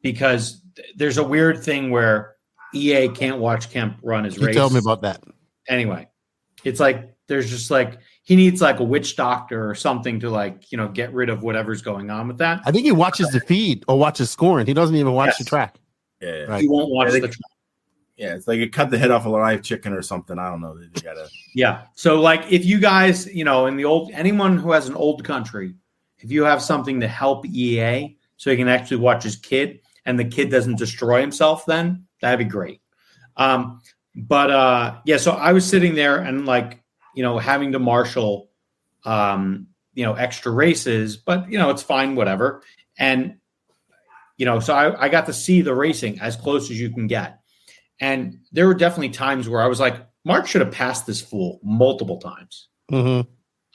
L: because there's a weird thing where EA can't watch Kemp run his race.
G: Tell me about that.
L: Anyway, it's like there's just like he needs like a witch doctor or something to like, you know, get rid of whatever's going on with that.
G: I think he watches the feed or watches scoring. He doesn't even watch the track.
K: Yeah,
G: right.
L: He won't watch the track.
K: Yeah, it's like it cut the head off a live chicken or something. I don't know. They gotta.
L: Yeah. So like if you guys, you know, in the old, anyone who has an old country, if you have something to help EA so he can actually watch his kid and the kid doesn't destroy himself, then that'd be great. Yeah, so I was sitting there and like, you know, having to marshal, you know, extra races, but you know, it's fine, whatever. And, you know, so I got to see the racing as close as you can get. And there were definitely times where I was like, Mark should have passed this fool multiple times.
G: Mm-hmm.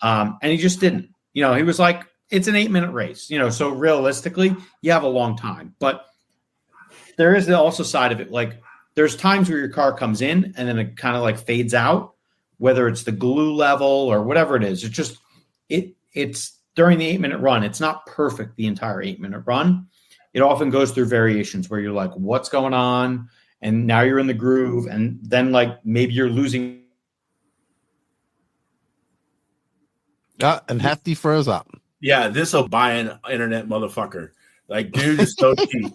L: And he just didn't. You know, he was like, it's an 8-minute race, you know, so realistically, you have a long time. But there is the also side of it. Like, there's times where your car comes in and then it kind of like fades out, whether it's the glue level or whatever it is. It's just, it's during the 8-minute run. It's not perfect the entire 8-minute run. It often goes through variations where you're like, what's going on? And now you're in the groove. And then like maybe you're losing.
G: And Hefty froze up.
K: Yeah, this will buy an internet motherfucker. Like, dude is so cheap.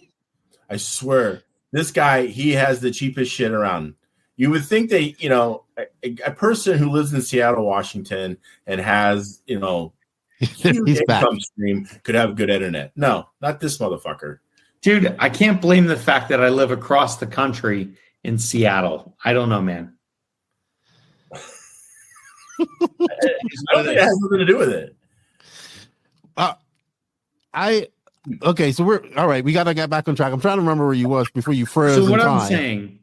K: I swear. This guy, he has the cheapest shit around. You would think that, you know, a person who lives in Seattle, Washington, and has, you know, huge income stream could have good internet. No, not this motherfucker.
L: Dude, I can't blame the fact that I live across the country in Seattle. I don't know, man.
K: I don't think it has nothing to do with it.
G: Okay, so we're all right. We got to get back on track. I'm trying to remember where you was before you froze.
L: So what I'm
G: time.
L: saying,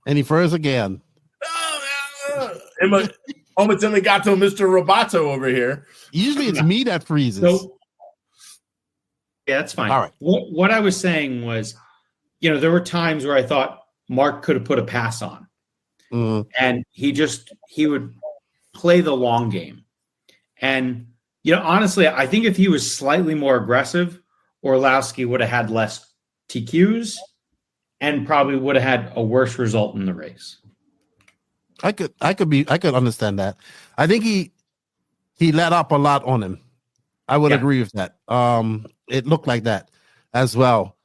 G: and he froze again.
K: Momentarily got to Mr. Roboto over here.
G: Usually it's me that freezes.
L: So, yeah, that's fine.
G: All right.
L: What I was saying was, you know, there were times where I thought Mark could have put a pass on, and he would play the long game, and. You know, honestly, I think if he was slightly more aggressive, Orlowski would have had less TQs and probably would have had a worse result in the race.
G: I could understand that. I think he let up a lot on him. I would agree with that. It looked like that as well.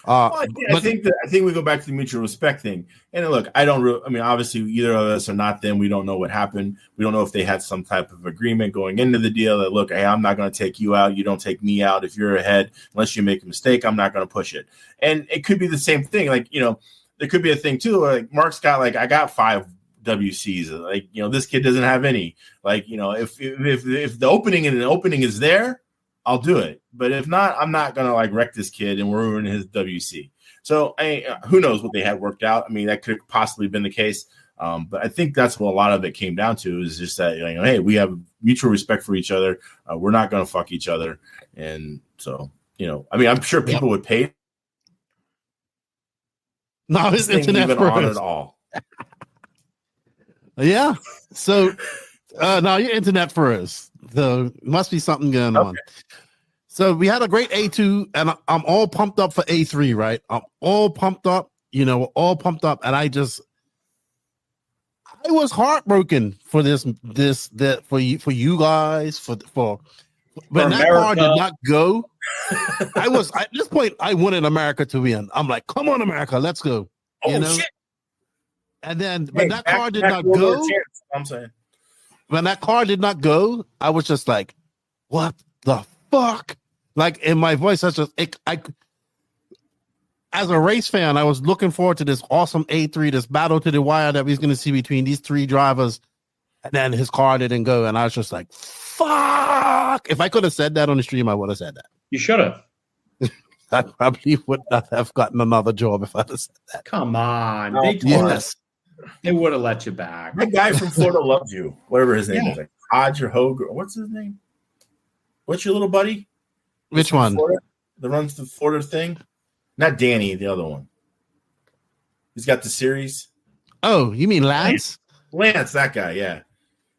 K: I think we go back to the mutual respect thing. And look, I mean, obviously, either of us are not them. We don't know what happened. We don't know if they had some type of agreement going into the deal that, look, hey, I'm not going to take you out. You don't take me out. If you're ahead, unless you make a mistake, I'm not going to push it. And it could be the same thing. Like, you know, there could be a thing too. Like Mark's got like, I got 5 WCs. Like, you know, this kid doesn't have any. Like, you know, if the opening is there, I'll do it. But if not, I'm not going to like wreck this kid and ruin his WC. So who knows what they had worked out. I mean, that could have possibly been the case. But I think that's what a lot of it came down to is just that, you know, hey, we have mutual respect for each other. We're not going to fuck each other. And so, you know, I mean, I'm sure people would pay.
G: No, his internet
K: on at all.
G: Yeah. So, no, your internet froze. So must be something going on. So we had a great A2, and I'm all pumped up for A3, right? I'm all pumped up, all pumped up, and I was heartbroken for for you guys, for when that car did not go. At this point, I wanted America to win. I'm like, come on, America, let's go. Shit. And then when that car did not go,
K: I'm saying
G: when that car did not go, I was just like, what the fuck? Like in my voice, as a race fan, I was looking forward to this awesome A3, this battle to the wire that we was going to see between these three drivers. And then his car didn't go. And I was just like, fuck. If I could have said that on the stream, I would have said that.
L: You should have.
G: I probably would not have gotten another job if I'd have said that.
L: Come on. They would have let you back.
K: That guy from Florida loves you. Whatever his name is. Like Hodge or Hogue. What's his name? What's your little buddy?
G: Which one?
K: Florida, that runs the Florida thing? Not Danny, the other one. He's got the series.
G: Oh, you mean Lance?
K: Lance, that guy, yeah.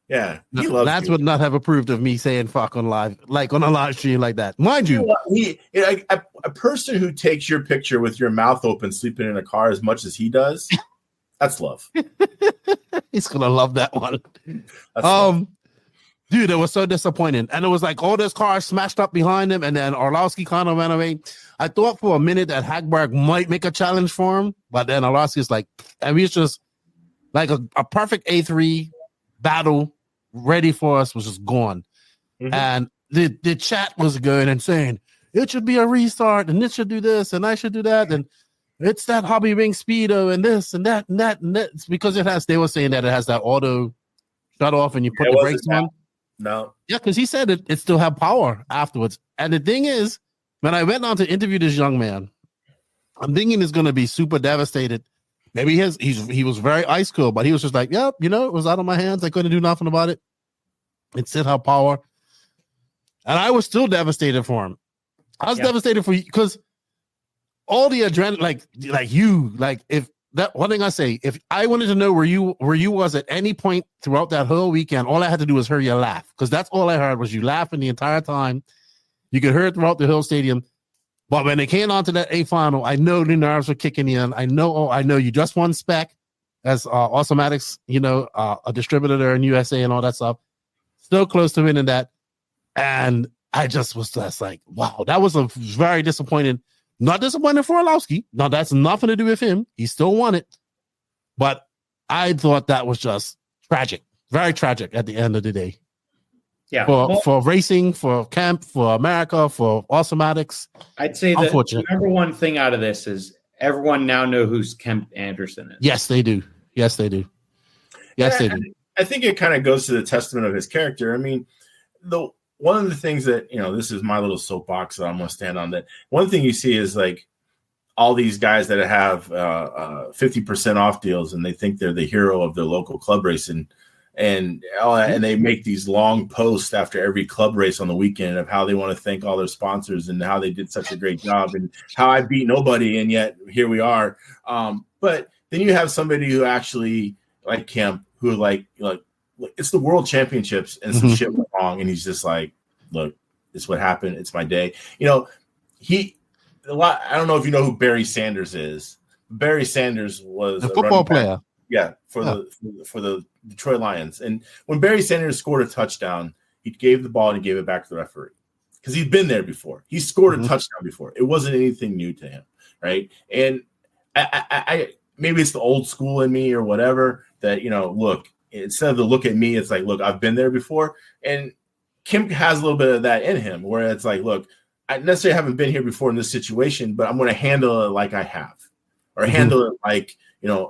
K: Yeah. He loves
G: Lance
K: you.
G: would not have approved of me saying fuck on live, like on a live stream like that. Mind you.
K: A person who takes your picture with your mouth open, sleeping in a car as much as he does, that's love.
G: He's gonna love that one. Love. Dude, it was so disappointing. And it was like all this cars smashed up behind him, and then Orlowski kind of ran away. I thought for a minute that HagBerg might make a challenge for him, but then Orlowski's like, and he's just like a perfect A3 battle ready for us was just gone. Mm-hmm. And the chat was going and saying, it should be a restart, and it should do this, and I should do that, and it's that hobby ring speedo, and this, and that, and that, and that. It's because they were saying that it has that auto shut off, and you put the brakes on.
K: No.
G: Yeah, because he said it still had power afterwards. And the thing is, when I went on to interview this young man, I'm thinking he's going to be super devastated. Maybe he was very ice cold, but he was just like, yep, it was out of my hands. I couldn't do nothing about it. It still had power. And I was still devastated for him. I was devastated for you because all the adrenaline, if that one thing I say, if I wanted to know where you was at any point throughout that whole weekend, all I had to do was hear you laugh, because that's all I heard was you laughing the entire time. You could hear it throughout the whole stadium. But when they came on to that A final, I know the nerves were kicking in. I know you just won spec as Automatics, a distributor there in USA and all that stuff. Still close to winning that. And I just was just like, wow, that was a very disappointing. Not disappointed for Orlowski. No, that's nothing to do with him. He still won it. But I thought that was just tragic. Very tragic at the end of the day.
L: Yeah.
G: For racing, for Kemp, for America, for Automatics.
L: I'd say that the number one thing out of this is everyone now know who's Kemp Anderson is.
G: Yes, they do. Yes, they do. Yes, they do.
K: I think it kind of goes to the testament of his character. I mean, one of the things that, this is my little soapbox that I'm going to stand on, that one thing you see is like all these guys that have 50% off deals, and they think they're the hero of their local club race. And they make these long posts after every club race on the weekend of how they want to thank all their sponsors and how they did such a great job and how I beat nobody. And yet here we are. But then you have somebody who actually like Kemp, who like it's the world championships and some shit went wrong. And he's just like, look, it's what happened. It's my day. I don't know if you know who Barry Sanders is. Barry Sanders was
G: a football player.
K: Yeah. For the Detroit Lions. And when Barry Sanders scored a touchdown, he gave the ball and he gave it back to the referee because he'd been there before. He scored a touchdown before. It wasn't anything new to him. Right. And I maybe it's the old school in me or whatever that, look, instead of the look at me, it's like, look, I've been there before. And Kemp has a little bit of that in him where it's like, look, I necessarily haven't been here before in this situation, but I'm going to handle it like I have, or handle it like,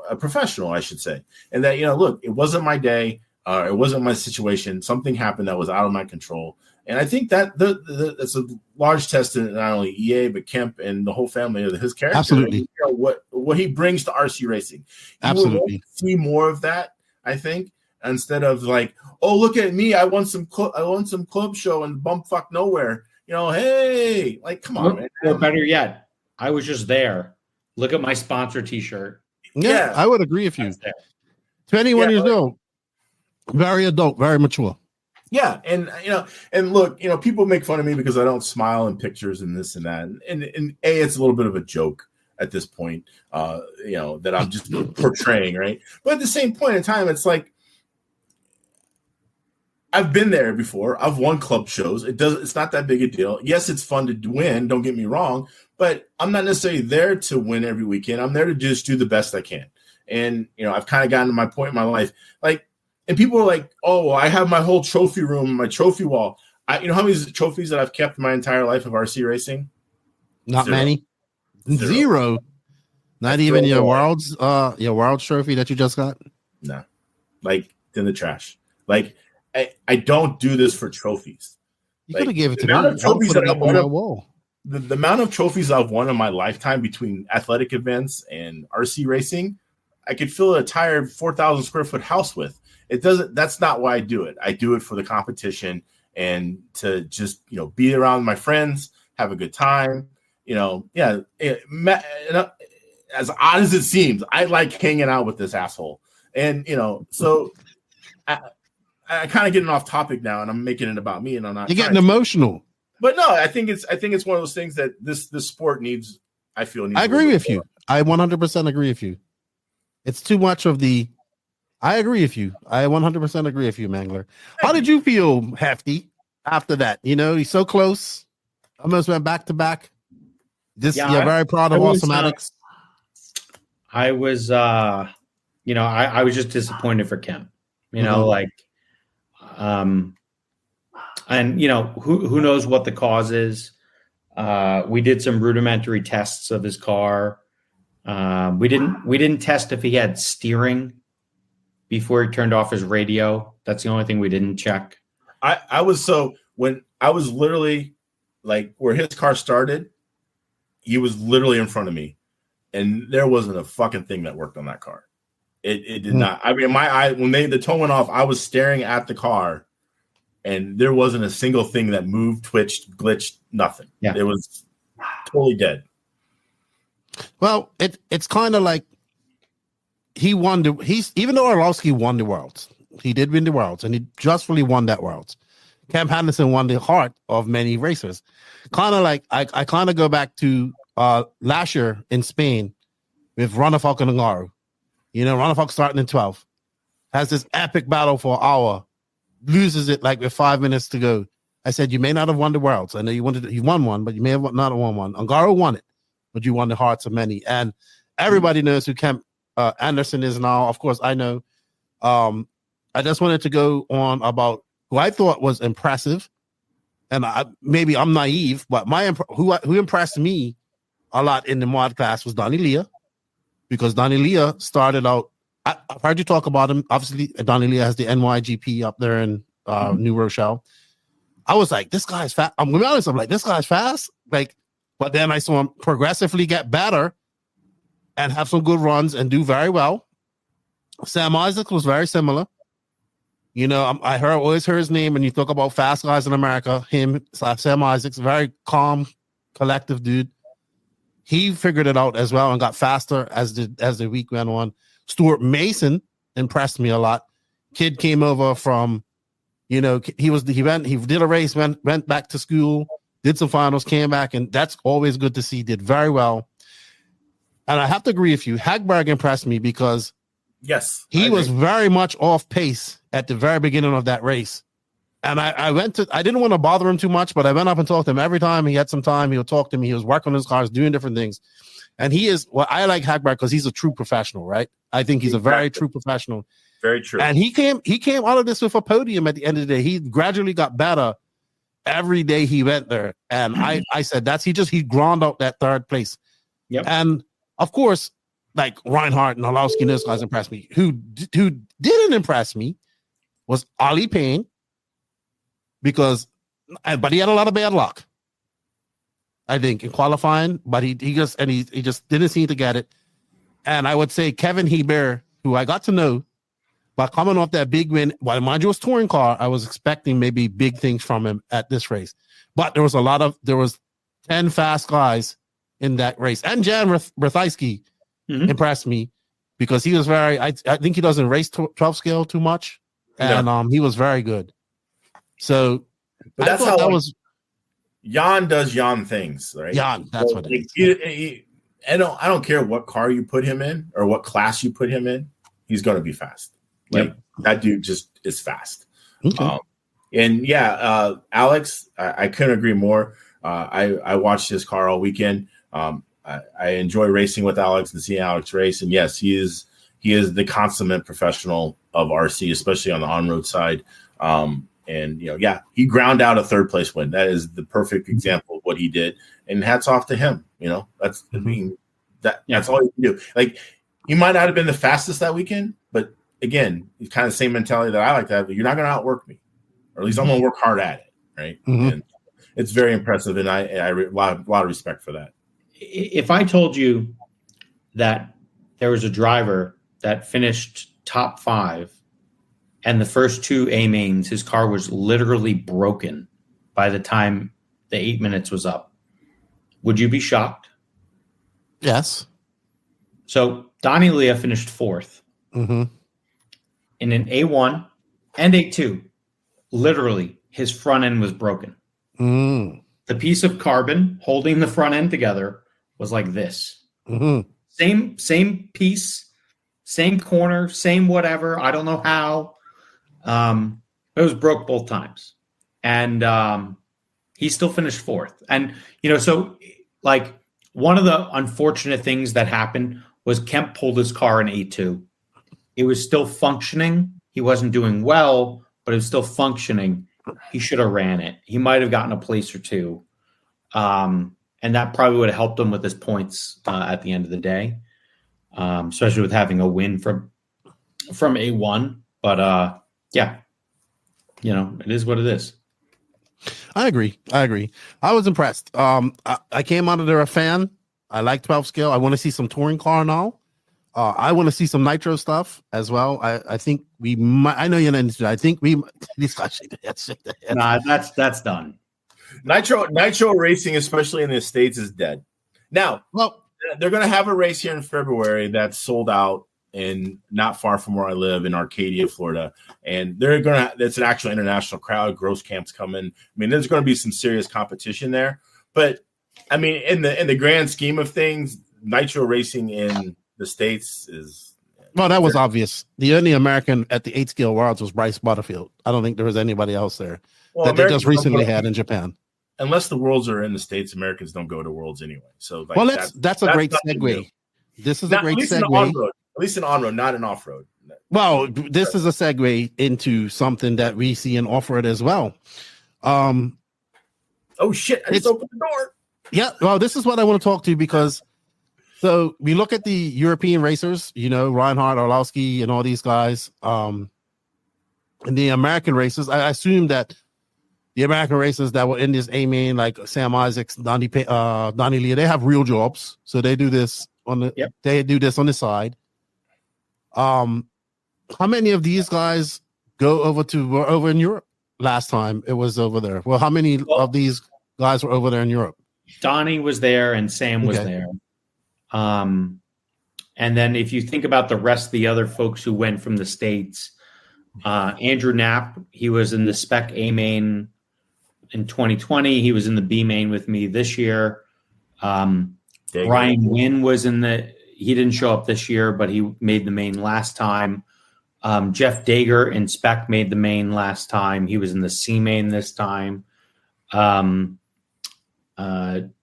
K: a professional, I should say. And that, look, it wasn't my day. It wasn't my situation. Something happened that was out of my control. And I think that that's a large testament, not only EA, but Kemp and the whole family of his character.
G: Absolutely.
K: What he brings to RC racing.
G: Absolutely.
K: See more of that, I think, instead of like, oh, look at me. I won some club show and bumfuck nowhere. Hey, like, come on, man.
L: Or better yet, I was just there. Look at my sponsor T-shirt.
G: Yeah, I would agree with you. 21 years old, very adult, very mature.
K: Yeah, and and look, people make fun of me because I don't smile in pictures and this and that, and it's a little bit of a joke at this point, that I'm just portraying, right? But at the same point in time, it's like I've been there before. I've won club shows. It's not that big a deal. Yes, it's fun to win. Don't get me wrong, but I'm not necessarily there to win every weekend. I'm there to just do the best I can. And I've kind of gotten to my point in my life, and people are like, "Oh, well, I have my whole trophy room, my trophy wall." How many trophies that I've kept my entire life of RC racing?
G: Not
K: Zero.
G: many. Zero. Not even your world's trophy that you just got.
K: No, in the trash. I don't do this for trophies.
G: You could have gave it to me. I'll put it up on my wall.
K: The amount of trophies I've won in my lifetime between athletic events and RC racing, I could fill an entire 4,000 square foot house with. It doesn't. That's not why I do it. I do it for the competition and to just be around my friends, have a good time. As odd as it seems, I like hanging out with this asshole, and so. I kind of getting off topic now, and I'm making it about me, and I'm not.
G: You're getting emotional,
K: but no, I think it's one of those things that this sport needs. I feel.
G: I agree with you. I 100% agree with you. It's too much of the. I agree with you. I 100% agree with you, Mangler. How did you feel, Hefty, after that? He's so close. Almost went back to back. You're very proud of Awesomatics.
L: I was, I was just disappointed for Kim. And who knows what the cause is. We did some rudimentary tests of his car. We didn't test if he had steering before he turned off his radio. That's the only thing we didn't check.
K: When I was literally where his car started, he was literally in front of me, and there wasn't a fucking thing that worked on that car. It did not. I mean, my eye, when the tone went off, I was staring at the car, and there wasn't a single thing that moved, twitched, glitched, nothing.
L: Yeah.
K: It was totally dead.
G: Well, it's kind of like even though Orlowski won the Worlds, he did win the Worlds, and he justly won that Worlds. Cam Henderson won the heart of many racers. Kind of like I kind of go back to last year in Spain with Ronafalk and Angaro. Ronafalk starting in 12th, has this epic battle for an hour, loses it with 5 minutes to go. I said, you may not have won the Worlds. I know you won one, but you may have not won one. Angaro won it, but you won the hearts of many. And everybody knows who Kemp Anderson is now. Of course, I know. I just wanted to go on about who I thought was impressive. And maybe I'm naive, but who impressed me a lot in the mod class was Donnie Leah. Because Donnie Leah started out, I've heard you talk about him. Obviously, Donnie Leah has the NYGP up there in New Rochelle. I was like, this guy's fast. I'm going to be honest. I'm like, this guy's fast. But then I saw him progressively get better and have some good runs and do very well. Sam Isaac was very similar. I always heard his name when you talk about fast guys in America. Sam Isaac's very calm, collective dude. He figured it out as well and got faster as the week went on. Stuart Mason impressed me a lot. Kid came over from, he did a race, went back to school, did some finals, came back, and that's always good to see. Did very well. And I have to agree with you. HagBerg impressed me because he was very much off pace at the very beginning of that race. And I didn't want to bother him too much, but I went up and talked to him every time he had some time. He would talk to me. He was working on his cars, doing different things. And I like HagBerg because he's a true professional, right? I think he's a very true professional.
K: Very true.
G: And he came out of this with a podium at the end of the day. He gradually got better every day he went there. And I said, he ground out that third place.
L: Yep.
G: And of course, Reinhardt and Orlowski and those guys impressed me. Who didn't impress me was Ollie Payne. But he had a lot of bad luck, I think, in qualifying. But he just didn't seem to get it. And I would say Kevin Hebert, who I got to know, but coming off that big win, while mind you, it was touring car, I was expecting maybe big things from him at this race. But there was 10 fast guys in that race, and Jan Rathaiski impressed me because he was I think he doesn't race 12 scale too much, and he was very good. So,
K: but that's how that was. Jan does Jan things, right?
G: Jan, that's what it is.
K: I don't care what car you put him in or what class you put him in. He's going to be fast. Like that dude just is fast.
G: Okay.
K: And Alex, I couldn't agree more. I watched his car all weekend. I enjoy racing with Alex and seeing Alex race. And yes, he is the consummate professional of RC, especially on the on-road side. And he ground out a third place win. That is the perfect example of what he did. And hats off to him. That's that's all you can do. Like, he might not have been the fastest that weekend, but again, it's kind of the same mentality that I like to have. You're not going to outwork me, or at least I'm going to work hard at it. Right.
G: Mm-hmm.
K: And it's very impressive. And I a lot of respect for that.
L: If I told you that there was a driver that finished top 5 and the first 2 A mains, his car was literally broken by the time the 8 minutes was up, would you be shocked?
G: Yes.
L: So Donnie Leah finished 4th in an A1 and A2. Literally, his front end was broken. The piece of carbon holding the front end together was like this. Same piece, same corner, same whatever. I don't know how. It was broke both times. And he still finished 4th. And, so like one of the unfortunate things that happened was Kemp pulled his car in A2. It was still functioning. He wasn't doing well, but it was still functioning. He should have ran it. He might have gotten a place or 2. And that probably would have helped him with his points at the end of the day, especially with having a win from A1. But it is what it is.
G: I agree. I was impressed. I came out of there a fan. I like 12 scale. I want to see some touring car now. I want to see some nitro stuff as well. I think we might. I know you're not interested. I think we. These guys shake their heads.
L: Nah, that's done.
K: Nitro racing, especially in the States, is dead. Now, they're going to have a race here in February that's sold out and not far from where I live in Arcadia, Florida. And it's an actual international crowd. Gross Camp's coming. I mean, there's going to be some serious competition there. But I mean, in the grand scheme of things, nitro racing in the States is.
G: Well, that was obvious. The only American at the 8 scale worlds was Bryce Butterfield. I don't think there was anybody else there that they just recently had in Japan.
K: Unless the worlds are in the States, Americans don't go to worlds anyway. So,
G: that's a great segue. This is a great segue.
K: At least in on-road, not in off-road.
G: Well, this is a segue into something that we see in off-road as well.
K: Oh, shit. I just opened the door.
G: Yeah. Well, this is what I want to talk to you because so we look at the European racers, Reinhard, Orlowski, and all these guys. And the American racers, I assume that the American racers that were in this A-main, like Sam Isaacs, Donnie Leah, they have real jobs. So they do this they do this on the side. How many of these guys were over in Europe last time it was over there? Well, how many of these guys were over there in Europe?
L: Donnie was there and Sam was there. And then if you think about the rest of the other folks who went from the States, Andrew Knapp, he was in the Spec A main in 2020. He was in the B main with me this year. Brian Wynn was he didn't show up this year, but he made the main last time. Jeff Dager in Spec made the main last time. He was in the C main this time.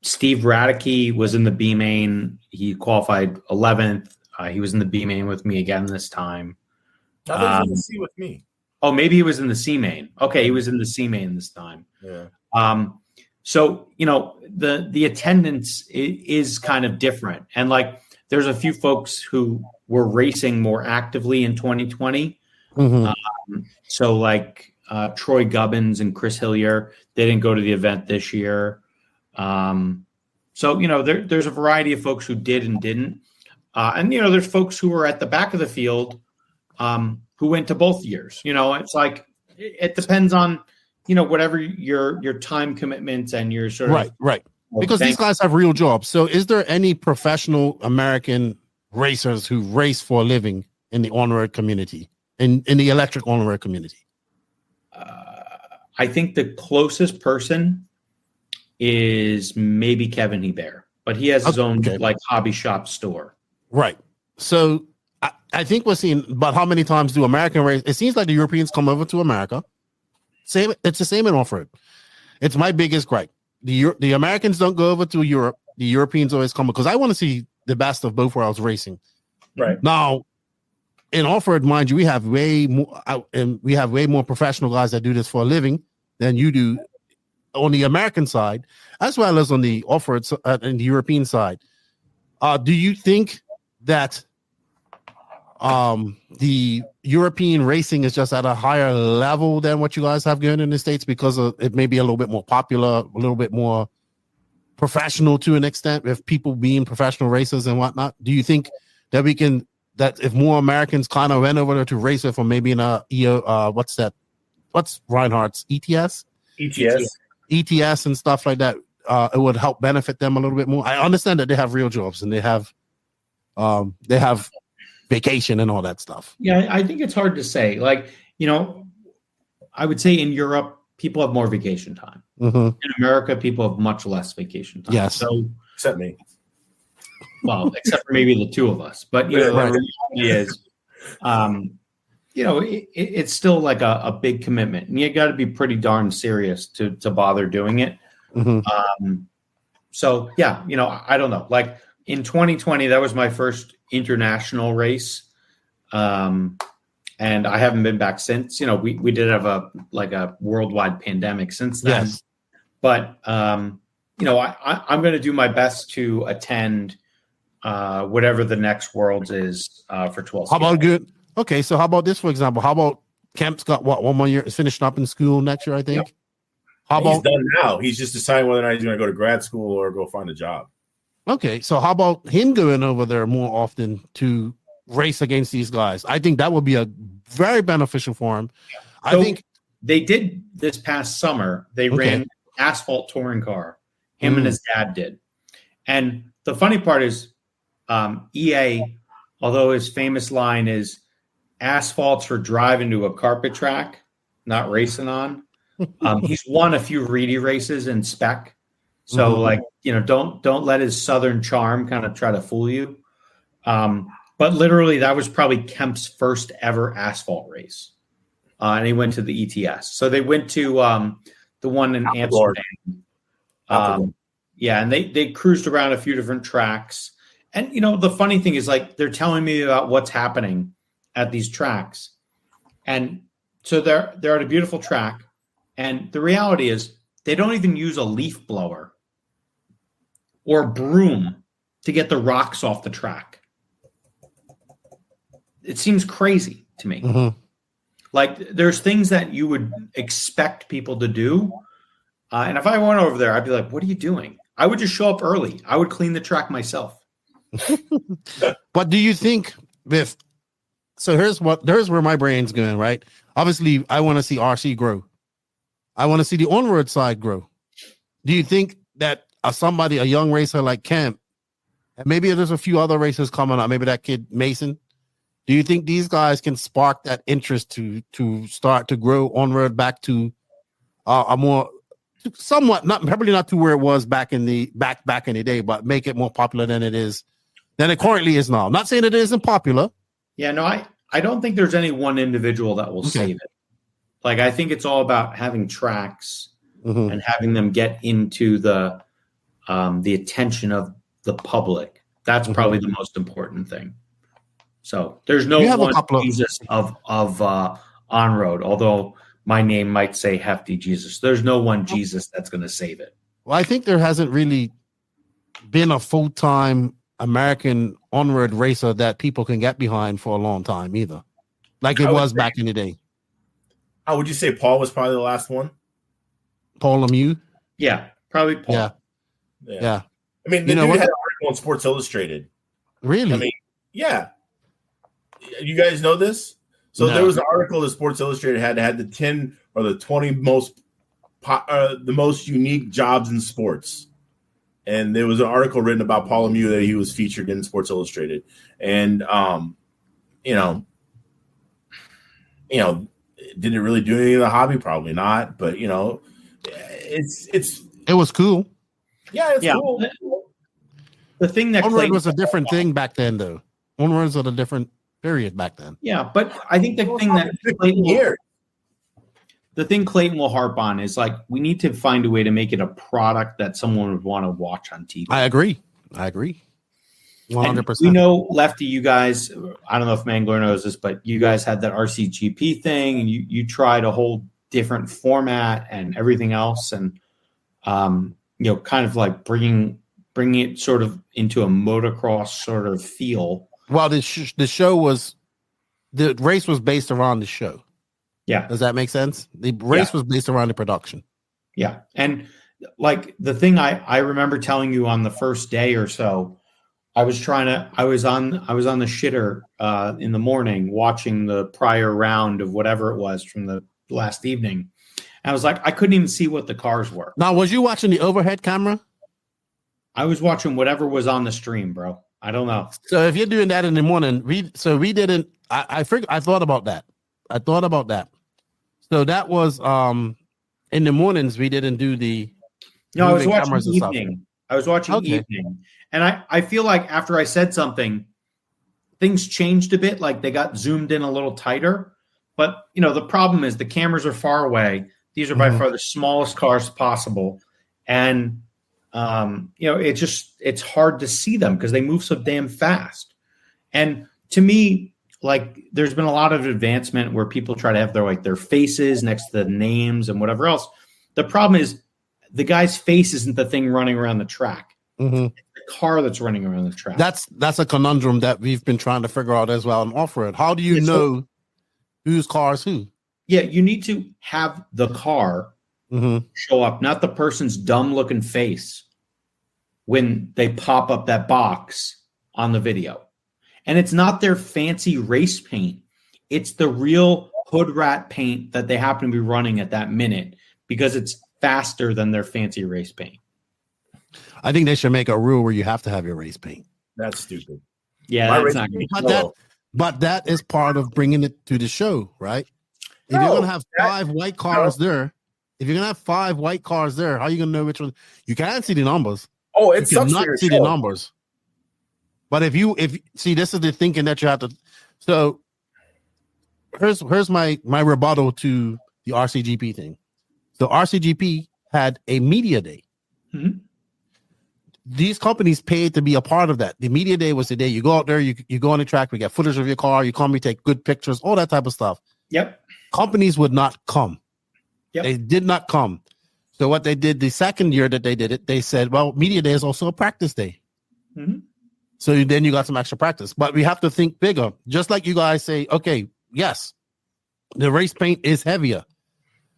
L: Steve Radicke was in the B main. He qualified 11th. He was in the B main with me again this time.
K: I thought he was in the C with me.
L: Oh, maybe he was in the C main. Okay, he was in the C main this time.
K: Yeah.
L: So the attendance is kind of different, and like there's a few folks who were racing more actively in 2020. So like Troy Gubbins and Chris Hillier, they didn't go to the event this year. So there's a variety of folks who did and didn't, and there's folks who were at the back of the field who went to both years. It's like it depends on whatever your time commitments and your sort of
G: right. Because these guys have real jobs. So is there any professional American racers who race for a living in the on-road community, in the electric on-road community?
L: I think the closest person is maybe Kevin Hebert, but he has his own like hobby shop store.
G: Right. So I think we're seeing, but how many times do American race? It seems like the Europeans come over to America. It's the same in off-road. It's my biggest gripe. The Americans don't go over to Europe. The Europeans always come because I want to see the best of both worlds racing.
K: Right.
G: Now, in off-road, mind you, we have way more professional guys that do this for a living than you do on the American side, as well as on the off-road and the European side. Do you think that the European racing is just at a higher level than what you guys have going in the States because it may be a little bit more popular, a little bit more professional to an extent, with people being professional racers and whatnot? Do you think that that if more Americans kind of went over there to race with, or maybe in what's Reinhardt's ETS and stuff like that, it would help benefit them a little bit more? I understand that they have real jobs and they have vacation and all that stuff.
L: Yeah, I think it's hard to say. Like, I would say in Europe, people have more vacation time.
G: Mm-hmm.
L: In America, people have much less vacation time.
G: Yes.
L: So,
K: except me.
L: Well, except for maybe the two of us. But, the reality is, it's still like a big commitment. And you got to be pretty darn serious to bother doing it.
G: Mm-hmm.
L: So, yeah, I don't know. Like in 2020, that was my first international race. And I haven't been back since. We did have a worldwide pandemic since then.
G: Yes.
L: But, I'm going to do my best to attend whatever the next Worlds is for 12.
G: How about good? Okay, so how about this, for example? How about Kemp's got one more year? Is finishing up in school next year, I think. Yep. How about
K: he's done now? He's just deciding whether or not he's going to go to grad school or go find a job.
G: Okay, so how about him going over there more often to race against these guys? I think that would be a very beneficial for him.
L: So
G: I think
L: they did this past summer. They ran asphalt touring car. Him and his dad did. And the funny part is, EA, although his famous line is asphalt's for driving to a carpet track, not racing on. He's won a few Reedy races in spec. So don't let his Southern charm kind of try to fool you. But literally that was probably Kemp's first ever asphalt race. And he went to the ETS. So they went to the one in Amsterdam. And they cruised around a few different tracks. And, the funny thing is, like, they're telling me about what's happening at these tracks. And so they're at a beautiful track. And the reality is they don't even use a leaf blower or broom to get the rocks off the track. It seems crazy to me.
G: Mm-hmm.
L: Like, there's things that you would expect people to do. And if I went over there, I'd be like, what are you doing? I would just show up early. I would clean the track myself.
G: But do you think here's where my brain's going, right? Obviously, I want to see RC grow. I want to see the on-road side grow. Do you think that a young racer like Kemp, and maybe there's a few other racers coming up, maybe that kid Mason, do you think these guys can spark that interest to start to grow on-road back to a more somewhat, probably not to where it was back in the day, but make it more popular than it currently is now? I'm not saying it isn't popular.
L: Yeah, no, I don't think there's any one individual that will save it. Like, I think it's all about having tracks and having them get into the attention of the public. That's probably the most important thing. So there's no one Jesus of on-road, although my name might say Hefty Jesus. There's no one Jesus that's going to save it.
G: Well, I think there hasn't really been a full-time American on-road racer that people can get behind for a long time either, like it was back in the day.
K: How would you say Paul was probably the last one?
G: Paul Lemieux?
L: Yeah, probably Paul.
G: Yeah.
K: I mean, the dude had an article on Sports Illustrated.
G: Really?
K: I mean, yeah. You guys know this? So there was an article that Sports Illustrated had the 10 or the 20 the most unique jobs in sports. And there was an article written about Paul Lemieux that he was featured in Sports Illustrated. And, Did it really do anything to the hobby? Probably not. But it
G: was cool.
K: Yeah, it's cool.
L: The thing that
G: ONROAD was a different thing back then, though. ONROAD was at a different period back then.
L: Yeah, but I think the thing that Clayton will harp on is like we need to find a way to make it a product that someone would want to watch on TV.
G: I agree. 100%.
L: We know, Lefty, you guys, I don't know if Mangler knows this, but you guys had that RCGP thing, and you tried a whole different format and everything else, and kind of like bringing it sort of into a motocross sort of feel.
G: Well, the race was based around the show.
L: Yeah.
G: Does that make sense? The race was based around the production.
L: Yeah. And like the thing I remember telling you on the first day or so, I was on the shitter in the morning watching the prior round of whatever it was from the last evening. And I was like, I couldn't even see what the cars were.
G: Now, was you watching the overhead camera?
L: I was watching whatever was on the stream, bro. I don't know.
G: So if you're doing that in the morning, we didn't. I thought about that. So that was in the mornings we didn't do the.
L: No, I was watching evening. Evening, and I feel like after I said something, things changed a bit. Like they got zoomed in a little tighter. But the problem is the cameras are far away. These are by far the smallest cars possible, and it's hard to see them because they move so damn fast. And to me, like there's been a lot of advancement where people try to have their faces next to the names and whatever else. The problem is the guy's face isn't the thing running around the track.
G: Mm-hmm.
L: It's the car that's running around the track.
G: That's a conundrum that we've been trying to figure out as well in off-road. How do you know whose car is who?
L: Yeah, you need to have the car show up, not the person's dumb-looking face when they pop up that box on the video. And it's not their fancy race paint. It's the real hood rat paint that they happen to be running at that minute because it's faster than their fancy race paint.
G: I think they should make a rule where you have to have your race paint.
K: That's stupid.
L: Yeah, that's not good.
G: But that is part of bringing it to the show, right? If you're going to have 5 white cars there, how are you going to know which one? You can't see the numbers.
K: Oh, it's
G: you cannot see the numbers. But if see, this is the thinking that you have to. So here's my rebuttal to the RCGP thing. So RCGP had a media day.
L: Mm-hmm.
G: These companies paid to be a part of that. The media day was the day you go out there, you go on the track, we get footage of your car, you come, we take good pictures, all that type of stuff.
L: Yep.
G: Companies would not come.
L: Yep.
G: They did not come. So what they did the second year that they did it, they said, well, media day is also a practice day.
L: Mm-hmm.
G: So then you got some extra practice. But we have to think bigger. Just like you guys say, okay, yes, the race paint is heavier.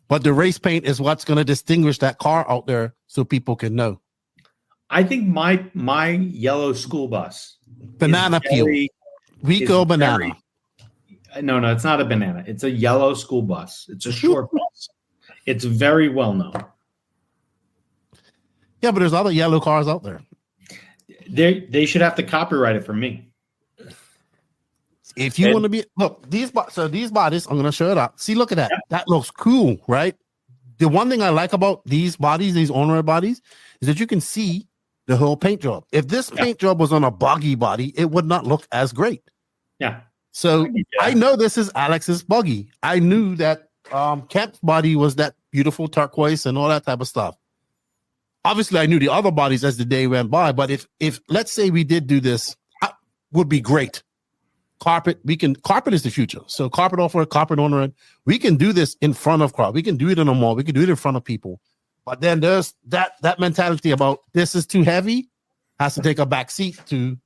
G: But the race paint is what's going to distinguish that car out there so people can know.
L: I think my yellow school bus.
G: Banana peel. Rico banana.
L: No, it's not a banana. It's a yellow school bus. It's a short bus. It's very well known.
G: Yeah, but there's other yellow cars out there.
L: They should have to copyright it for me.
G: If you want to be these bodies, I'm gonna show it up. See, look at that. Yep. That looks cool, right? The one thing I like about these bodies, these ONROAD bodies, is that you can see the whole paint job. If this paint job was on a buggy body, it would not look as great.
L: Yeah.
G: So I know this is Alex's buggy. I knew that Kemp's body was that beautiful turquoise and all that type of stuff. Obviously, I knew the other bodies as the day went by, but if let's say we did do this, would be great. Carpet is the future. So carpet off-road, carpet on-road. We can do this in front of crowd. We can do it in a mall. We can do it in front of people. But then there's that mentality about this is too heavy, has to take a back seat to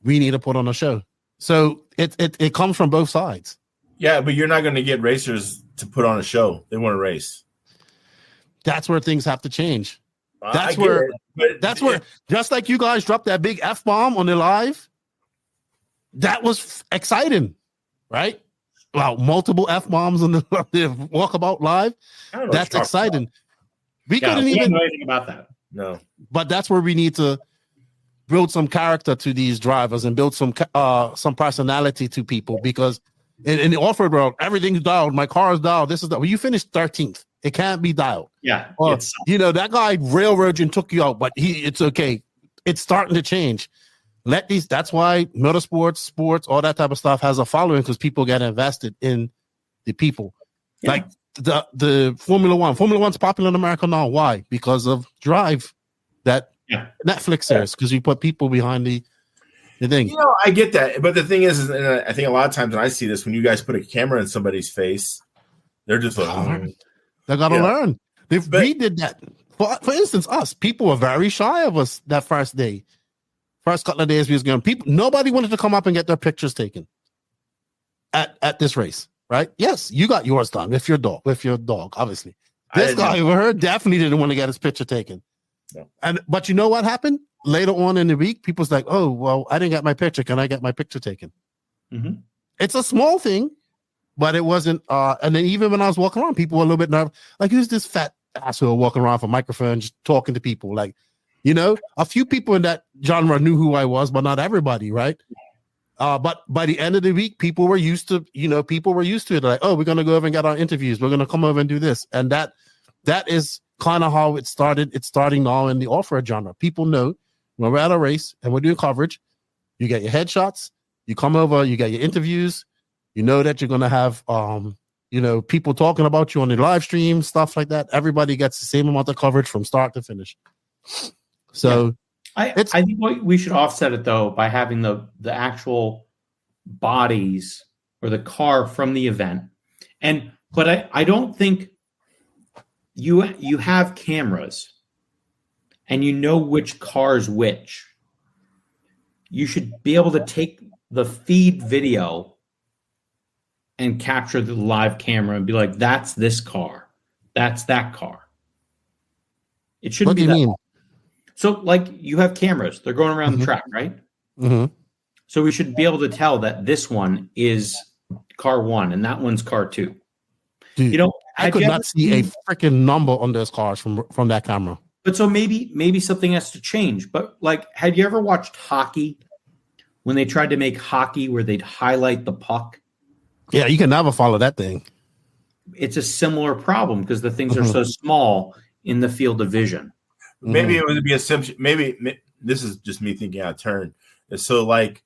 G: we need to put on a show. So it comes from both sides.
K: Yeah, but you're not going to get racers to put on a show. They want to race.
G: That's where things have to change. That's where just like you guys dropped that big F-bomb on the live, that was exciting, right? Wow, multiple F-bombs on the walkabout live. That's exciting. We couldn't even
L: know anything about that.
K: No.
G: But that's where we need to build some character to these drivers and build some personality to people, because In the off-road world, everything's dialed. My car is dialed. This is well, you finished 13th. It can't be dialed.
L: Yeah.
G: Or, that guy railroaded you and took you out, but it's okay. It's starting to change. That's why motorsports, sports, all that type of stuff has a following because people get invested in the people. Yeah. Like the Formula One. Formula One's popular in America now. Why? Because of Drive, that Netflix series, because you put people behind the thing.
K: I get that. But the thing is, and I think a lot of times when I see this, when you guys put a camera in somebody's face, they're just like,
G: they got to learn. We did that. For instance, us, people were very shy of us that first day. First couple of days we was going, nobody wanted to come up and get their pictures taken at this race, right? Yes, you got yours done with your dog, obviously. This guy over here definitely didn't want to get his picture taken. No. But you know what happened? Later on in the week, people's like, oh, well, I didn't get my picture. Can I get my picture taken? Mm-hmm. It's a small thing, but it wasn't. And then even when I was walking around, people were a little bit nervous. Like, who's this fat asshole walking around with a microphone, just talking to people? Like, a few people in that genre knew who I was, but not everybody, right? But by the end of the week, people were used to it. They're like, oh, we're going to go over and get our interviews. We're going to come over and do this. And that is kind of how it started. It's starting now in the off-road genre. People know when we're at a race and we're doing coverage, you get your headshots, you come over, you get your interviews, you know that you're going to have, people talking about you on the live stream, stuff like that. Everybody gets the same amount of coverage from start to finish. So
L: I think we should offset it though by having the actual bodies or the car from the event. But I don't think you have cameras and you know which car's which. You should be able to take the feed video and capture the live camera and be like, that's this car. That's that car. It shouldn't be that. What do you mean? So, like, you have cameras. They're going around the track, right? Mm-hmm. So we should be able to tell that this one is car 1 and that one's car 2.
G: Dude, I could not see a freaking number on those cars from that camera.
L: But so maybe something has to change. But, like, had you ever watched hockey when they tried to make hockey where they'd highlight the puck?
G: Yeah, you can never follow that thing.
L: It's a similar problem because the things are so small in the field of vision.
K: Maybe it would be a simple. Maybe this is just me thinking out of turn. So, like,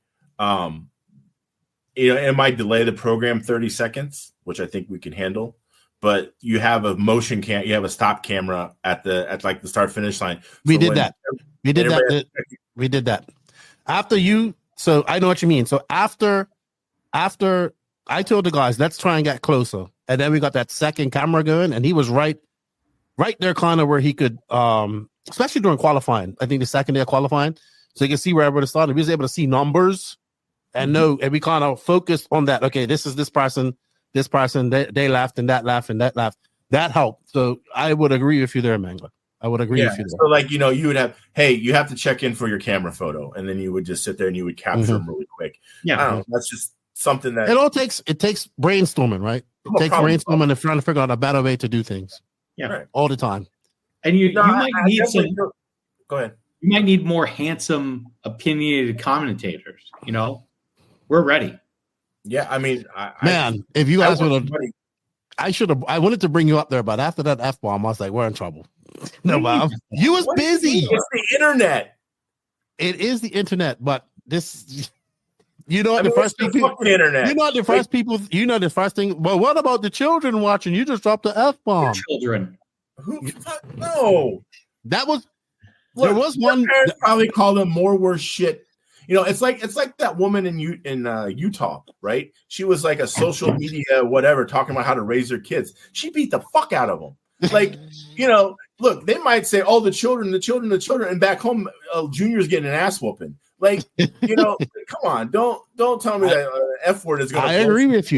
K: it might delay the program 30 seconds, which I think we can handle. But you have a motion you have a stop camera at the start finish line.
G: We did that. We did that. After you, so I know what you mean. So after I told the guys, let's try and get closer, and then we got that second camera going, and he was right there, kind of where he could. Especially during qualifying, I think the second day of qualifying, so you can see where everybody started. We was able to see numbers and know, and we kind of focused on that. Okay, this is this person, they left and that left and that left. That helped. So I would agree with you there, Mangler. I would agree with you there.
K: So, like, you would have, hey, you have to check in for your camera photo, and then you would just sit there and you would capture them really quick. Yeah, I don't know. That's just something that
G: it takes brainstorming, right? It takes brainstorming and trying to figure out a better way to do things.
L: Yeah, right.
G: All the time.
L: And you might need some.
K: Go ahead.
L: You might need more handsome, opinionated commentators. We're ready.
K: Yeah, I mean,
G: if you guys would have, I wanted to bring you up there, but after that F-bomb, I was like, we're in trouble. No, Bob, you was busy.
K: It's the internet.
G: It is the internet, but this. The first people.
K: Internet.
G: The first people. The first thing. But what about the children watching? You just dropped the F-bomb.
L: Children.
K: No,
G: that was. There was one.
K: Parents probably call them more worse shit. It's like that woman in Utah, right? She was like a social media whatever, talking about how to raise their kids. She beat the fuck out of them. Like, look, they might say, "Oh, the children," and back home, Junior's getting an ass whooping. Like, come on, don't tell me that F word is going to.
G: I agree with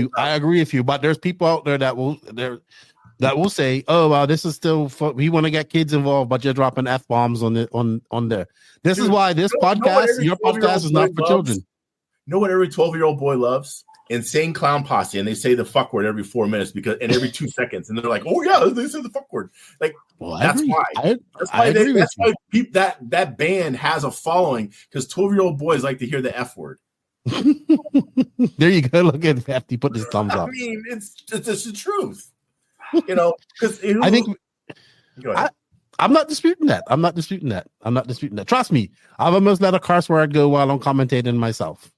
G: you. But there's people out there that will say, "Oh, wow, this is still we want to get kids involved, but you're dropping F-bombs on there." This is why this podcast, your podcast, is not for children.
K: You know what every 12-year-old boy loves? Insane Clown Posse, and they say the fuck word every 4 minutes and every 2 seconds, and they're like, "Oh yeah, they say the fuck word." Like, that's why. That's why that band has a following, because 12-year-old boys like to hear the F word.
G: There you go. Look at Hefty put his thumbs up.
K: I mean, it's the truth. You know, because
G: I think I'm not disputing that. I'm not disputing that. Trust me, I've almost let a curse word go while I'm commentating myself.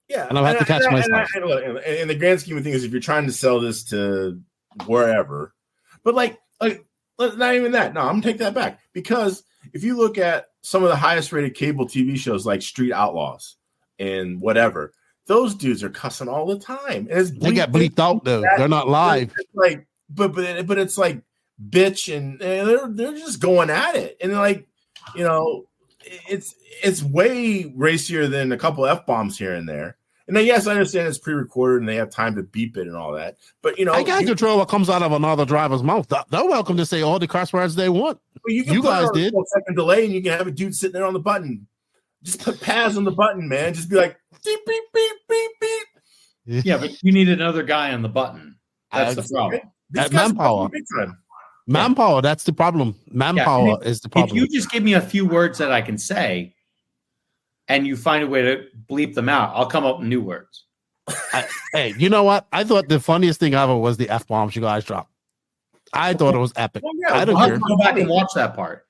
K: Yeah,
G: and I've had to catch myself.
K: In the grand scheme of things, if you're trying to sell this to wherever, but like not even that. No, I'm gonna take that back, because if you look at some of the highest rated cable TV shows like Street Outlaws and whatever, those dudes are cussing all the time. And
G: they get bleeped out though. They're not live.
K: It's like, but it's like bitch, and they're just going at it, and like, you know, it's way racier than a couple F-bombs here and there. And then, yes, I understand it's pre-recorded and they have time to beep it and all that. But, you know,
G: I can't control what comes out of another driver's mouth. They're welcome to say all the curse words they want.
K: Well, you guys did. A second delay, and you can have a dude sitting there on the button. Just put Paz on the button, man. Just be like, beep, beep, beep, beep, beep.
L: Yeah, but you need another guy on the button. That's the problem.
G: Manpower. Manpower, that's the problem. Manpower is the problem.
L: If you just give me a few words that I can say, and you find a way to bleep them out, I'll come up with new words.
G: Hey, you know what? I thought the funniest thing ever was the F-bombs you guys dropped. I thought it was epic.
L: Well, yeah, I don't care. Go back and watch that part.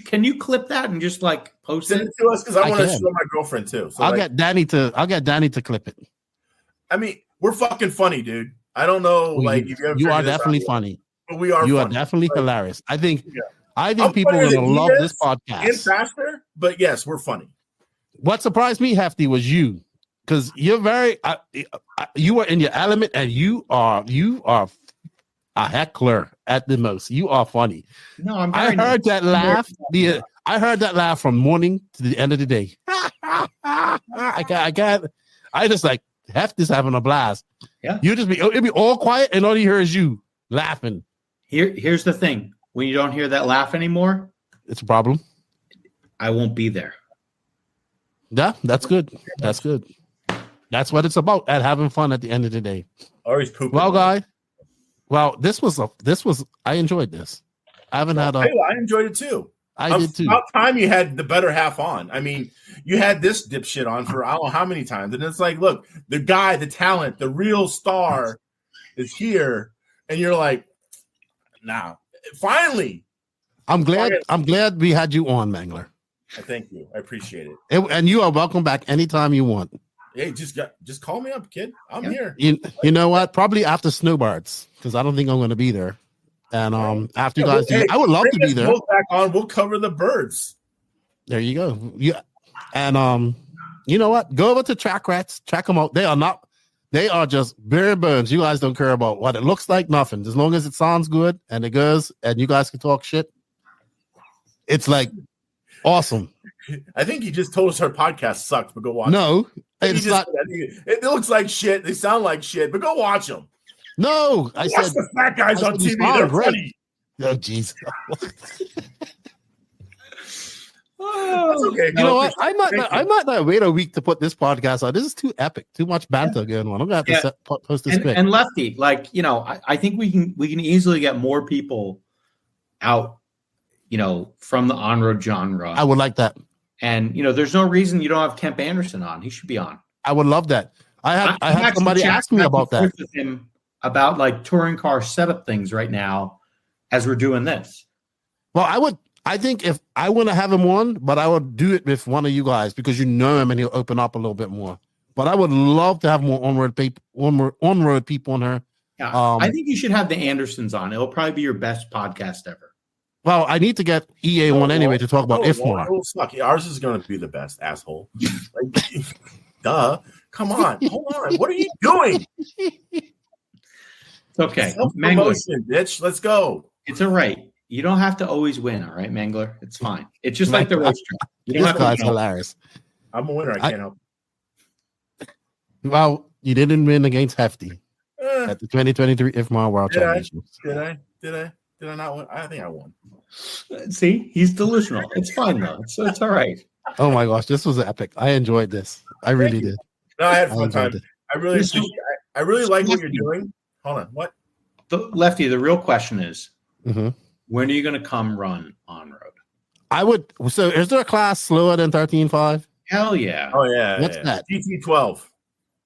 L: Can you clip that and just like post it
K: to us, because I want to show my girlfriend too. So
G: I'll get Danny to clip it.
K: I mean, we're fucking funny, dude. I don't know,
G: you are definitely funny.
K: But we are.
G: You are definitely hilarious. I think people are gonna love this podcast.
K: And faster, but yes, we're funny.
G: What surprised me, Hefty, was you, because you're very you are in your element, and you are a heckler at the most. You are funny.
L: No, I'm.
G: I heard that laugh. I heard that laugh from morning to the end of the day. I can't. I just like Hefty's having a blast.
L: Yeah,
G: you just it'll be all quiet, and all you hear is you laughing.
L: Here's the thing: when you don't hear that laugh anymore,
G: it's a problem.
L: I won't be there.
G: Yeah, that's good. That's good. That's what it's about, at having fun at the end of the day.
K: Always pooping.
G: Well, guy. Well, this was. I enjoyed this. I haven't had a.
K: I enjoyed it too.
G: I did too.
K: About time you had the better half on. I mean, you had this dipshit on for I don't know how many times, and it's like, look, the guy, the talent, the real star is here, and you're like, nah. Finally.
G: I'm glad we had you on, Mangler.
K: Thank you. I appreciate it.
G: And you are welcome back anytime you want.
K: Hey, just call me up, kid. I'm here.
G: You know what? Probably after Snowbirds, because I don't think I'm going to be there. And after you guys do, I would love to be there.
K: Back on, we'll cover the birds.
G: There you go. Yeah, and you know what? Go over to Track Rats, check them out. They are just bare bones. You guys don't care about what it looks like, nothing. As long as it sounds good and it goes, and you guys can talk shit. It's like awesome.
K: I think he just told us our podcast sucked, but go watch.
G: No, it's not.
K: It looks like shit. They sound like shit, but go watch them.
G: No, I said
K: the fat guys on TV. They're
G: great.
K: Funny.
G: Oh, jeez.
K: That's okay.
G: You know what? I might not wait a week to put this podcast on. This is too epic. Too much banter going on. I'm gonna have to post this quick.
L: And Lefty, like, you know, I think we can easily get more people out, you know, from the on-road genre.
G: I would like that.
L: And, you know, there's no reason you don't have Kemp Anderson on. He should be on.
G: I would love that. I have somebody ask me about that.
L: With him about like touring car setup things right now as we're doing this.
G: Well, I think if I want to have him on, but I would do it with one of you guys because you know him and he'll open up a little bit more. But I would love to have more on-road people on her.
L: Yeah, I think you should have the Andersons on. It'll probably be your best podcast ever.
G: Well, I need to get EA on anyway to talk about IFMAR.
K: Ours is going to be the best, asshole. Like, duh. Come on. Hold on. What are you doing?
L: Okay.
K: Self-promotion, bitch. Let's go.
L: It's all right. You don't have to always win, all right, Mangler? It's fine. It's just like the race track.
G: This guy's hilarious.
K: I'm a winner. I can't help.
G: Well, you didn't win against Hefty at the 2023 IFMAR World Championships.
K: Did I not win? I think I won.
L: See, he's delusional. It's fine though. It's all right.
G: Oh my gosh, this was epic. I enjoyed this. I really did.
K: No, I had fun time. I really like what you're doing. Hold on. What?
L: Lefty, the real question is, when are you going to come run on road?
G: I would. So, is there a class slower than 13.5?
L: Hell yeah.
K: Oh yeah.
G: What's that?
K: GT12.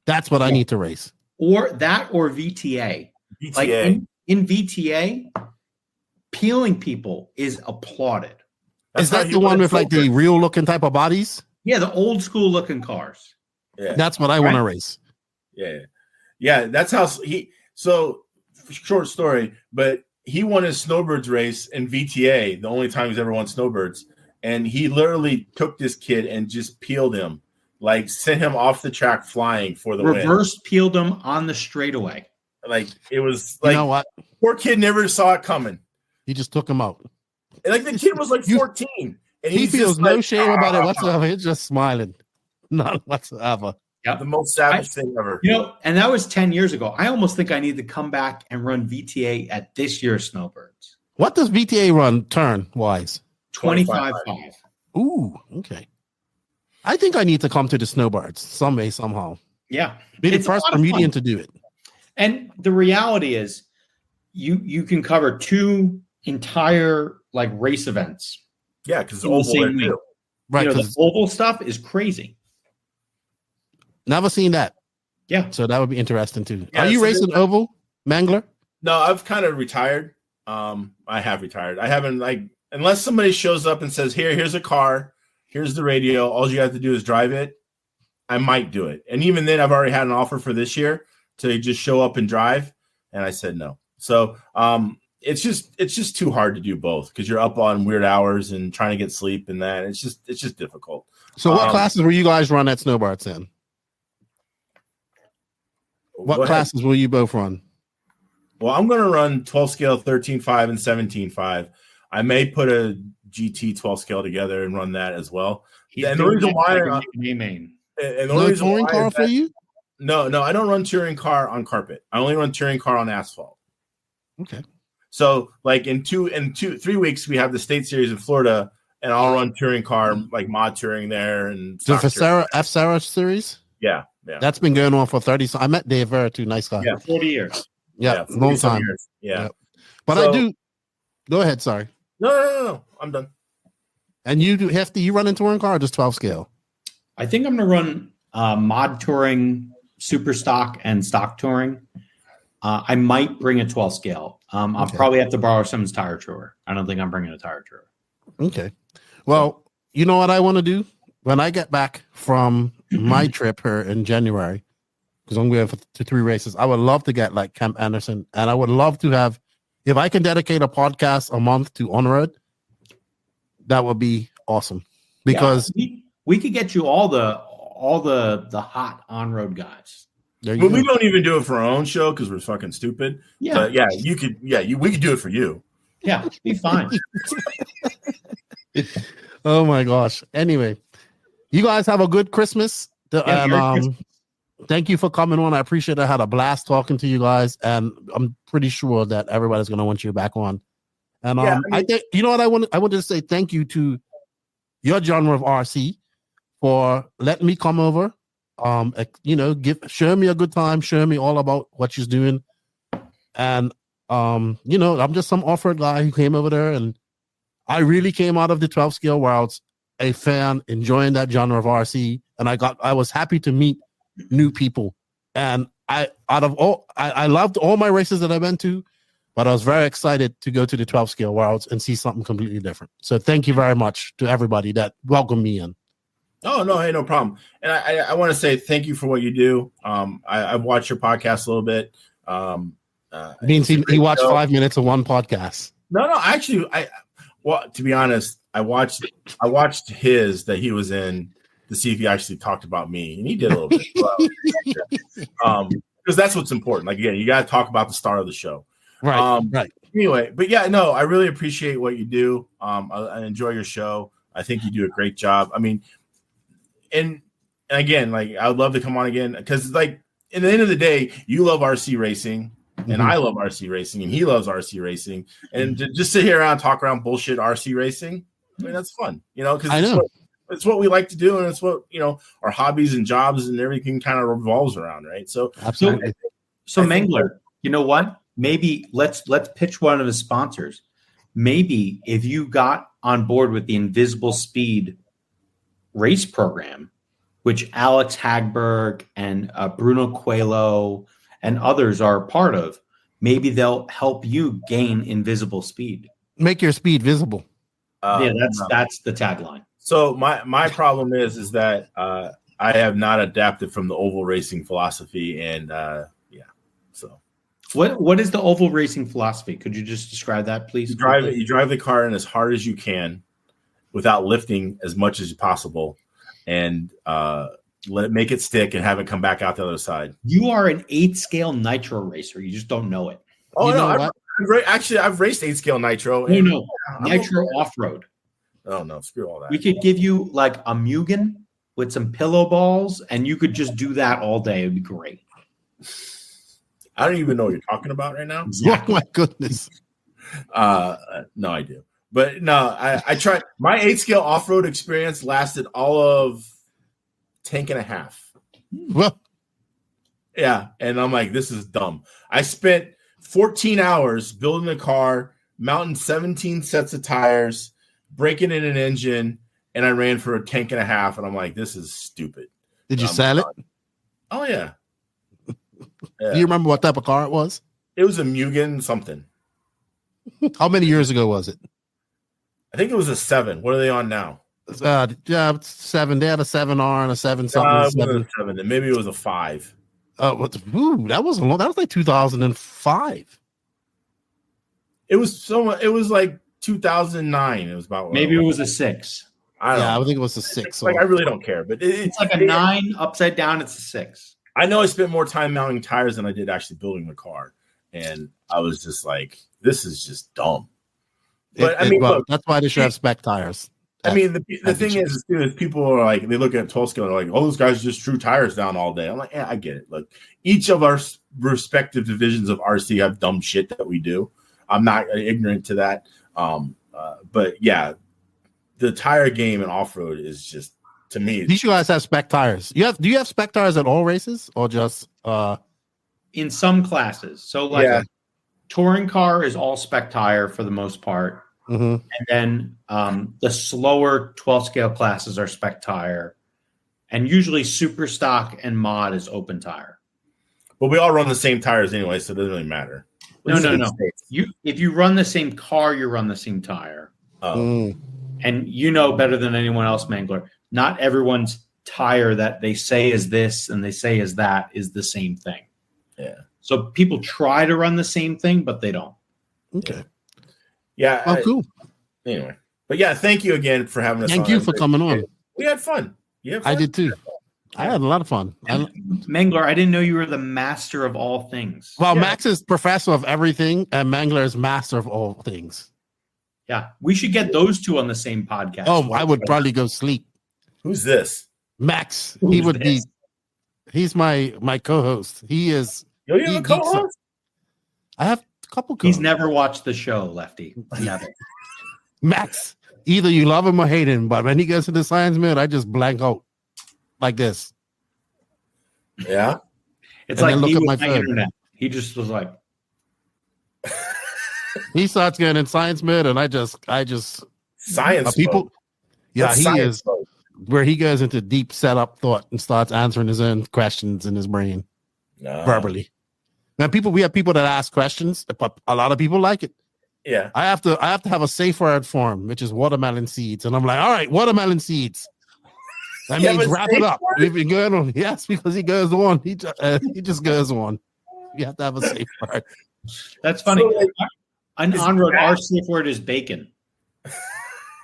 G: That's what I need to race.
L: Or VTA.
K: VTA.
L: Like in VTA, peeling people is applauded.
G: Is that the one with like the real looking type of bodies?
L: Yeah, the old school looking cars.
K: Yeah.
G: That's what I want to race.
K: Yeah. That's how so short story, but he won his snowbirds race in VTA, the only time he's ever won snowbirds. And he literally took this kid and just peeled him, like sent him off the track flying for the win.
L: Reverse peeled him on the straightaway.
K: Like it was like,
G: you know what?
K: Poor kid never saw it coming.
G: He just took him out.
K: And like the kid was like 14. And
G: he feels no
K: like,
G: shame about it whatsoever. He's just smiling. None whatsoever.
L: Yep.
K: The most savage thing ever.
L: And that was 10 years ago. I almost think I need to come back and run VTA at this year's Snowbirds.
G: What does VTA run turn wise?
L: 25.5.
G: Ooh, okay. I think I need to come to the Snowbirds some way, somehow.
L: Yeah.
G: Be the first comedian to do it.
L: And the reality is you can cover 2 entire like race events.
K: Yeah, because oval there too.
G: Right.
L: The oval stuff is crazy.
G: Never seen that.
L: Yeah.
G: So that would be interesting too.
K: Yeah,
G: Are you racing oval, Mangler?
K: No, I've kind of retired. I have retired. I haven't unless somebody shows up and says, here's a car, here's the radio, all you have to do is drive it, I might do it. And even then I've already had an offer for this year to just show up and drive. And I said no. So it's just too hard to do both because you're up on weird hours and trying to get sleep and that. It's just difficult.
G: So what classes will you guys run at Snowbirds then? What classes will you both run?
K: Well, I'm going to run 12 scale, 13.5, and 17.5. I may put a GT 12 scale together and run that as well. And the reason why,
G: touring car for you?
K: No, I don't run touring car on carpet. I only run touring car on asphalt.
G: Okay.
K: So, like in 3 weeks, we have the state series in Florida, and I'll run touring car, like mod touring there, and
G: the F-Sarah series.
K: Yeah.
G: That's been going on for 30. So I met Dave Vera too. Nice guy.
L: Yeah, 40 years.
G: Yeah, long time.
K: Years. Yeah.
G: But I do. Go ahead. Sorry.
K: No. I'm done.
G: And you do Hefty? You run in touring car or just 12 scale?
L: I think I'm going to run mod touring, super stock, and stock touring. I might bring a 12 scale. I'll probably have to borrow someone's tire drawer. I don't think I'm bringing a tire drawer.
G: Okay. Well, you know what I want to do when I get back from my trip here in January, because I'm going to 3 races. I would love to get like Camp Anderson, and I would love to have, if I can dedicate a podcast a month to ONROAD, that would be awesome. Because
L: we could get you all the hot on-road guys.
K: But we don't even do it for our own show because we're fucking stupid.
L: Yeah.
K: But we could do it for you.
L: Yeah, be fine.
G: Oh my gosh. Anyway, you guys have a good Christmas. Thank you for coming on. I appreciate it. I had a blast talking to you guys, and I'm pretty sure that everybody's going to want you back on. And I think, you know what, I wanted to say thank you to your genre of RC for letting me come over. Show me a good time, show me all about what she's doing. And I'm just some off-road guy who came over there, and I really came out of the 12 scale worlds a fan, enjoying that genre of RC, and I was happy to meet new people. And I loved all my races that I went to, but I was very excited to go to the 12 scale worlds and see something completely different. So thank you very much to everybody that welcomed me in.
K: Oh, no, hey, no problem. And I want to say thank you for what you do. I've watched your podcast a little bit.
G: Means he watched 5 minutes of one podcast.
K: No, actually, to be honest, I watched his that he was in to see if he actually talked about me, and he did a little bit. Because that's what's important. Like, again, you got to talk about the star of the show.
G: Right.
K: Anyway, but yeah, no, I really appreciate what you do. I enjoy your show. I think you do a great job. I mean, and again, like, I would love to come on again because, like, at the end of the day, you love RC racing, and I love RC racing, and he loves RC racing, and to just sit here around and talk around bullshit RC racing, I mean, that's fun, because it's what we like to do, and it's what our hobbies and jobs and everything kind of revolves around, right? So
G: absolutely.
L: So Mangler, you know what? Maybe let's pitch one of his sponsors. Maybe if you got on board with the Invisible Speed race program, which Alex HagBerg and Bruno Coelho and others are a part of, maybe they'll help you gain invisible speed.
G: Make your speed visible.
L: That's the tagline.
K: So my problem is that I have not adapted from the oval racing philosophy, and so
L: what is the oval racing philosophy? Could you just describe that, please?
K: You drive the car in as hard as you can without lifting as much as possible, and let it make it stick and have it come back out the other side.
L: You are an 8-scale nitro racer. You just don't know it.
K: Oh, you know what? I've raced 8-scale nitro.
L: No, nitro off-road.
K: Oh, no, screw all that.
L: We could give you like a Mugen with some pillow balls, and you could just do that all day. It would be great.
K: I don't even know what you're talking about right now.
G: Oh, my goodness.
K: No, I do. But no, I tried. My 8-scale off-road experience lasted all of tank and a half.
G: Well,
K: yeah, and I'm like, this is dumb. I spent 14 hours building a car, mounting 17 sets of tires, breaking in an engine, and I ran for a tank and a half, and I'm like, this is stupid.
G: Did you sell it?
K: Oh, yeah.
G: Do you remember what type of car it was?
K: It was a Mugen something.
G: How many years ago was it?
K: I think it was a 7. What are they on now?
G: 7. They had a 7R and a 7 something.
K: It was a 7. And maybe it was a 5.
G: That wasn't long. That was like 2005.
K: It was like 2009. It was about
L: maybe it was a 6.
G: I think it was a 6.
K: Like, I really don't care, but
L: it's like a 9 upside down. It's a 6.
K: I know I spent more time mounting tires than I did actually building the car, and I was just like, "This is just dumb." But look,
G: that's why they should have spec tires.
K: I mean, the thing is people are like, they look at 12 scale, they're like, "Oh, those guys just drew tires down all day." I'm like, "Yeah, I get it." Look, each of our respective divisions of RC have dumb shit that we do. I'm not ignorant to that, but yeah, the tire game and off road is just. To me,
G: these guys have spec tires. Do you have spec tires at all races or just
L: in some classes? So like a touring car is all spec tire for the most part.
G: Mm-hmm.
L: And then the slower 12 scale classes are spec tire, and usually super stock and mod is open tire.
K: But we all run the same tires anyway, so it doesn't really matter.
L: No. If you run the same car, you run the same tire. And you know better than anyone else, Mangler. Not everyone's tire that they say is this and they say is that is the same thing.
K: Yeah.
L: So people try to run the same thing, but they don't.
G: Okay.
K: Yeah.
G: Oh, cool.
K: Anyway, but yeah, thank you again for having us.
G: Thank you for coming on.
K: We had fun. Yeah,
G: I did too. I had a lot of fun.
L: Mangler, I didn't know you were the master of all things.
G: Well, Max is professor of everything, and Mangler is master of all things.
L: Yeah, we should get those two on the same podcast.
G: Oh, I would probably go sleep.
K: Who's this?
G: Max. He's my co-host. He is.
K: You have a co-host?
G: I have a couple co-hosts.
L: He's never watched the show, Lefty. Never.
G: Max, either you love him or hate him, but when he goes to the science mode, I just blank out like this.
K: Yeah.
L: It's like he was my internet. He just was like.
G: He starts getting in science mode, and I just
K: science
G: people.
K: Mode.
G: Yeah,
K: That's
G: he is
K: mode.
G: Where he goes into deep setup thought and starts answering his own questions in his brain verbally. Now, we have people that ask questions, but a lot of people like it.
K: Yeah,
G: I have to have a safe word for him, which is watermelon seeds, and I'm like, all right, watermelon seeds. That means wrap it up. We've been going on, yes, because he goes on. He just goes on. You have to have a safe word.
L: That's funny. So, an on-road, our safe word is bacon.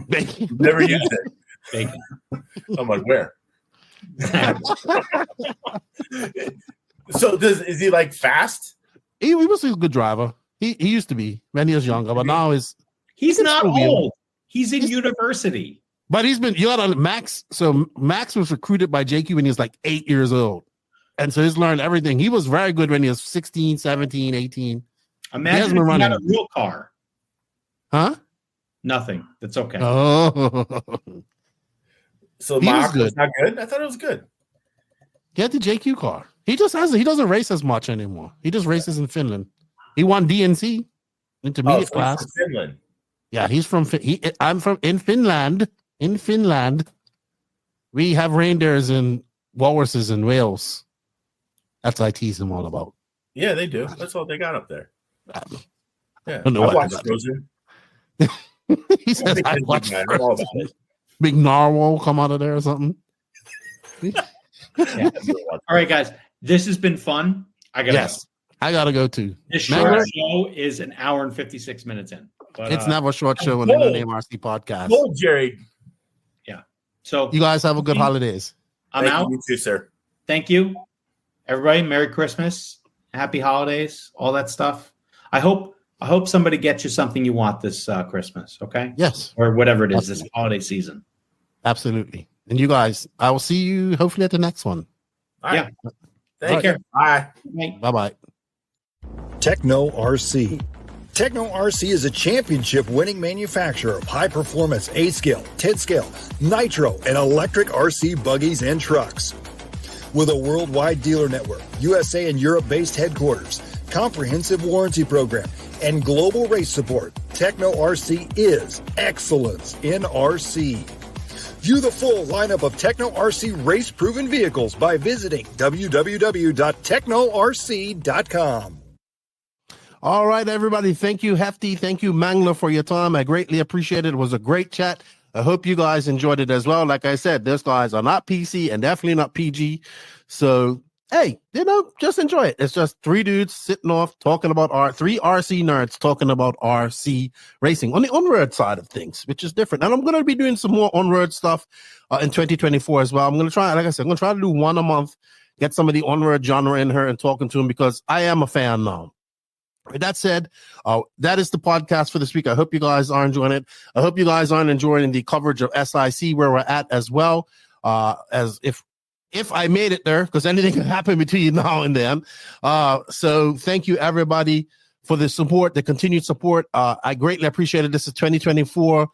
G: Bacon.
K: Never used it.
L: Bacon.
K: I'm like, where? So is he like fast?
G: He was a good driver. He used to be when he was younger, but now
L: he's not old. He's in university.
G: But Max. So Max was recruited by JQ when he was like 8 years old. And so he's learned everything. He was very good when he was 16, 17, 18.
L: Imagine if he had a real car.
G: Huh?
L: Nothing. That's okay.
G: Oh.
K: So Max was not good? I thought it was good.
G: He had the JQ car. He doesn't race as much anymore. He just races in Finland. He won DNC intermediate class.
K: He's from Finland.
G: Yeah, he's from I'm from in Finland. In Finland, we have reindeers in walruses in Wales. That's what I tease them all about.
K: Yeah, they do. That's all they got up there. Yeah,
G: don't know
K: I
G: what
K: watched Frozen.
G: He says, I watched
K: I'm all about it.
G: big narwhal come out of there or something.
L: Yeah. All right, guys. This has been fun. I gotta go too. This short show is an hour and 56 minutes in. But,
G: it's never a short show on the NNRC podcast.
K: Oh, Jerry.
L: Yeah. So
G: you guys have a good holidays.
L: I'm out.
K: You too, sir.
L: Thank you, everybody. Merry Christmas, Happy Holidays, all that stuff. I hope somebody gets you something you want this Christmas. Okay.
G: Yes.
L: Or whatever it is this holiday season.
G: Absolutely. And you guys, I will see you hopefully at the next one.
K: All right.
L: Yeah.
K: Take care. Bye.
G: Bye-bye.
M: Techno RC. Techno RC is a championship-winning manufacturer of high-performance A-scale, 10-scale, nitro, and electric RC buggies and trucks. With a worldwide dealer network, USA and Europe-based headquarters, comprehensive warranty program, and global race support, Techno RC is excellence in RC. View the full lineup of Techno RC race-proven vehicles by visiting www.technorc.com.
G: All right, everybody. Thank you, Hefty. Thank you, Mangler, for your time. I greatly appreciate it. It was a great chat. I hope you guys enjoyed it as well. Like I said, those guys are not PC and definitely not PG. So, hey, just enjoy it. It's just three dudes sitting off talking about three RC nerds talking about RC racing on the on-road side of things, which is different. And I'm going to be doing some more on-road stuff in 2024 as well. I'm going to try, like I said, I'm going to try to do one a month, get some of the on-road genre in here and talking to them because I am a fan now. With that said, that is the podcast for this week. I hope you guys are enjoying it. I hope you guys aren't enjoying the coverage of SIC where we're at as well. As if I made it there, because anything can happen between now and then. So thank you everybody for the support, the continued support. I greatly appreciate it. This is 2024.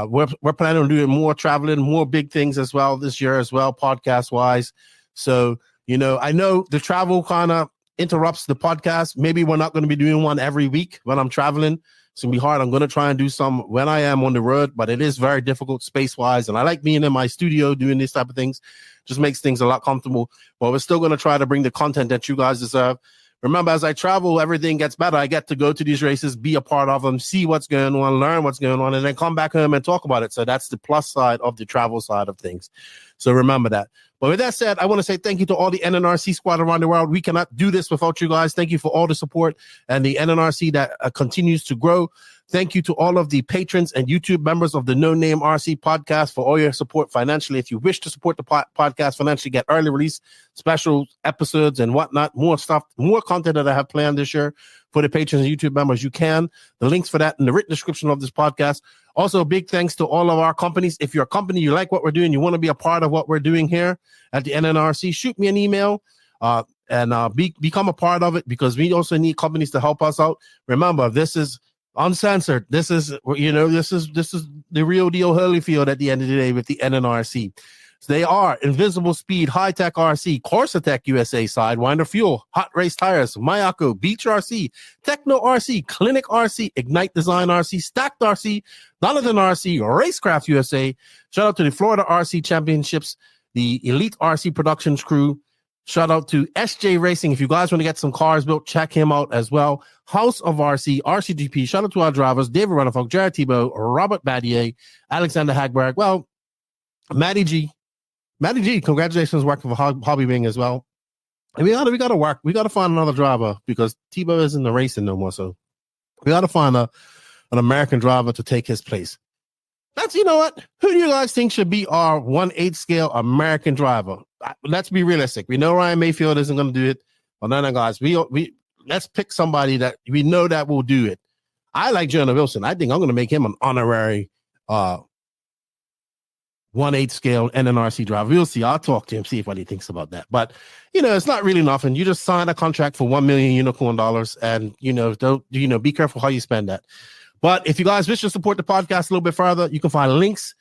G: We're planning on doing more traveling, more big things as well this year as well, podcast wise. So, I know the travel kind of interrupts the podcast. Maybe we're not going to be doing one every week when I'm traveling. It's going to be hard. I'm going to try and do some when I am on the road, but it is very difficult space-wise. And I like being in my studio doing these type of things. Just makes things a lot comfortable. But we're still going to try to bring the content that you guys deserve. Remember, as I travel, everything gets better. I get to go to these races, be a part of them, see what's going on, learn what's going on, and then come back home and talk about it. So that's the plus side of the travel side of things. So remember that. But with that said, I want to say thank you to all the NNRC squad around the world. We cannot do this without you guys. Thank you for all the support and the NNRC that continues to grow. Thank you to all of the patrons and YouTube members of the No Name RC podcast for all your support financially. If you wish to support the podcast financially, get early release, special episodes and whatnot, more stuff, more content that I have planned this year for the patrons and YouTube members, you can. The links for that in the written description of this podcast. Also, big thanks to all of our companies. If you're a company, you like what we're doing, you want to be a part of what we're doing here at the NNRC, shoot me an email and become a part of it, because we also need companies to help us out. Remember, this is uncensored. This is the real deal Holyfield at the end of the day with the NNRC. So they are Invisible Speed, High Tech RC, Corsa USA, Sidewinder Fuel, Hot Race Tires, Mayako, Beach RC, Techno RC, Clinic RC, Ignite Design RC, Stacked RC, Donovan RC, RaceCraft USA. Shout out to the Florida RC Championships, the Elite RC Productions crew. Shout out to SJ Racing. If you guys want to get some cars built, check him out as well. House of RC, RCGP. Shout out to our drivers, David Runnerfolk, Jared Thibault, Robert Badier, Alexander Hagberg. Well, Matty G, congratulations working for Hobby Wing as well. And we gotta work. We gotta find another driver because Thibault isn't the racing no more. So we gotta find an American driver to take his place. You know what? Who do you guys think should be our 1/8 scale American driver? Let's be realistic. We know Ryan Mayfield isn't going to do it. Well, no, guys. We let's pick somebody that we know that will do it. I like Jonah Wilson. I think I'm going to make him an honorary 1/8 scale NNRC driver. We'll see. I'll talk to him, see what he thinks about that. But it's not really nothing. You just sign a contract for $1 million unicorn dollars, and don't be careful how you spend that. But if you guys wish to support the podcast a little bit further, you can find links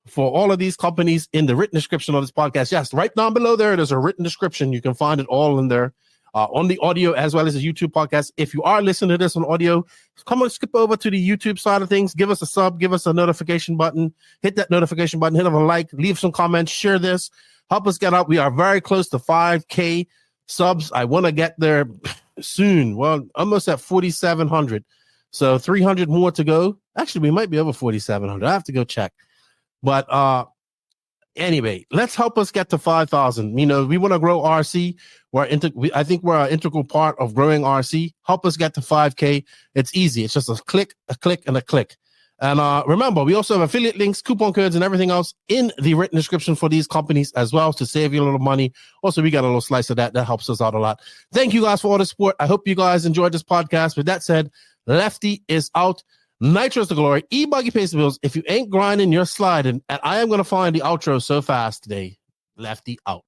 G: for all of these companies in the written description of this podcast. Yes, right down below there's a written description. You can find it all in there on the audio as well as the YouTube podcast. If you are listening to this on audio, come on, skip over to the YouTube side of things. Give us a sub, give us a notification button, hit that notification button, hit a like, leave some comments, share this. Help us get up. We are very close to 5K subs. I want to get there soon. Well, almost at 4,700. So 300 more to go. Actually, we might be over 4,700. I have to go check. But anyway, let's help us get to 5,000. You know, we want to grow RC. I think we're an integral part of growing RC. Help us get to 5K. It's easy. It's just a click, and a click. And remember, we also have affiliate links, coupon codes, and everything else in the written description for these companies as well to save you a little money. Also, we got a little slice of that. That helps us out a lot. Thank you guys for all the support. I hope you guys enjoyed this podcast. With that said, Lefty is out. Nitro's the glory. E-Buggy pays the bills. If you ain't grinding, you're sliding. And I am going to find the outro so fast today. Lefty out.